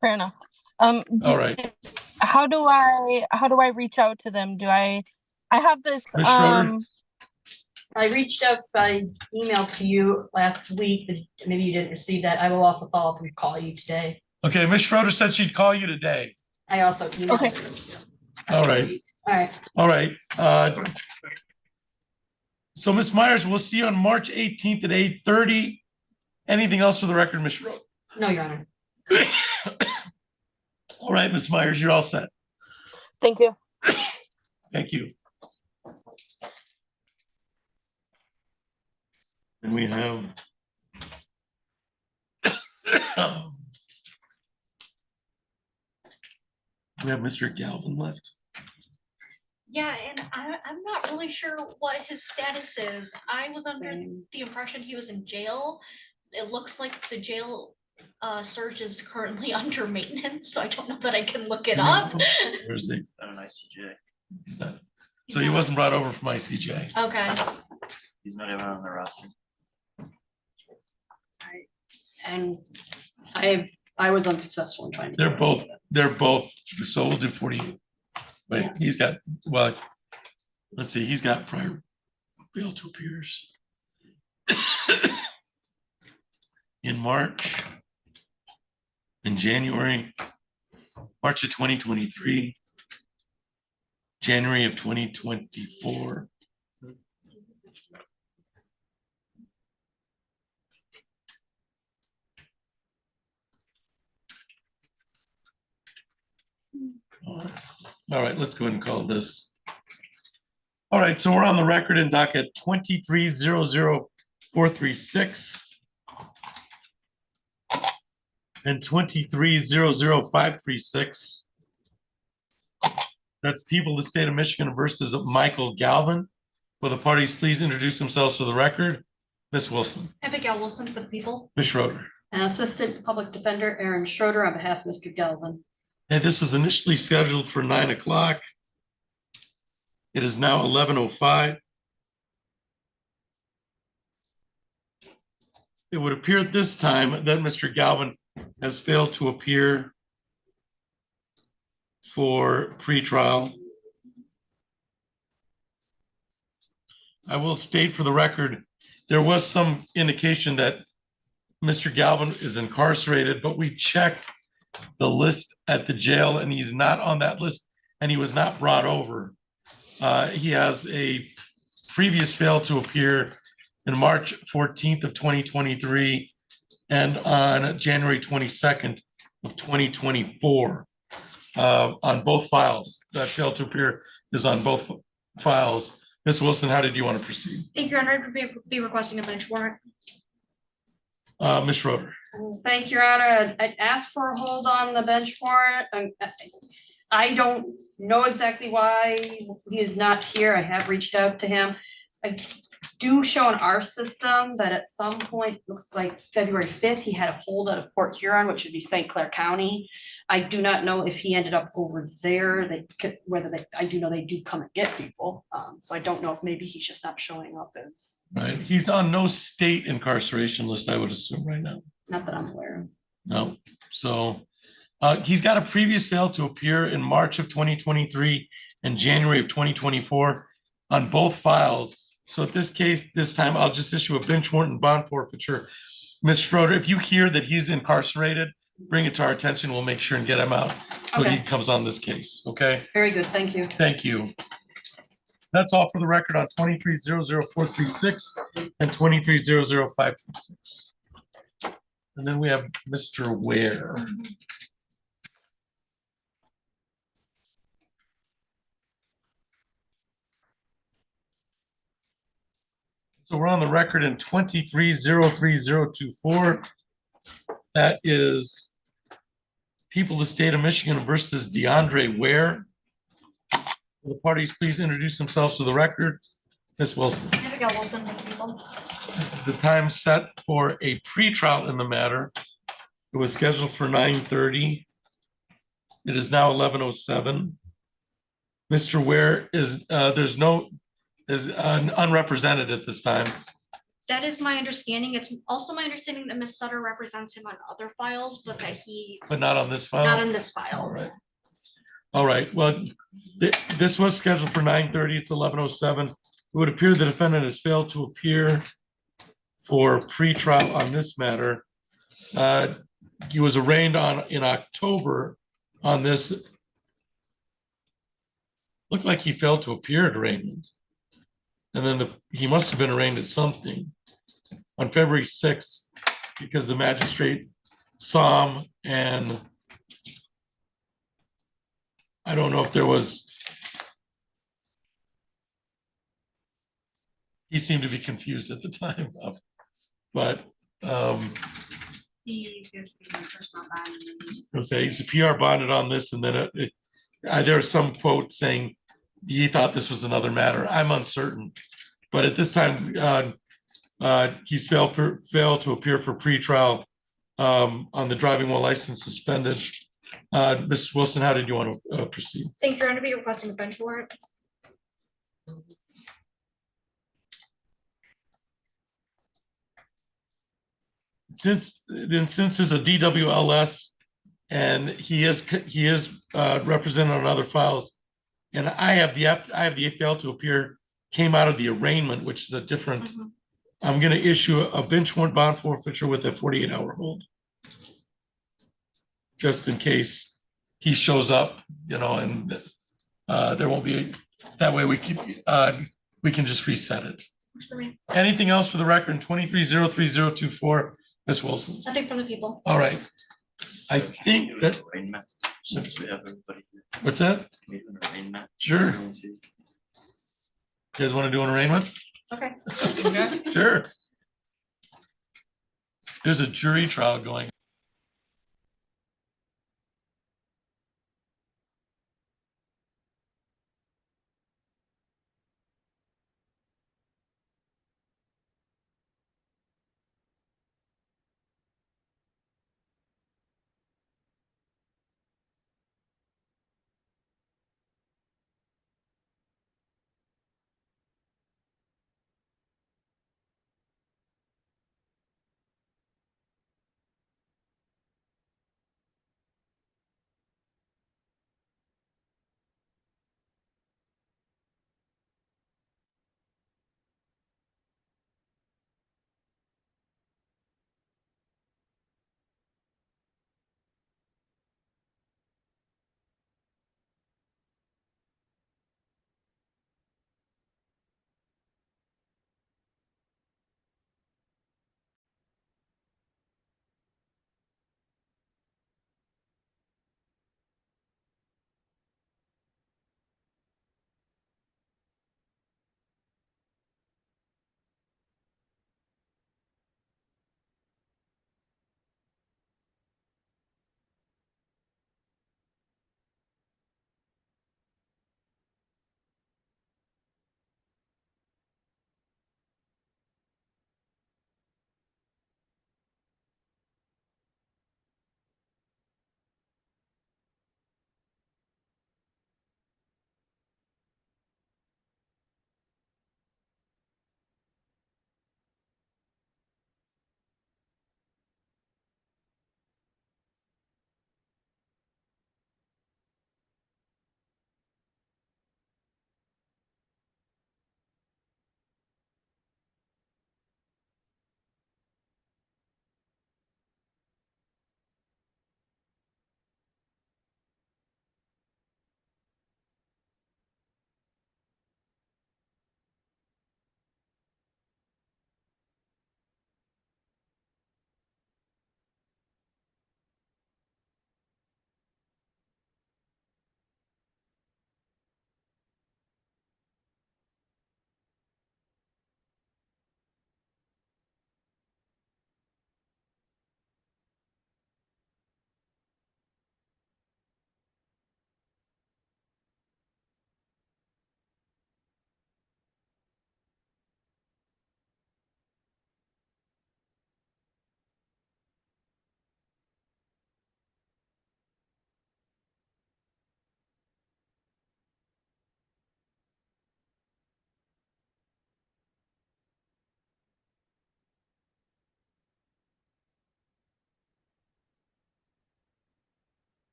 N: Fair enough.
B: All right.
N: how do I reach out to them? Do I have this
B: Ms. Schroeder?
L: I reached out by email to you last week, but maybe you didn't receive that. I will also follow up and call you today.
B: Okay, Ms. Schroeder said she'd call you today.
L: I also emailed.
N: Okay.
B: All right.
L: All right.
B: All right. So Ms. Myers, we'll see you on March 18th at 8:30. Anything else for the record, Ms. Schroeder?
L: No, Your Honor.
B: All right, Ms. Myers, you're all set.
N: Thank you.
B: Thank you. And we have Mr. Galvin left.
A: Yeah, and I'm not really sure what his status is. I was under the impression he was in jail. It looks like the jail search is currently under maintenance, so I don't know that I can look it up.
B: Where's the?
D: Not an ICJ.
B: He's not. So he wasn't brought over from ICJ.
A: Okay.
D: He's not even on the roster.
L: And I was unsuccessful in trying to.
B: They're both. So we'll do 48. Wait, yes. He's got, well, let's see, he's got prior bail to appears. In March, in January, March of 2023, January of 2024. All right, let's go ahead and call this. All right, so we're on the record in docket 23-00436 and 23-00536. That's people of the state of Michigan versus Michael Galvin. Will the parties please introduce themselves for the record? Ms. Wilson.
A: Abigail Wilson for the people.
B: Ms. Schroeder.
L: Assistant Public Defender Aaron Schroeder on behalf of Mr. Galvin.
B: And this was initially scheduled for 9 o'clock. It is now 11:05. It would appear at this time that Mr. Galvin has failed to appear for pretrial. I will state for the record, there was some indication that Mr. Galvin is incarcerated, but we checked the list at the jail and he's not on that list and he was not brought over. He has a previous fail to appear in March 14th of 2023 and on January 22nd of 2024 on both files. That fail to appear is on both files. Ms. Wilson, how did you want to proceed?
A: Thank you, Your Honor. I'd be requesting a bench warrant.
B: Ms. Schroeder.
L: Thank you, Your Honor. I'd ask for a hold on the bench warrant. I don't know exactly why he is not here. I have reached out to him. I do show in our system that at some point, looks like February 5th, he had a hold out of Port Huron, which would be St. Clair County. I do not know if he ended up over there. I do know they do come and get people. So I don't know if maybe he's just not showing up as.
B: Right. He's on no state incarceration list, I would assume right now.
L: Not that I'm aware of.
B: No. So he's got a previous fail to appear in March of 2023 and January of 2024 on both files. So at this case, this time I'll just issue a bench warrant and bond forfeiture. Ms. Schroeder, if you hear that he's incarcerated, bring it to our attention. We'll make sure and get him out so
L: Okay.
B: he comes on this case. Okay.
L: Very good. Thank you.
B: Thank you. That's all for the record on 23-00436 and 23-00536. And then we have Mr. Ware. So we're on the record in 23-03024. That is people of the state of Michigan versus DeAndre Ware. Will the parties please introduce themselves to the record? Ms. Wilson.
A: Abigail Wilson for the people.
B: This is the time set for a pretrial in the matter. It was scheduled for 9:30. It is now 11:07. Mr. Ware is unrepresented at this time.
A: That is my understanding. It's also my understanding that Ms. Sutter represents him on other files, but that he.
B: But not on this file?
A: Not on this file.
B: All right. All right, well, this was scheduled for 9:30. It's 11:07. It would appear the defendant has failed to appear for pretrial on this matter. He was arraigned in October on this. Looked like he failed to appear at arraignment. And then he must have been arraigned at something on February 6th because the magistrate saw him, and I don't know if there was, he seemed to be confused at the time, but
T: He gives me a personal bond and then he just-
B: I'll say he's a PR bonded on this, and then there's some quote saying he thought this was another matter. I'm uncertain, but at this time, he's failed to appear for pretrial on the driving while license suspended. Ms. Wilson, how did you want to proceed?
A: Thank you, Your Honor, to be requesting a bench warrant.
B: Since it's a DWLS and he is represented on other files, and I have the fail to appear came out of the arraignment, which is a different. I'm going to issue a bench warrant bond forfeiture with a 48-hour hold, just in case he shows up, and there won't be. That way we can just reset it. Anything else for the record? 23-03024. Ms. Wilson.
A: Nothing from the people.
B: All right. I think that.
D: Since we have everybody here.
B: What's that?
D: Maybe an arraignment.
B: Sure. You guys want to do an arraignment?
A: Okay.
B: Sure. There's a jury trial going.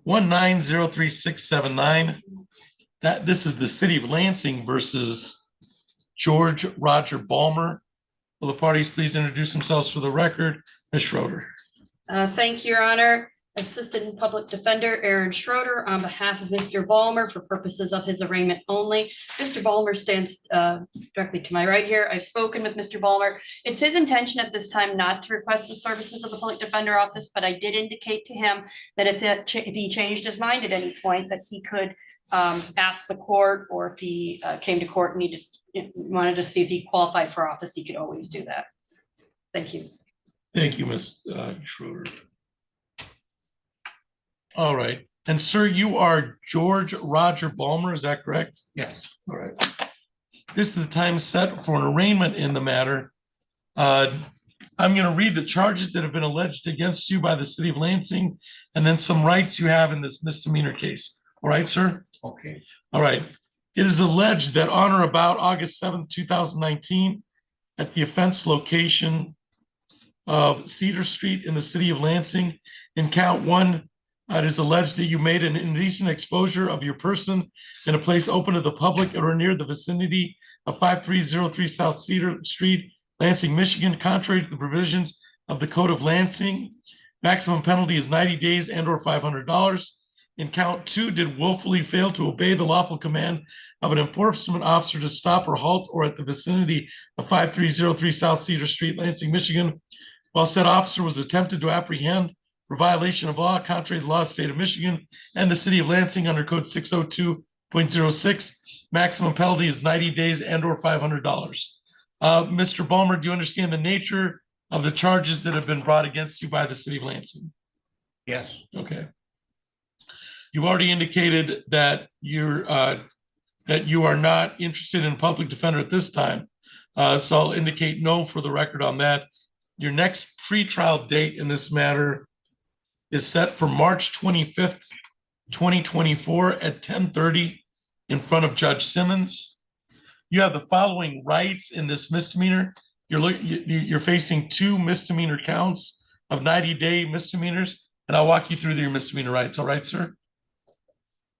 B: 1903-679. This is the city of Lansing versus George Roger Balmer. Will the parties please introduce themselves for the record? Ms. Schroeder.
L: Thank you, Your Honor. Assistant Public Defender Aaron Schroeder on behalf of Mr. Balmer for purposes of his arraignment only. Mr. Balmer stands directly to my right here. I've spoken with Mr. Balmer. It's his intention at this time not to request the services of the Public Defender Office, but I did indicate to him that if he changed his mind at any point, that he could ask the court, or if he came to court and wanted to see if he qualified for office, he could always do that. Thank you.
B: Thank you, Ms. Schroeder. All right. And sir, you are George Roger Balmer, is that correct?
D: Yes.
B: All right. This is the time set for an arraignment in the matter. I'm going to read the charges that have been alleged against you by the city of Lansing, and then some rights you have in this misdemeanor case. All right, sir?
D: Okay.
B: All right. It is alleged that on or about August 7th, 2019, at the offense location of Cedar Street in the city of Lansing, in count one, it is alleged that you made an indecent exposure of your person in a place open to the public or near the vicinity of 5303 South Cedar Street, Lansing, Michigan, contrary to the provisions of the Code of Lansing. Maximum penalty is 90 days and or $500. In count two, did willfully fail to obey the lawful command of an enforcement officer to stop or halt or at the vicinity of 5303 South Cedar Street, Lansing, Michigan, while said officer was attempted to apprehend for violation of law contrary to the law of the state of Michigan and the city of Lansing under code 602.06. Maximum penalty is 90 days and or $500. Mr. Balmer, do you understand the nature of the charges that have been brought against you by the city of Lansing?
D: Yes.
B: Okay. You've already indicated that you are not interested in a public defender at this time. So I'll indicate no for the record on that. Your next pretrial date in this matter is set for March 25th, 2024 at 10:30 in front of Judge Simmons. You have the following rights in this misdemeanor. You're facing two misdemeanor counts of 90-day misdemeanors, and I'll walk you through your misdemeanor rights. All right, sir?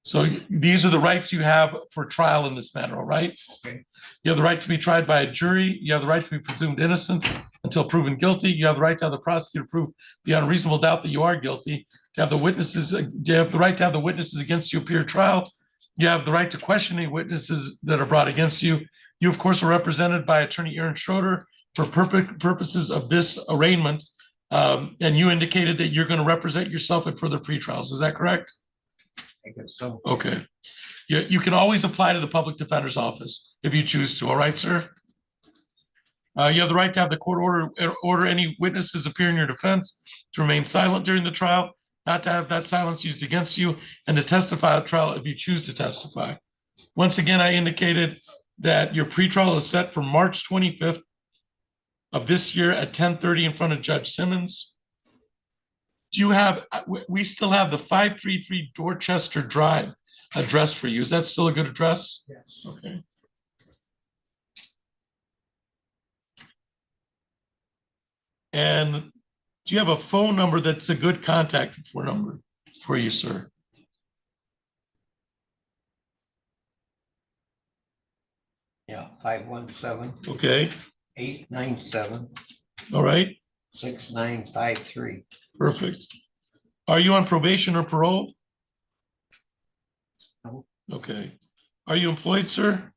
B: So these are the rights you have for trial in this matter, all right?
D: Okay.
B: You have the right to be tried by a jury. You have the right to be presumed innocent until proven guilty. You have the right to have the prosecutor prove beyond reasonable doubt that you are guilty. To have the witnesses, you have the right to have the witnesses against you appear at trial. You have the right to question any witnesses that are brought against you. You, of course, are represented by Attorney Aaron Schroeder for purposes of this arraignment. And you indicated that you're going to represent yourself at further pretrials. Is that correct?
D: I guess so.
B: Okay. You can always apply to the public defender's office if you choose to. All right, sir? You have the right to have the court order any witnesses appear in your defense to remain silent during the trial, not to have that silence used against you, and to testify at trial if you choose to testify. Once again, I indicated that your pretrial is set for March 25th of this year at 10:30 in front of Judge Simmons. Do you have, we still have the 533 Dorchester Drive address for you. Is that still a good address?
D: Yes.
B: Okay. And do you have a phone number that's a good contact number for you, sir?
D: Yeah, 517.
B: Okay.
D: 897.
B: All right.
D: 6953.
B: Perfect. Are you on probation or parole?
D: No.
B: Okay. Are you employed, sir?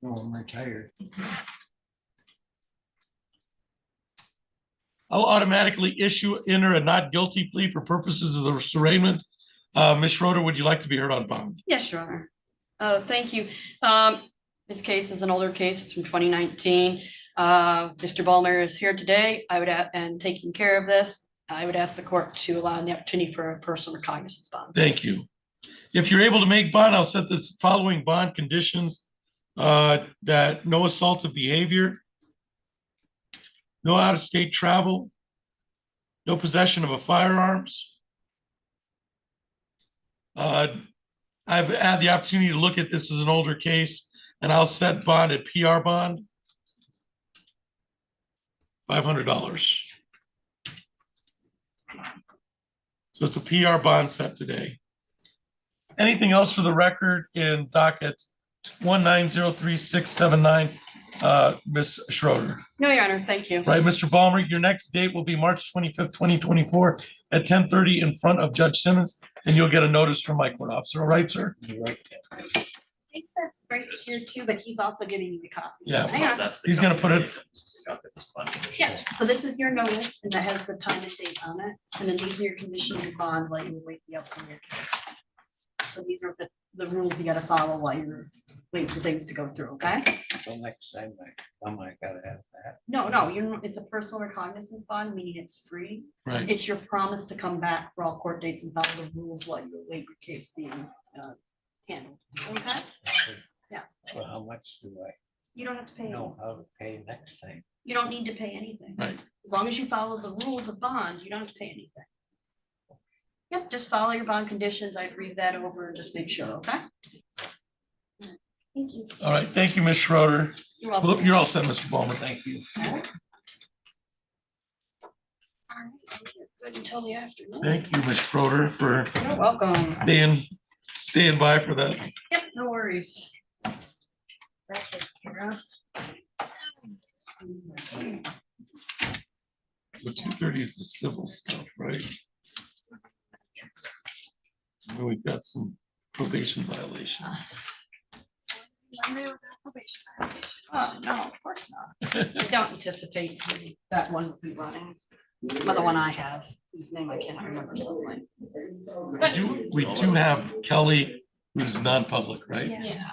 D: No, I'm retired.
B: Okay. I'll automatically enter a not guilty plea for purposes of the arraignment. Ms. Schroeder, would you like to be heard on bond?
L: Yes, Your Honor. Thank you. This case is an older case. It's from 2019. Mr. Balmer is here today. And taking care of this. I would ask the court to allow the opportunity for a personal recognizance bond.
B: Thank you. If you're able to make bond, I'll set the following bond conditions: that no assaultive behavior, no out-of-state travel, no possession of a firearms. I've had the opportunity to look at this as an older case, and I'll set bond at PR bond, $500. So it's a PR bond set today. Anything else for the record in docket 1903679, Ms. Schroeder?
L: No, Your Honor, thank you.
B: Right, Mr. Ballmer, your next date will be March 25th, 2024 at 10:30 in front of Judge Simmons, and you'll get a notice from my court officer. All right, sir?
L: I think that's right here too, but he's also giving you the copy.
B: Yeah,
L: Hang on.
B: he's gonna put it,
L: Yeah, so this is your notice and that has the time and date on it. And then these are your conditions of bond while you wait the outcome of your case. So these are the rules you gotta follow while you're waiting for things to go through, okay?
D: So next time I gotta have that.
L: No, it's a personal recognizance bond, meaning it's free.
B: Right.
L: It's your promise to come back for all court dates and follow the rules while you await your case being handled, okay? Yeah.
D: So how much do I
L: You don't have to pay.
D: know how to pay next time?
L: You don't need to pay anything.
B: right.
L: As long as you follow the rules of bond, you don't have to pay anything. Yep, just follow your bond conditions. I'd read that over and just make sure, okay? Thank you.
B: All right, thank you, Ms. Schroeder.
L: You're welcome.
B: You're all set, Mr. Ballmer. Thank you.
L: All right. All right, good until the afternoon.
B: Thank you, Ms. Schroeder, for
L: You're welcome.
B: staying by for that.
L: Yep, no worries. That's it, Kara.
B: So 2:30 is the civil stuff, right? And we've got some probation violations.
L: Oh, no, of course not. I don't anticipate that one will be running. Another one I have, whose name I cannot remember suddenly.
B: We do have Kelly, who's non-public, right?
L: Yeah.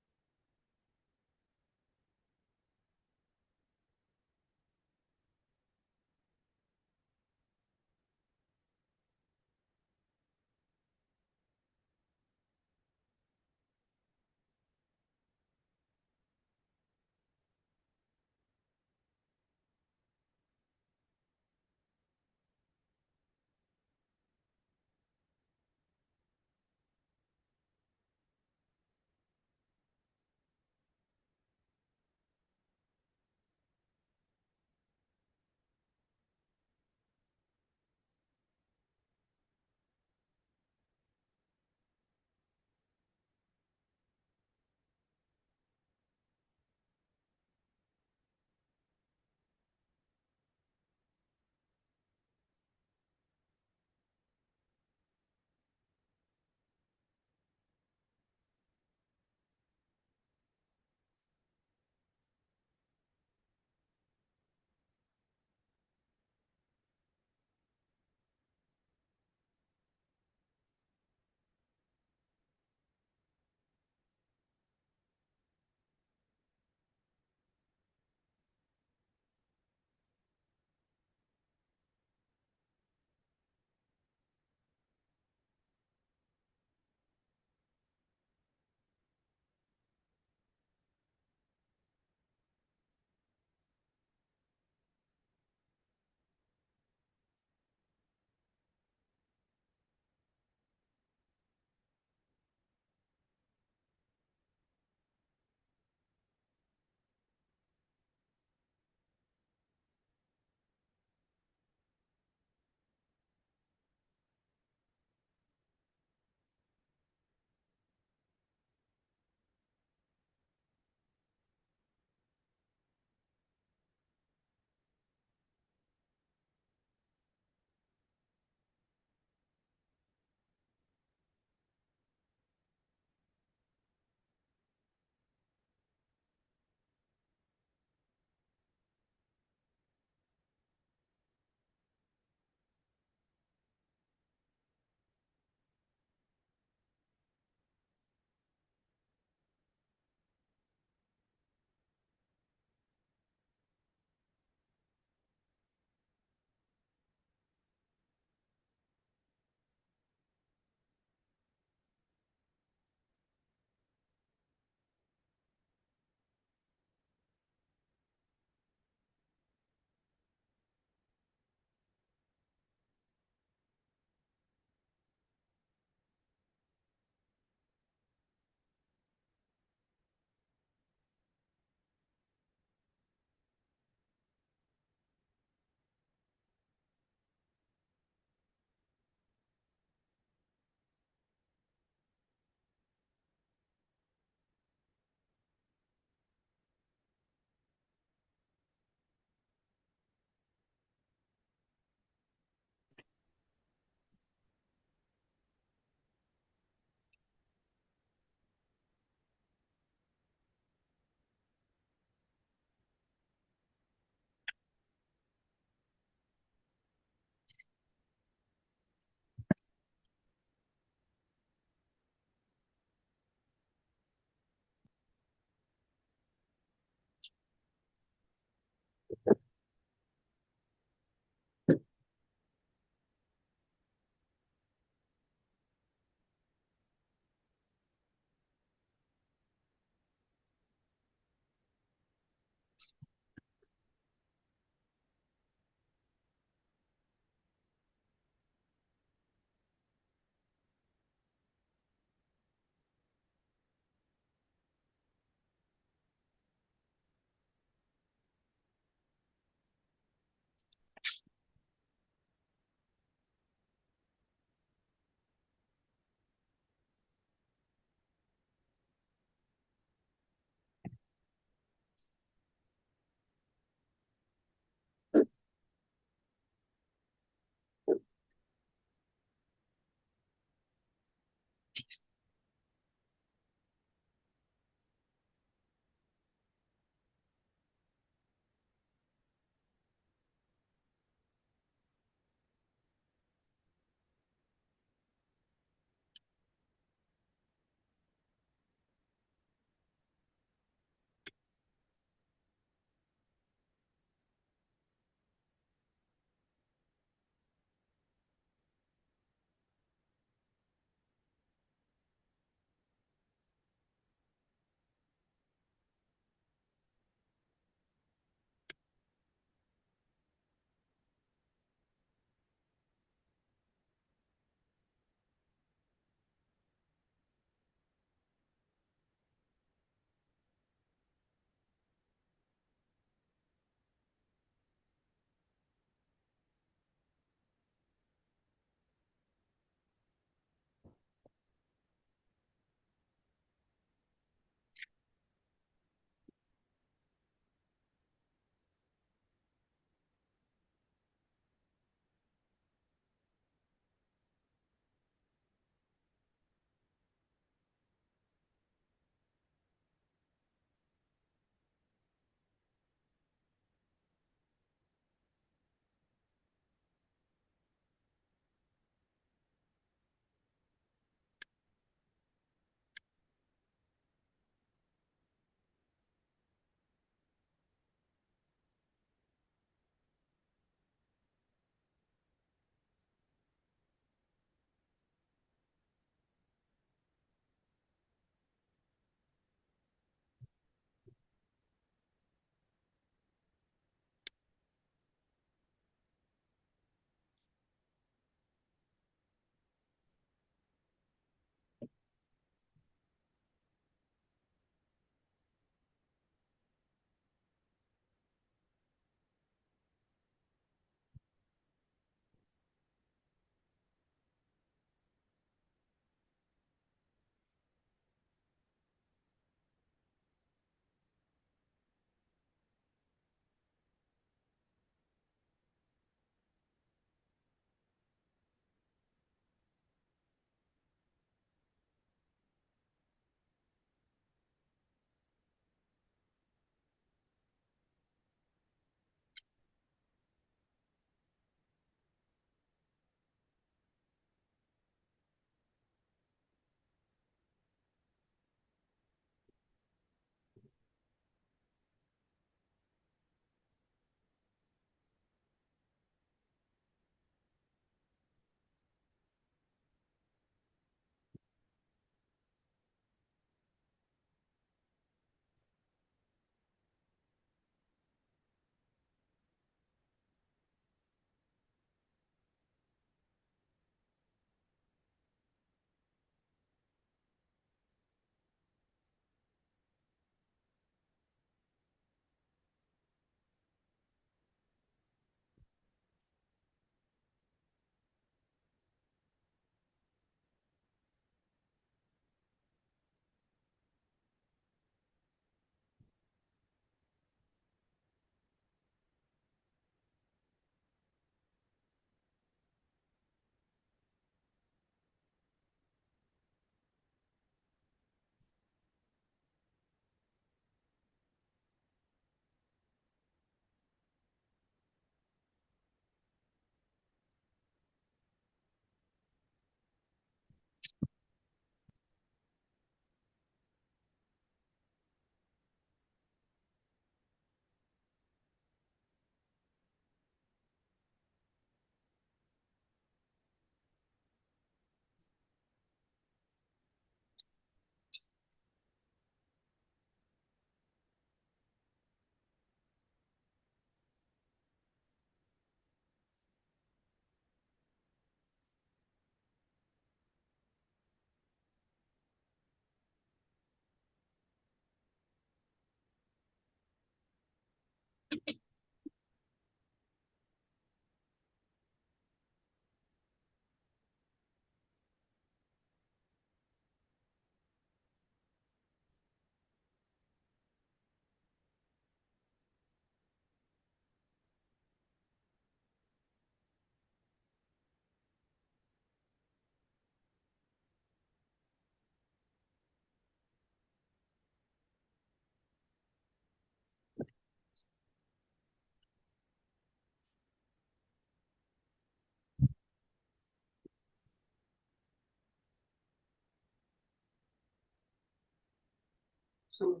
F: You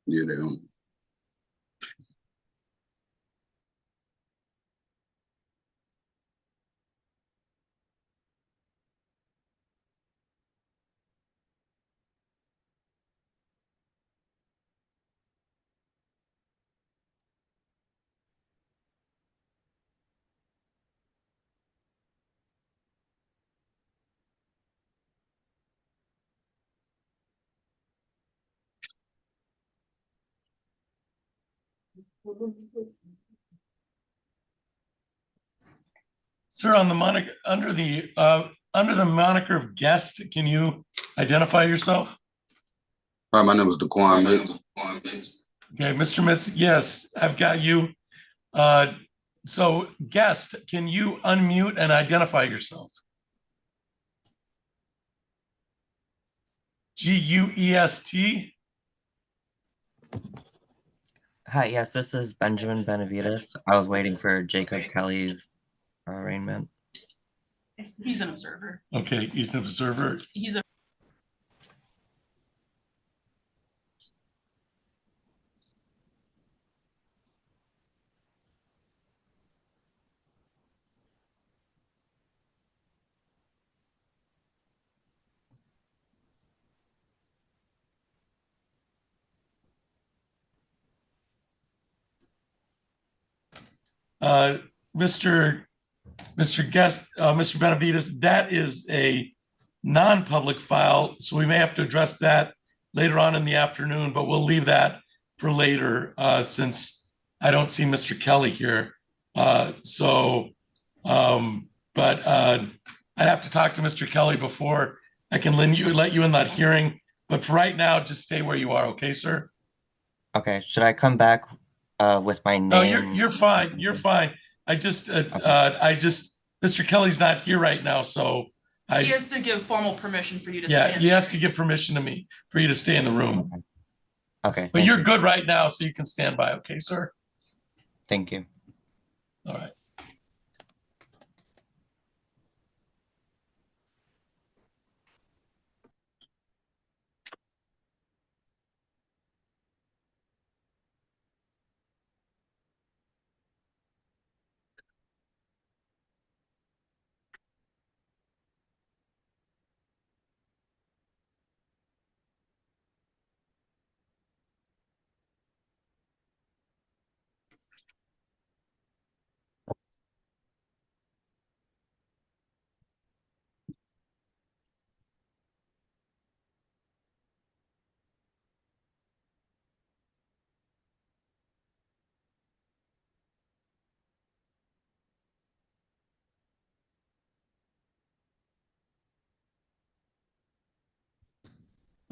F: know.
B: Sir, on the moniker, under the moniker of guest, can you identify yourself?
F: Hi, my name is Daquan Mitz.
B: Okay, Mr. Mitz, yes, I've got you. So guest, can you unmute and identify yourself? Guest?
V: Hi, yes, this is Benjamin Benavides. I was waiting for Jacob Kelly's arraignment.
C: He's an observer.
B: Okay, he's an observer.
C: He's a
B: Mr. Guest, Mr. Benavides, that is a non-public file, so we may have to address that later on in the afternoon, but we'll leave that for later since I don't see Mr. Kelly here. But I'd have to talk to Mr. Kelly before I can let you in that hearing. But for right now, just stay where you are, okay, sir?
V: Okay, should I come back with my name?
B: No, you're fine. You're fine. Mr. Kelly's not here right now, so
C: he has to give formal permission for you to
B: yeah,
C: stand.
B: he has to give permission to me for you to stay in the room.
V: Okay.
B: But you're good right now, so you can stand by, okay, sir?
V: Thank you.
B: All right.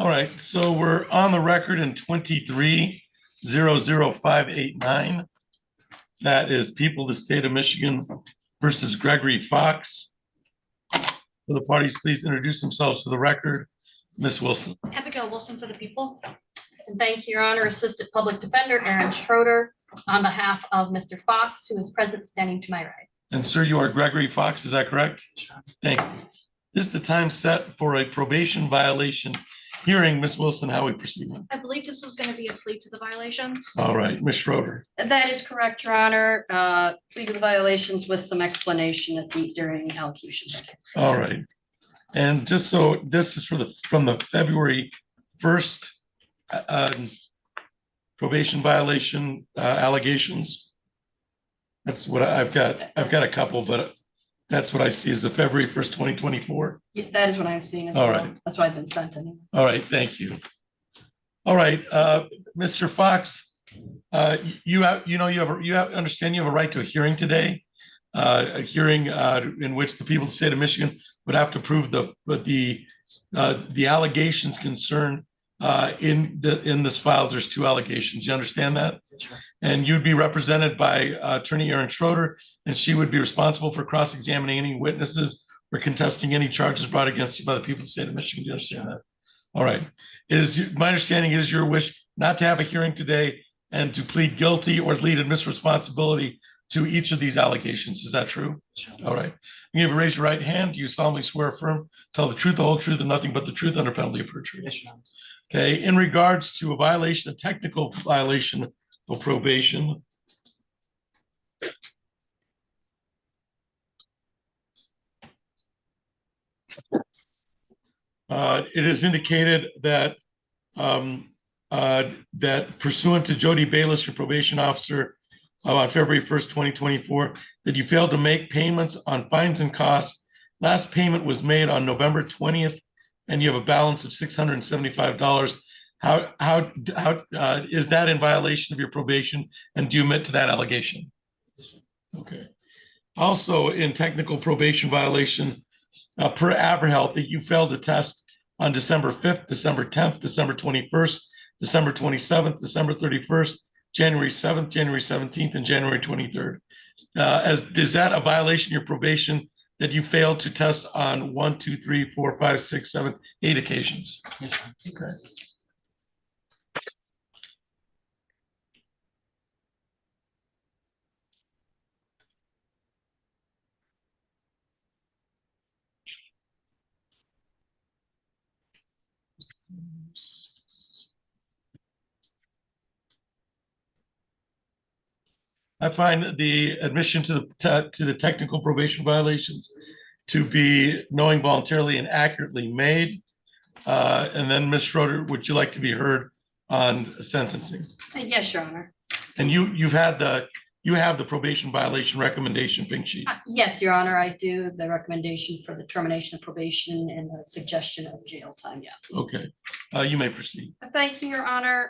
B: All right, so we're on the record in 23-00589. That is People of the State of Michigan versus Gregory Fox. Will the parties please introduce themselves to the record? Ms. Wilson.
A: Abigail Wilson for the people.
L: And thank you, Your Honor, Assistant Public Defender Aaron Schroeder, on behalf of Mr. Fox, who is present standing to my right.
B: And sir, you are Gregory Fox, is that correct? Thank you. This is the time set for a probation violation hearing. Ms. Wilson, how we proceed?
A: I believe this is going to be a plea to the violations.
B: All right, Ms. Schroeder.
L: That is correct, Your Honor. Plea to the violations with some explanation during allocution.
B: All right. And just so this is from the February 1st probation violation allegations. That's what I've got. I've got a couple, but that's what I see as the February 1st, 2024.
L: Yeah, that is what I'm seeing as
B: All
L: well.
B: right.
L: That's why I've been sent anyway.
B: All right, thank you. All right, Mr. Fox, you understand you have a right to a hearing today, a hearing in which the people of the state of Michigan would have to prove the allegations concerned in this file. There's two allegations. You understand that? Sure. And you'd be represented by Attorney Aaron Schroeder, and she would be responsible for cross-examining any witnesses or contesting any charges brought against you by the people of the state of Michigan. Do you understand that? All right. My understanding is your wish not to have a hearing today and to plead guilty or lead admissive responsibility to each of these allegations. Is that true? Sure. All right. You have raised your right hand. Do you solemnly swear or affirm, tell the truth, the whole truth, and nothing but the truth under penalty of perjury? Yes, Your Honor. Okay, in regards to a violation, a technical violation of probation. It is indicated that that pursuant to Jody Bayless, your probation officer, on February 1st, 2024, that you failed to make payments on fines and costs. Last payment was made on November 20th, and you have a balance of $675. How is that in violation of your probation? And do you admit to that allegation? Okay. Also, in technical probation violation, per AverHealth, that you failed to test on December 5th, December 10th, December 21st, December 27th, December 31st, January 7th, January 17th, and January 23rd. Is that a violation of your probation that you failed to test on 1, 2, 3, 4, 5, 6, 7, 8 occasions? Okay. I find the admission to the technical probation violations to be knowing, voluntarily, and accurately made. And then, Ms. Schroeder, would you like to be heard on sentencing?
L: Yes, Your Honor.
B: And you have the probation violation recommendation pink sheet.
L: Yes, Your Honor, I do. The recommendation for the termination of probation and the suggestion of jail time, yes.
B: Okay, you may proceed.
L: Thank you, Your Honor.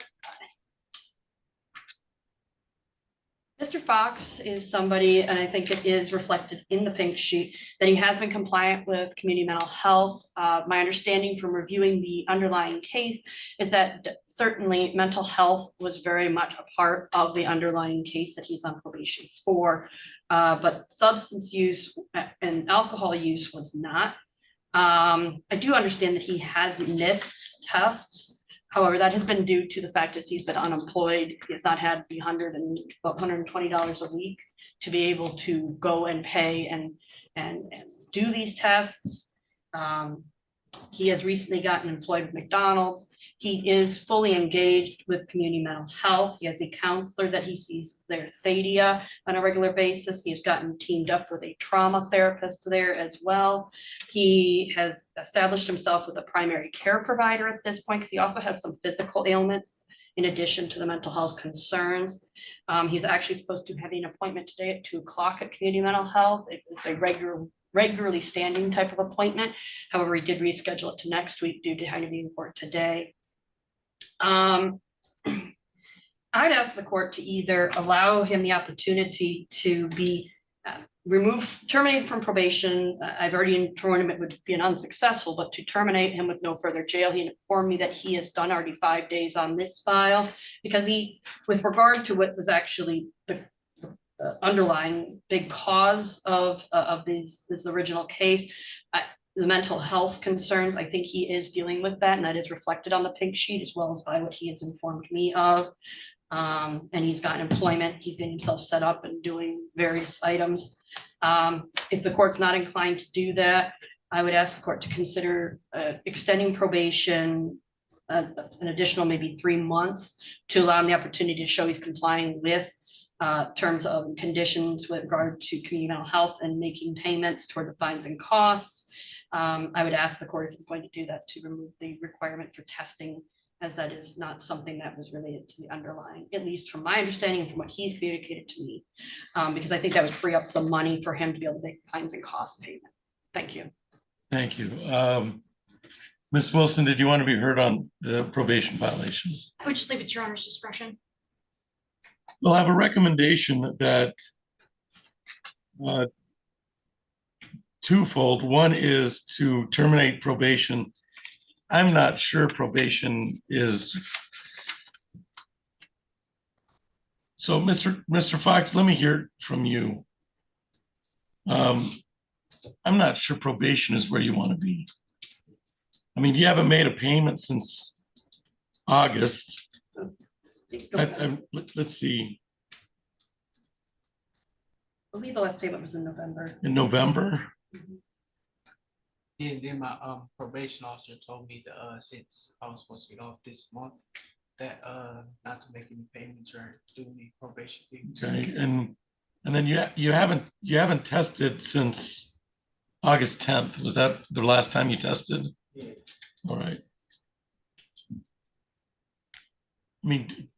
L: Mr. Fox is somebody, and I think it is reflected in the pink sheet, that he has been compliant with community mental health. My understanding from reviewing the underlying case is that certainly mental health was very much a part of the underlying case that he's on probation for, but substance use and alcohol use was not. I do understand that he has missed tests. However, that has been due to the fact that he's been unemployed. He has not had the $120 a week to be able to go and pay and do these tests. He has recently gotten employed with McDonald's. He is fully engaged with community mental health. He has a counselor that he sees there, Thadia, on a regular basis. He has gotten teamed up with a trauma therapist there as well. He has established himself with a primary care provider at this point, because he also has some physical ailments in addition to the mental health concerns. He's actually supposed to have an appointment today at 2 o'clock at community mental health. It's a regularly standing type of appointment. However, he did reschedule it to next week due to having to be in court today. I'd ask the court to either allow him the opportunity to be terminated from probation. I've already informed him it would be an unsuccessful, but to terminate him with no further jail. He informed me that he has done already 5 days on this file, because he, with regard to what was actually the underlying big cause of this original case, the mental health concerns, I think he is dealing with that, and that is reflected on the pink sheet as well as by what he has informed me of. And he's gotten employment. He's getting himself set up and doing various items. If the court's not inclined to do that, I would ask the court to consider extending probation an additional maybe 3 months to allow him the opportunity to show he's complying with terms of conditions with regard to community mental health and making payments toward the fines and costs. I would ask the court, if it's going to do that, to remove the requirement for testing, as that is not something that was related to the underlying, at least from my understanding and from what he's communicated to me, because I think that would free up some money for him to be able to make fines and costs payment. Thank you.
B: Thank you. Ms. Wilson, did you want to be heard on the probation violation?
A: I would just leave it to Your Honor's discretion.
B: We'll have a recommendation that twofold. One is to terminate probation. I'm not sure probation is. So, Mr. Fox, let me hear from you. I'm not sure probation is where you want to be. I mean, you haven't made a payment since August. Let's see.
L: I believe the last payment was in November.
B: In November?
H: And then my probation officer told me to since I was supposed to get off this month, that not to make any payments or do any probation things.
B: Okay, and then you haven't tested since August 10th. Was that the last time you tested?
H: Yeah.
B: All right. I mean,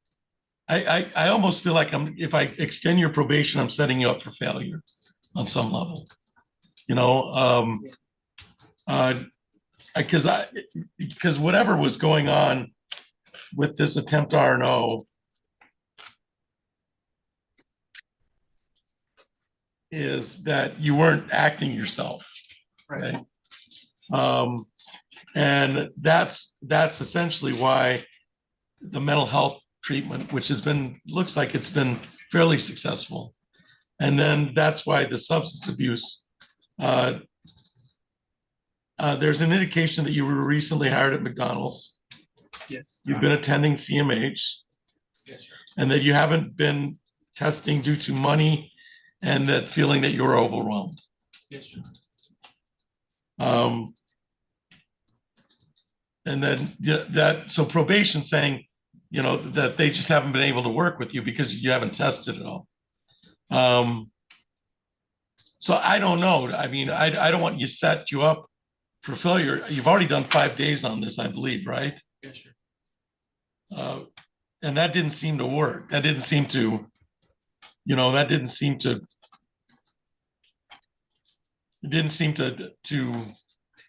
B: I almost feel like if I extend your probation, I'm setting you up for failure on some level. You know, because whatever was going on with this attempt R&O is that you weren't acting yourself, right? And that's essentially why the mental health treatment, which looks like it's been fairly successful, and then that's why the substance abuse. There's an indication that you were recently hired at McDonald's.
H: Yes.
B: You've been attending CMH,
H: Yes, sir.
B: and that you haven't been testing due to money and that feeling that you're overwhelmed.
H: Yes, sir.
B: And then so probation saying, you know, that they just haven't been able to work with you because you haven't tested at all. So I don't know. I mean, I don't want you set you up for failure. You've already done 5 days on this, I believe, right?
H: Yes, sir.
B: And that didn't seem to work. That didn't seem to, you know, it didn't seem to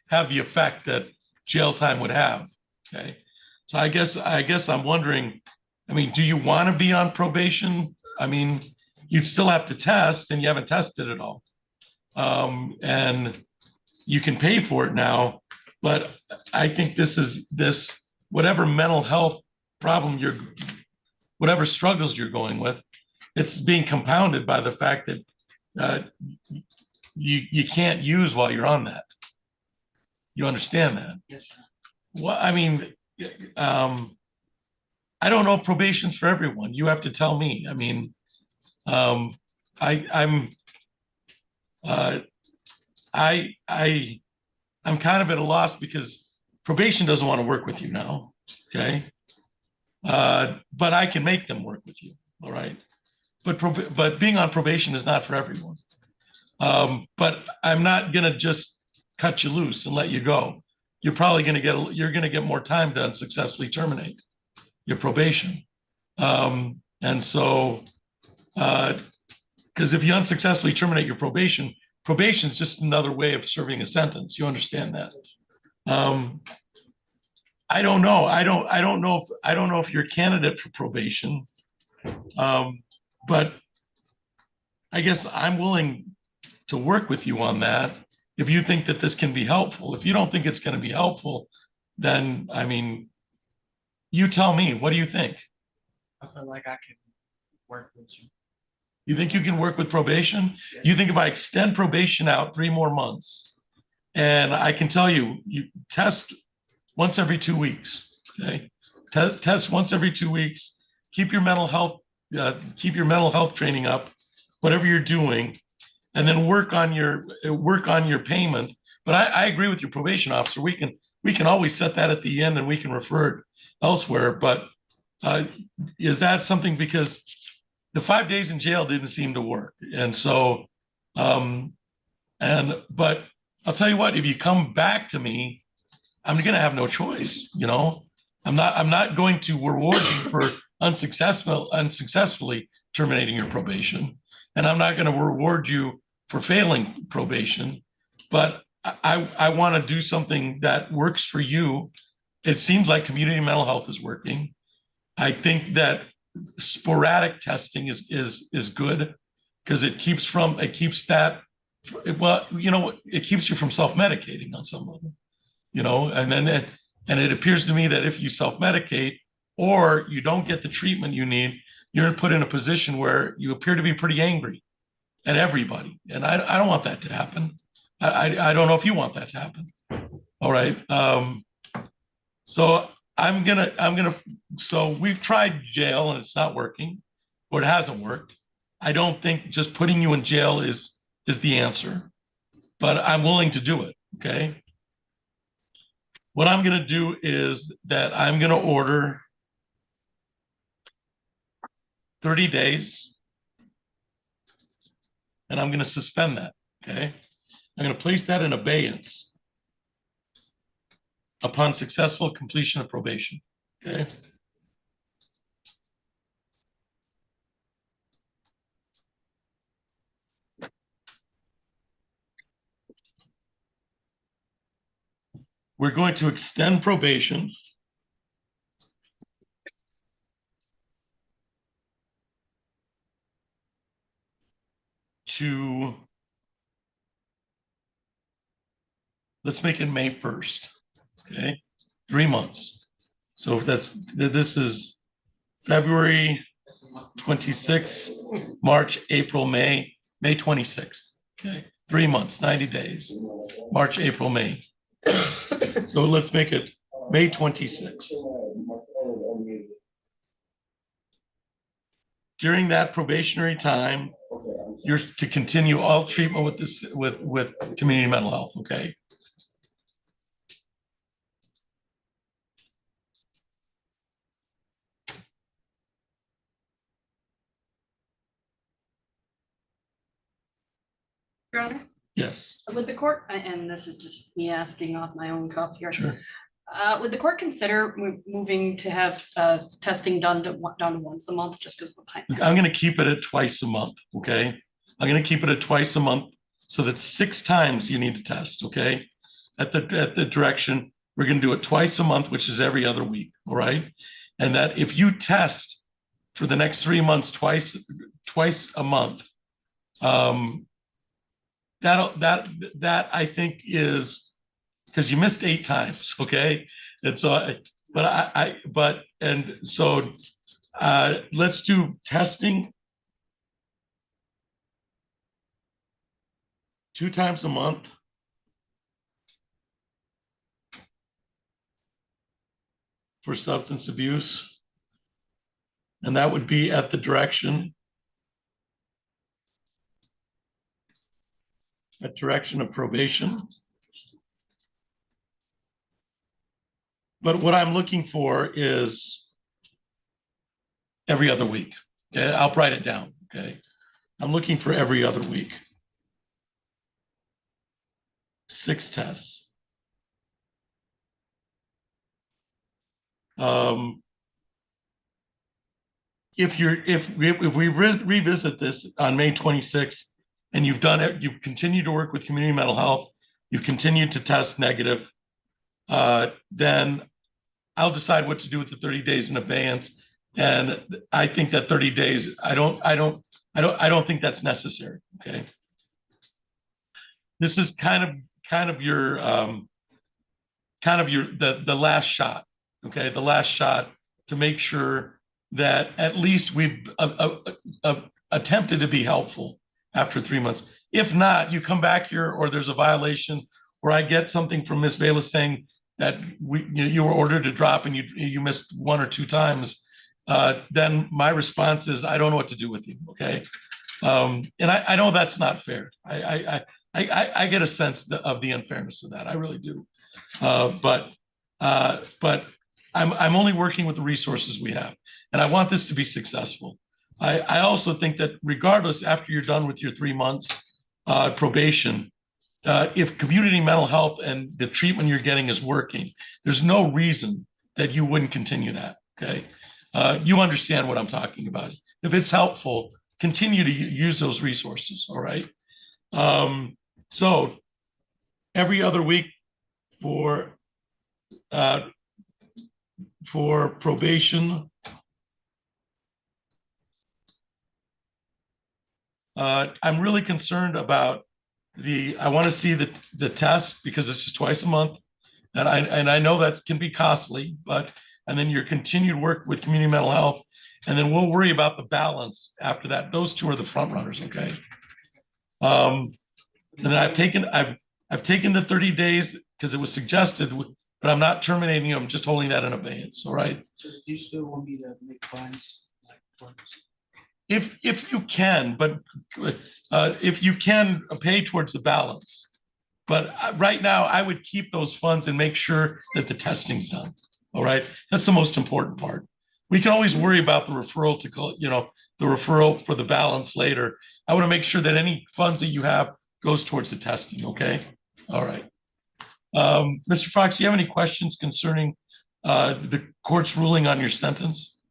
B: have the effect that jail time would have. Okay. So I guess I'm wondering, I mean, do you want to be on probation? I mean, you'd still have to test and you haven't tested at all. And you can pay for it now, but I think this whatever mental health problem whatever struggles you're going with, it's being compounded by the fact that you can't use while you're on that. You understand that?
H: Yes, sir.
B: Well, I mean, I don't know if probation's for everyone. You have to tell me. I mean, I'm kind of at a loss because probation doesn't want to work with you now. Okay. But I can make them work with you. All right. But being on probation is not for everyone. But I'm not going to just cut you loose and let you go. You're probably going to get more time to unsuccessfully terminate your probation. And so, because if you unsuccessfully terminate your probation is just another way of serving a sentence. You understand that? I don't know. I don't know if you're a candidate for probation. But I guess I'm willing to work with you on that if you think that this can be helpful. If you don't think it's going to be helpful, then I mean, you tell me. What do you think?
H: I feel like I can work with you.
B: You think you can work with probation?
H: Yes.
B: You think if I extend probation out 3 more months, and I can tell you, you test once every 2 weeks, okay? Test once every 2 weeks. Keep your mental health training up, whatever you're doing, and then work on your payment. But I agree with your probation officer. We can always set that at the end, and we can refer it elsewhere. But is that something, because the 5 days in jail didn't seem to work, and so but I'll tell you what, if you come back to me, I'm going to have no choice. You know, I'm not going to reward you for unsuccessfully terminating your probation, and I'm not going to reward you for failing probation. But I want to do something that works for you. It seems like community mental health is working. I think that sporadic testing is good because it keeps you from self-medicating on some level, you know, and it appears to me that if you self-medicate or you don't get the treatment you need, you're put in a position where you appear to be pretty angry at everybody. And I don't want that to happen. I don't know if you want that to happen. All right. So so we've tried jail and it's not working, or it hasn't worked. I don't think just putting you in jail is the answer, but I'm willing to do it. Okay. what I'm gonna do is that I'm gonna order 30 days. And I'm gonna suspend that, okay? I'm gonna place that in abeyance upon successful completion of probation, okay? We're going to extend probation to, let's make it May 1st, okay? 3 months. So this is February 26th, March, April, May 26th, okay? 3 months, 90 days, March, April, May. So let's make it May 26th. During that probationary time, you're to continue all treatment with this, with community mental health, okay?
L: Your Honor,
B: Yes,
L: would the court, and this is just me asking off my own cuff here.
B: sure.
L: Would the court consider moving to have testing done once a month, just because of the time?
B: I'm gonna keep it at twice a month, okay? I'm gonna keep it at twice a month, so that's 6 times you need to test, okay? At the direction, we're gonna do it twice a month, which is every other week, all right? And that if you test for the next 3 months, twice a month, that I think is, because you missed 8 times, okay? And so, let's do testing 2 times a month. For substance abuse. And that would be at the direction of probation. But what I'm looking for is every other week. Okay, I'll write it down. Okay, I'm looking for every other week. 6 tests. If we revisit this on May 26th, and you've done it, you've continued to work with community mental health, you've continued to test negative, then I'll decide what to do with the 30 days in abeyance. And I think that 30 days, I don't think that's necessary. Okay. This is kind of your the last shot. Okay, the last shot to make sure that at least we've attempted to be helpful after 3 months. If not, you come back here or there's a violation, or I get something from Ms. Bayless saying that you were ordered to drop and you missed 1 or 2 times, then my response is, I don't know what to do with you, okay? And I know that's not fair. I get a sense of the unfairness of that, I really do. But I'm only working with the resources we have, and I want this to be successful. I also think that regardless, after you're done with your 3 months probation, if community mental health and the treatment you're getting is working, there's no reason that you wouldn't continue that, okay? You understand what I'm talking about. If it's helpful, continue to use those resources, all right? So every other week for probation. I'm really concerned about I want to see the test because it's just twice a month. And I know that can be costly, and then your continued work with community mental health, and then we'll worry about the balance after that. Those 2 are the front runners, okay? And then I've taken the 30 days because it was suggested, but I'm not terminating them, just holding that in abeyance, all right?
H: So you still want me to make fines like funds?
B: If you can, but if you can pay towards the balance, But right now, I would keep those funds and make sure that the testing's done. All right, that's the most important part. We can always worry about the referral to, the referral for the balance later. I want to make sure that any funds that you have goes towards the testing, okay? All right. Mr. Fox, do you have any questions concerning the court's ruling on your sentence?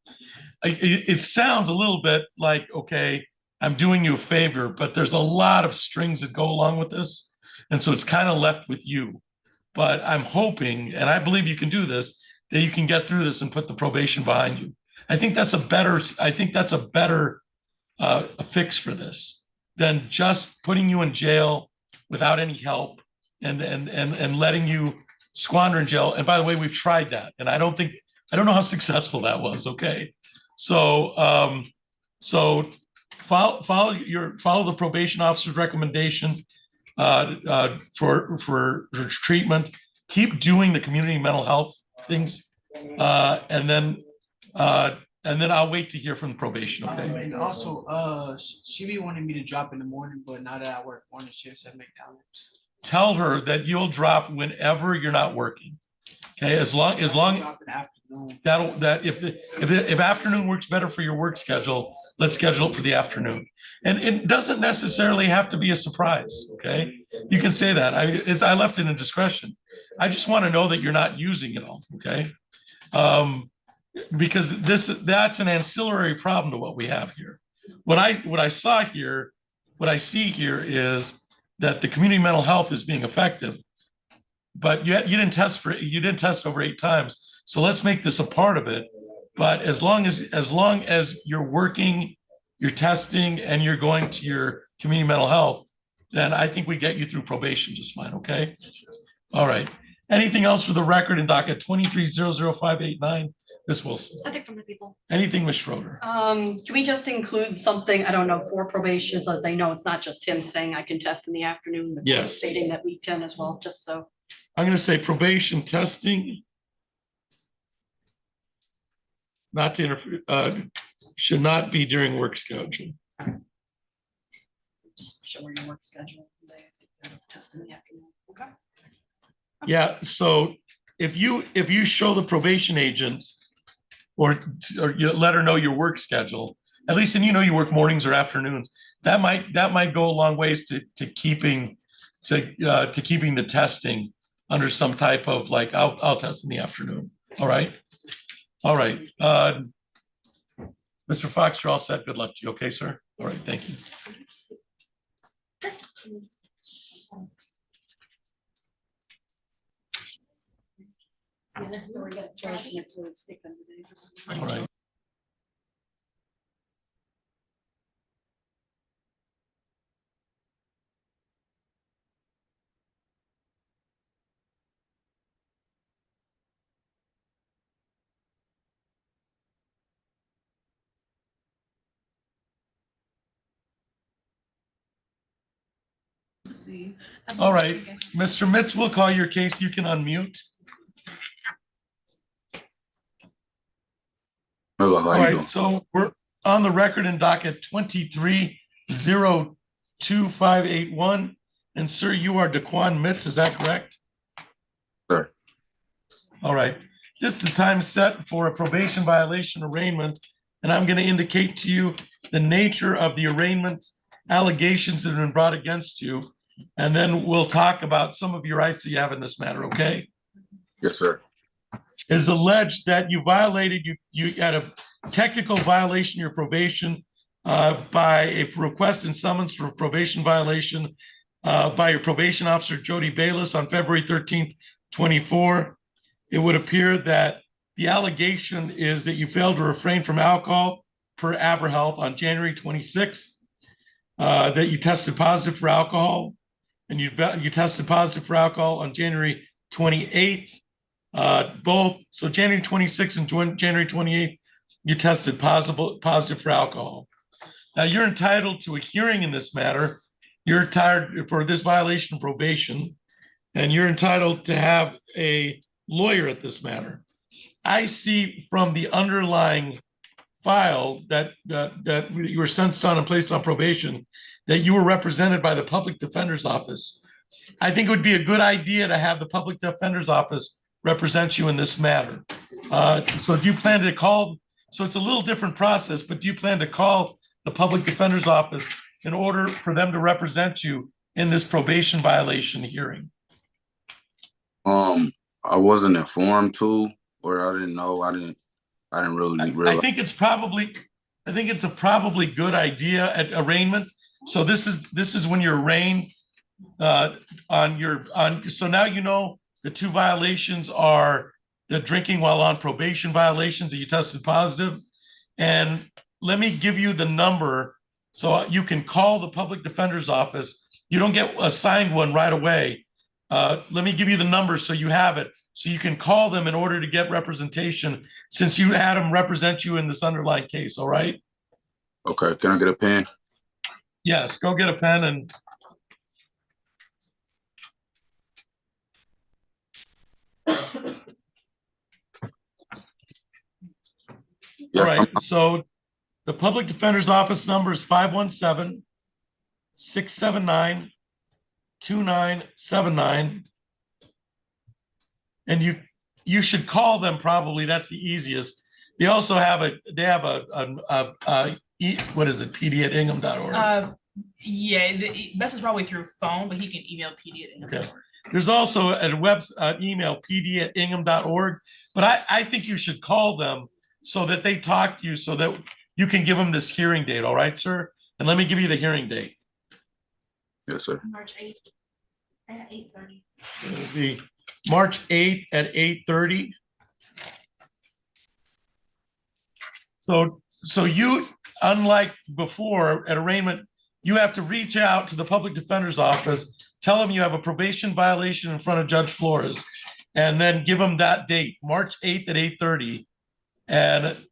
B: It sounds a little bit like, okay, I'm doing you a favor, but there's a lot of strings that go along with this. And so it's kind of left with you. But I'm hoping, and I believe you can do this, that you can get through this and put the probation behind you. I think that's a better fix for this than just putting you in jail without any help and letting you squander in jail. And by the way, we've tried that, and I don't know how successful that was. Okay, so follow the probation officer's recommendation for treatment. Keep doing the community mental health things, and then I'll wait to hear from the probation. Okay.
H: And also, she be wanting me to drop in the morning, but now that I work morning shifts at McDonald's.
B: Tell her that you'll drop whenever you're not working. Okay, as long that if afternoon works better for your work schedule, let's schedule it for the afternoon. And it doesn't necessarily have to be a surprise. Okay, you can say that. I left it in discretion. I just want to know that you're not using it all. Okay, because that's an ancillary problem to what we have here. What I see here is that the community mental health is being effective, but you didn't test over 8 times. So let's make this a part of it. But as long as you're working, you're testing, and you're going to your community mental health, then I think we get you through probation just fine. Okay. All right. Anything else for the record in docket 23-00589? Ms. Wilson.
A: Nothing from the people.
B: Anything, Ms. Schroeder?
L: Can we just include something, I don't know, for probation, so that they know it's not just him saying I can test in the afternoon, but
B: Yes.
L: stating that we can as well, just so.
B: I'm going to say probation testing not to interfere, should not be during work schedule.
L: Just show her your work schedule. Test in the afternoon. Okay.
B: Yeah, so if you show the probation agent or you let her know your work schedule, at least, and you work mornings or afternoons, that might go a long ways to keeping the testing under some type of like, I'll test in the afternoon. All right. Mr. Fox, you're all set. Good luck to you. Okay, sir. All right. Thank you. All right.
C: See.
B: All right, Mr. Mitz, we'll call your case. You can unmute.
F: Hello, how
B: All
F: you
B: right,
F: doing?
B: so we're on the record in docket 23-02581. And sir, you are Daquan Mitz, is that correct?
F: Sir.
B: All right, this is the time set for a probation violation arraignment. And I'm going to indicate to you the nature of the arraignment allegations that have been brought against you. And then we'll talk about some of your rights that you have in this matter, okay?
F: Yes, sir.
B: It is alleged that you violated, you had a technical violation of your probation by a request and summons for a probation violation by your probation officer, Jody Bayless, on February 13th, 24. It would appear that the allegation is that you failed to refrain from alcohol per AverHealth on January 26th, that you tested positive for alcohol, and you tested positive for alcohol on January 28th. Both, so January 26th and January 28th, you tested positive for alcohol. Now you're entitled to a hearing in this matter. You're entitled for this violation of probation, and you're entitled to have a lawyer at this matter. I see from the underlying file that you were sentenced on and placed on probation that you were represented by the public defender's office. I think it would be a good idea to have the public defender's office represent you in this matter. So do you plan to call, so it's a little different process, but do you plan to call the public defender's office in order for them to represent you in this probation violation hearing?
F: I wasn't informed to, or I didn't know. I didn't really realize.
B: I think it's a probably good idea at arraignment. So this is when you're arraigned so now you know the two violations are the drinking while on probation violations that you tested positive. And let me give you the number so you can call the public defender's office. You don't get assigned one right away. Let me give you the number so you have it, so you can call them in order to get representation, since you had them represent you in this underlying case. All right.
F: Okay. Can I get a pen?
B: Yes, go get a pen and. All right, so the public defender's office number is 517-679-2979. And you should call them probably, that's the easiest. They also have what is it, pd@ingham.org.
C: Yeah, the best is probably through phone, but he can email pd@ingham.org.
B: Okay. There's also a email, pd@ingham.org, but I think you should call them so that they talk to you, so that you can give them this hearing date. All right, sir? And let me give you the hearing date.
F: Yes, sir.
T: March 8th at 8:30.
B: It'll be March 8th at 8:30. So you, unlike before at arraignment, you have to reach out to the public defender's office, tell them you have a probation violation in front of Judge Flores, and then give them that date, March 8th at 8:30. And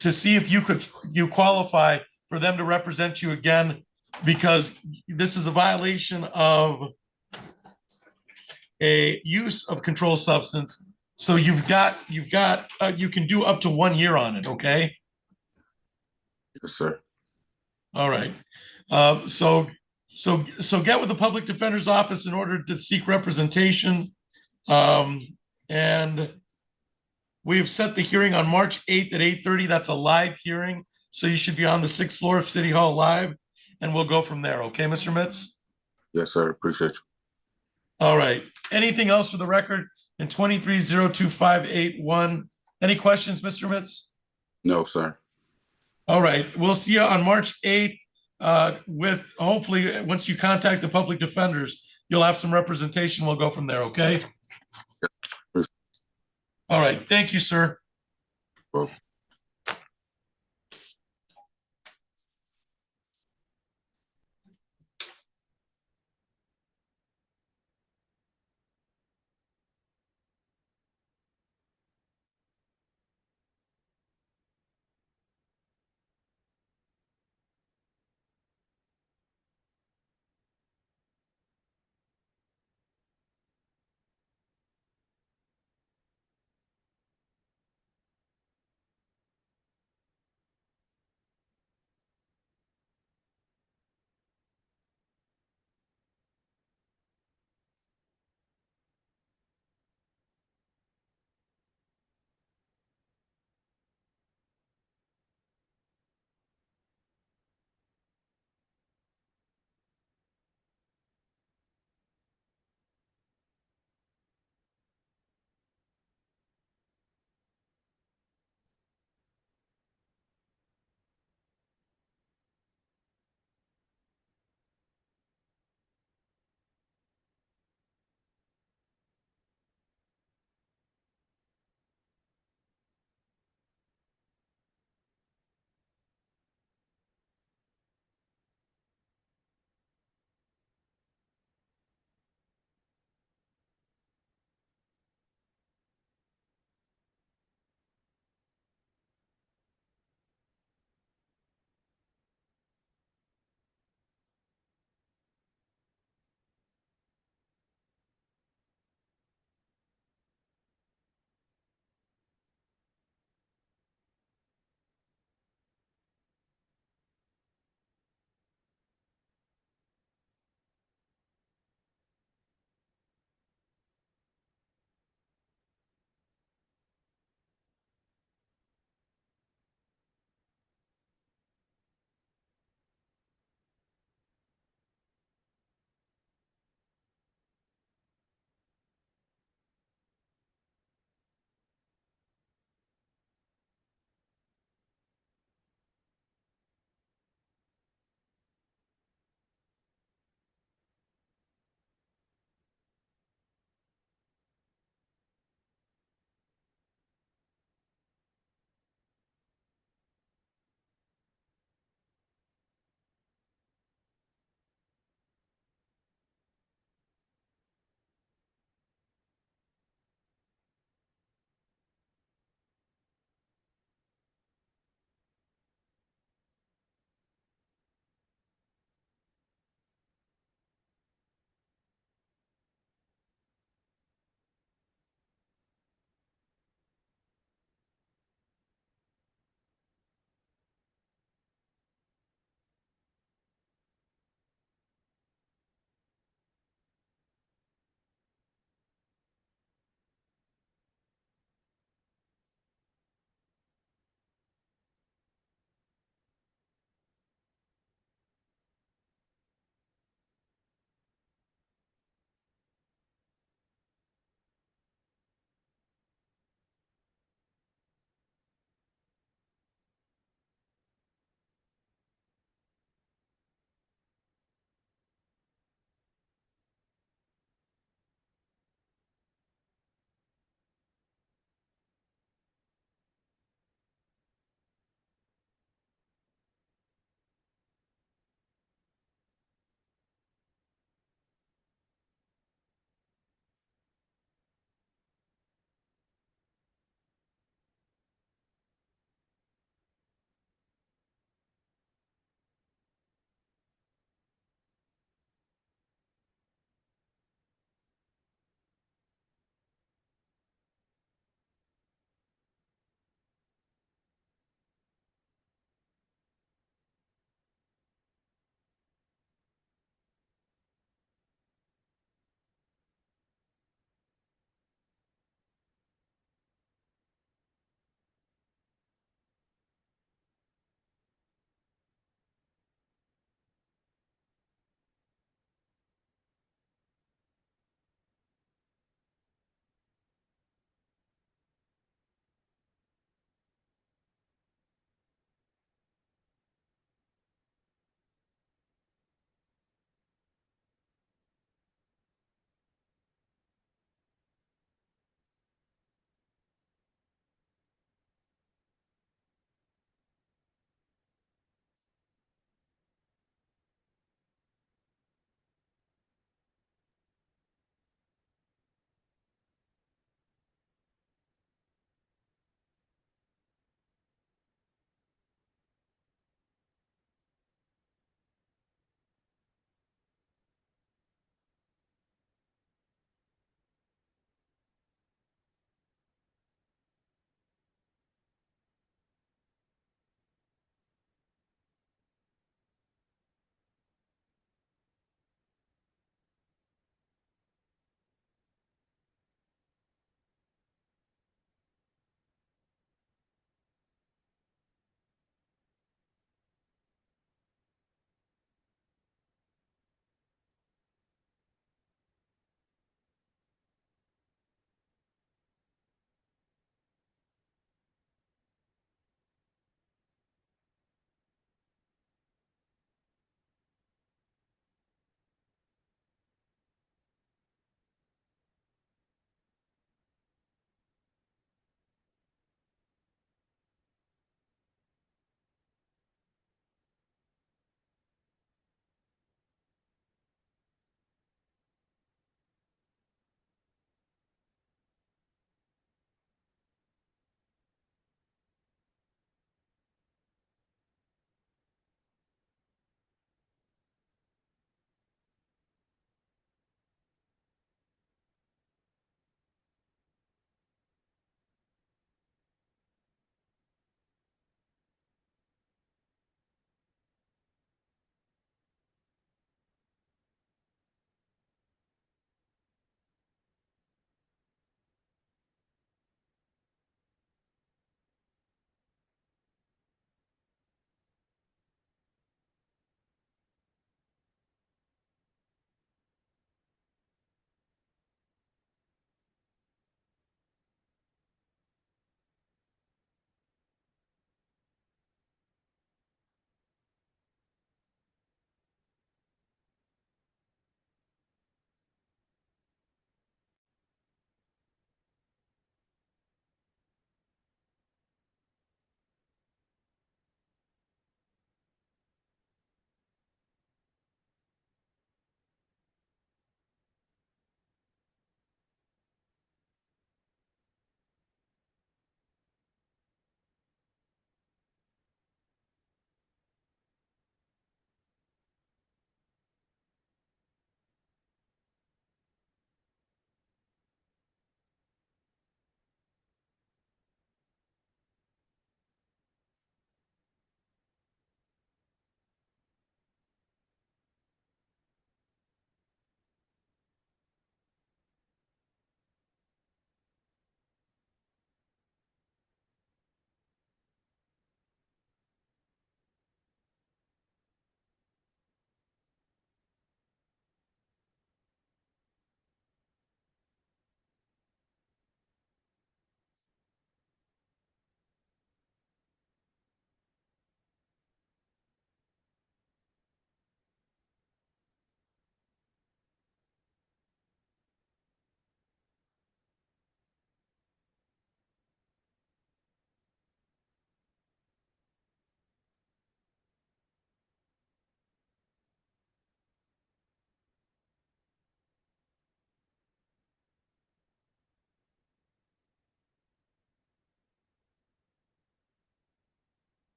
B: to see if you qualify for them to represent you again, because this is a violation of a use of controlled substance. So you can do up to 1 year on it. Okay.
F: Yes, sir.
B: All right. So get with the public defender's office in order to seek representation. And we've set the hearing on March 8th at 8:30. That's a live hearing. So you should be on the 6th floor of City Hall live, and we'll go from there. Okay, Mr. Mitz?
F: Yes, sir. Appreciate you.
B: All right. Anything else for the record in 23-02581? Any questions, Mr. Mitz?
F: No, sir.
B: All right. We'll see you on March 8th with, hopefully, once you contact the public defenders, you'll have some representation. We'll go from there. Okay. All right. Thank you, sir.
F: Well.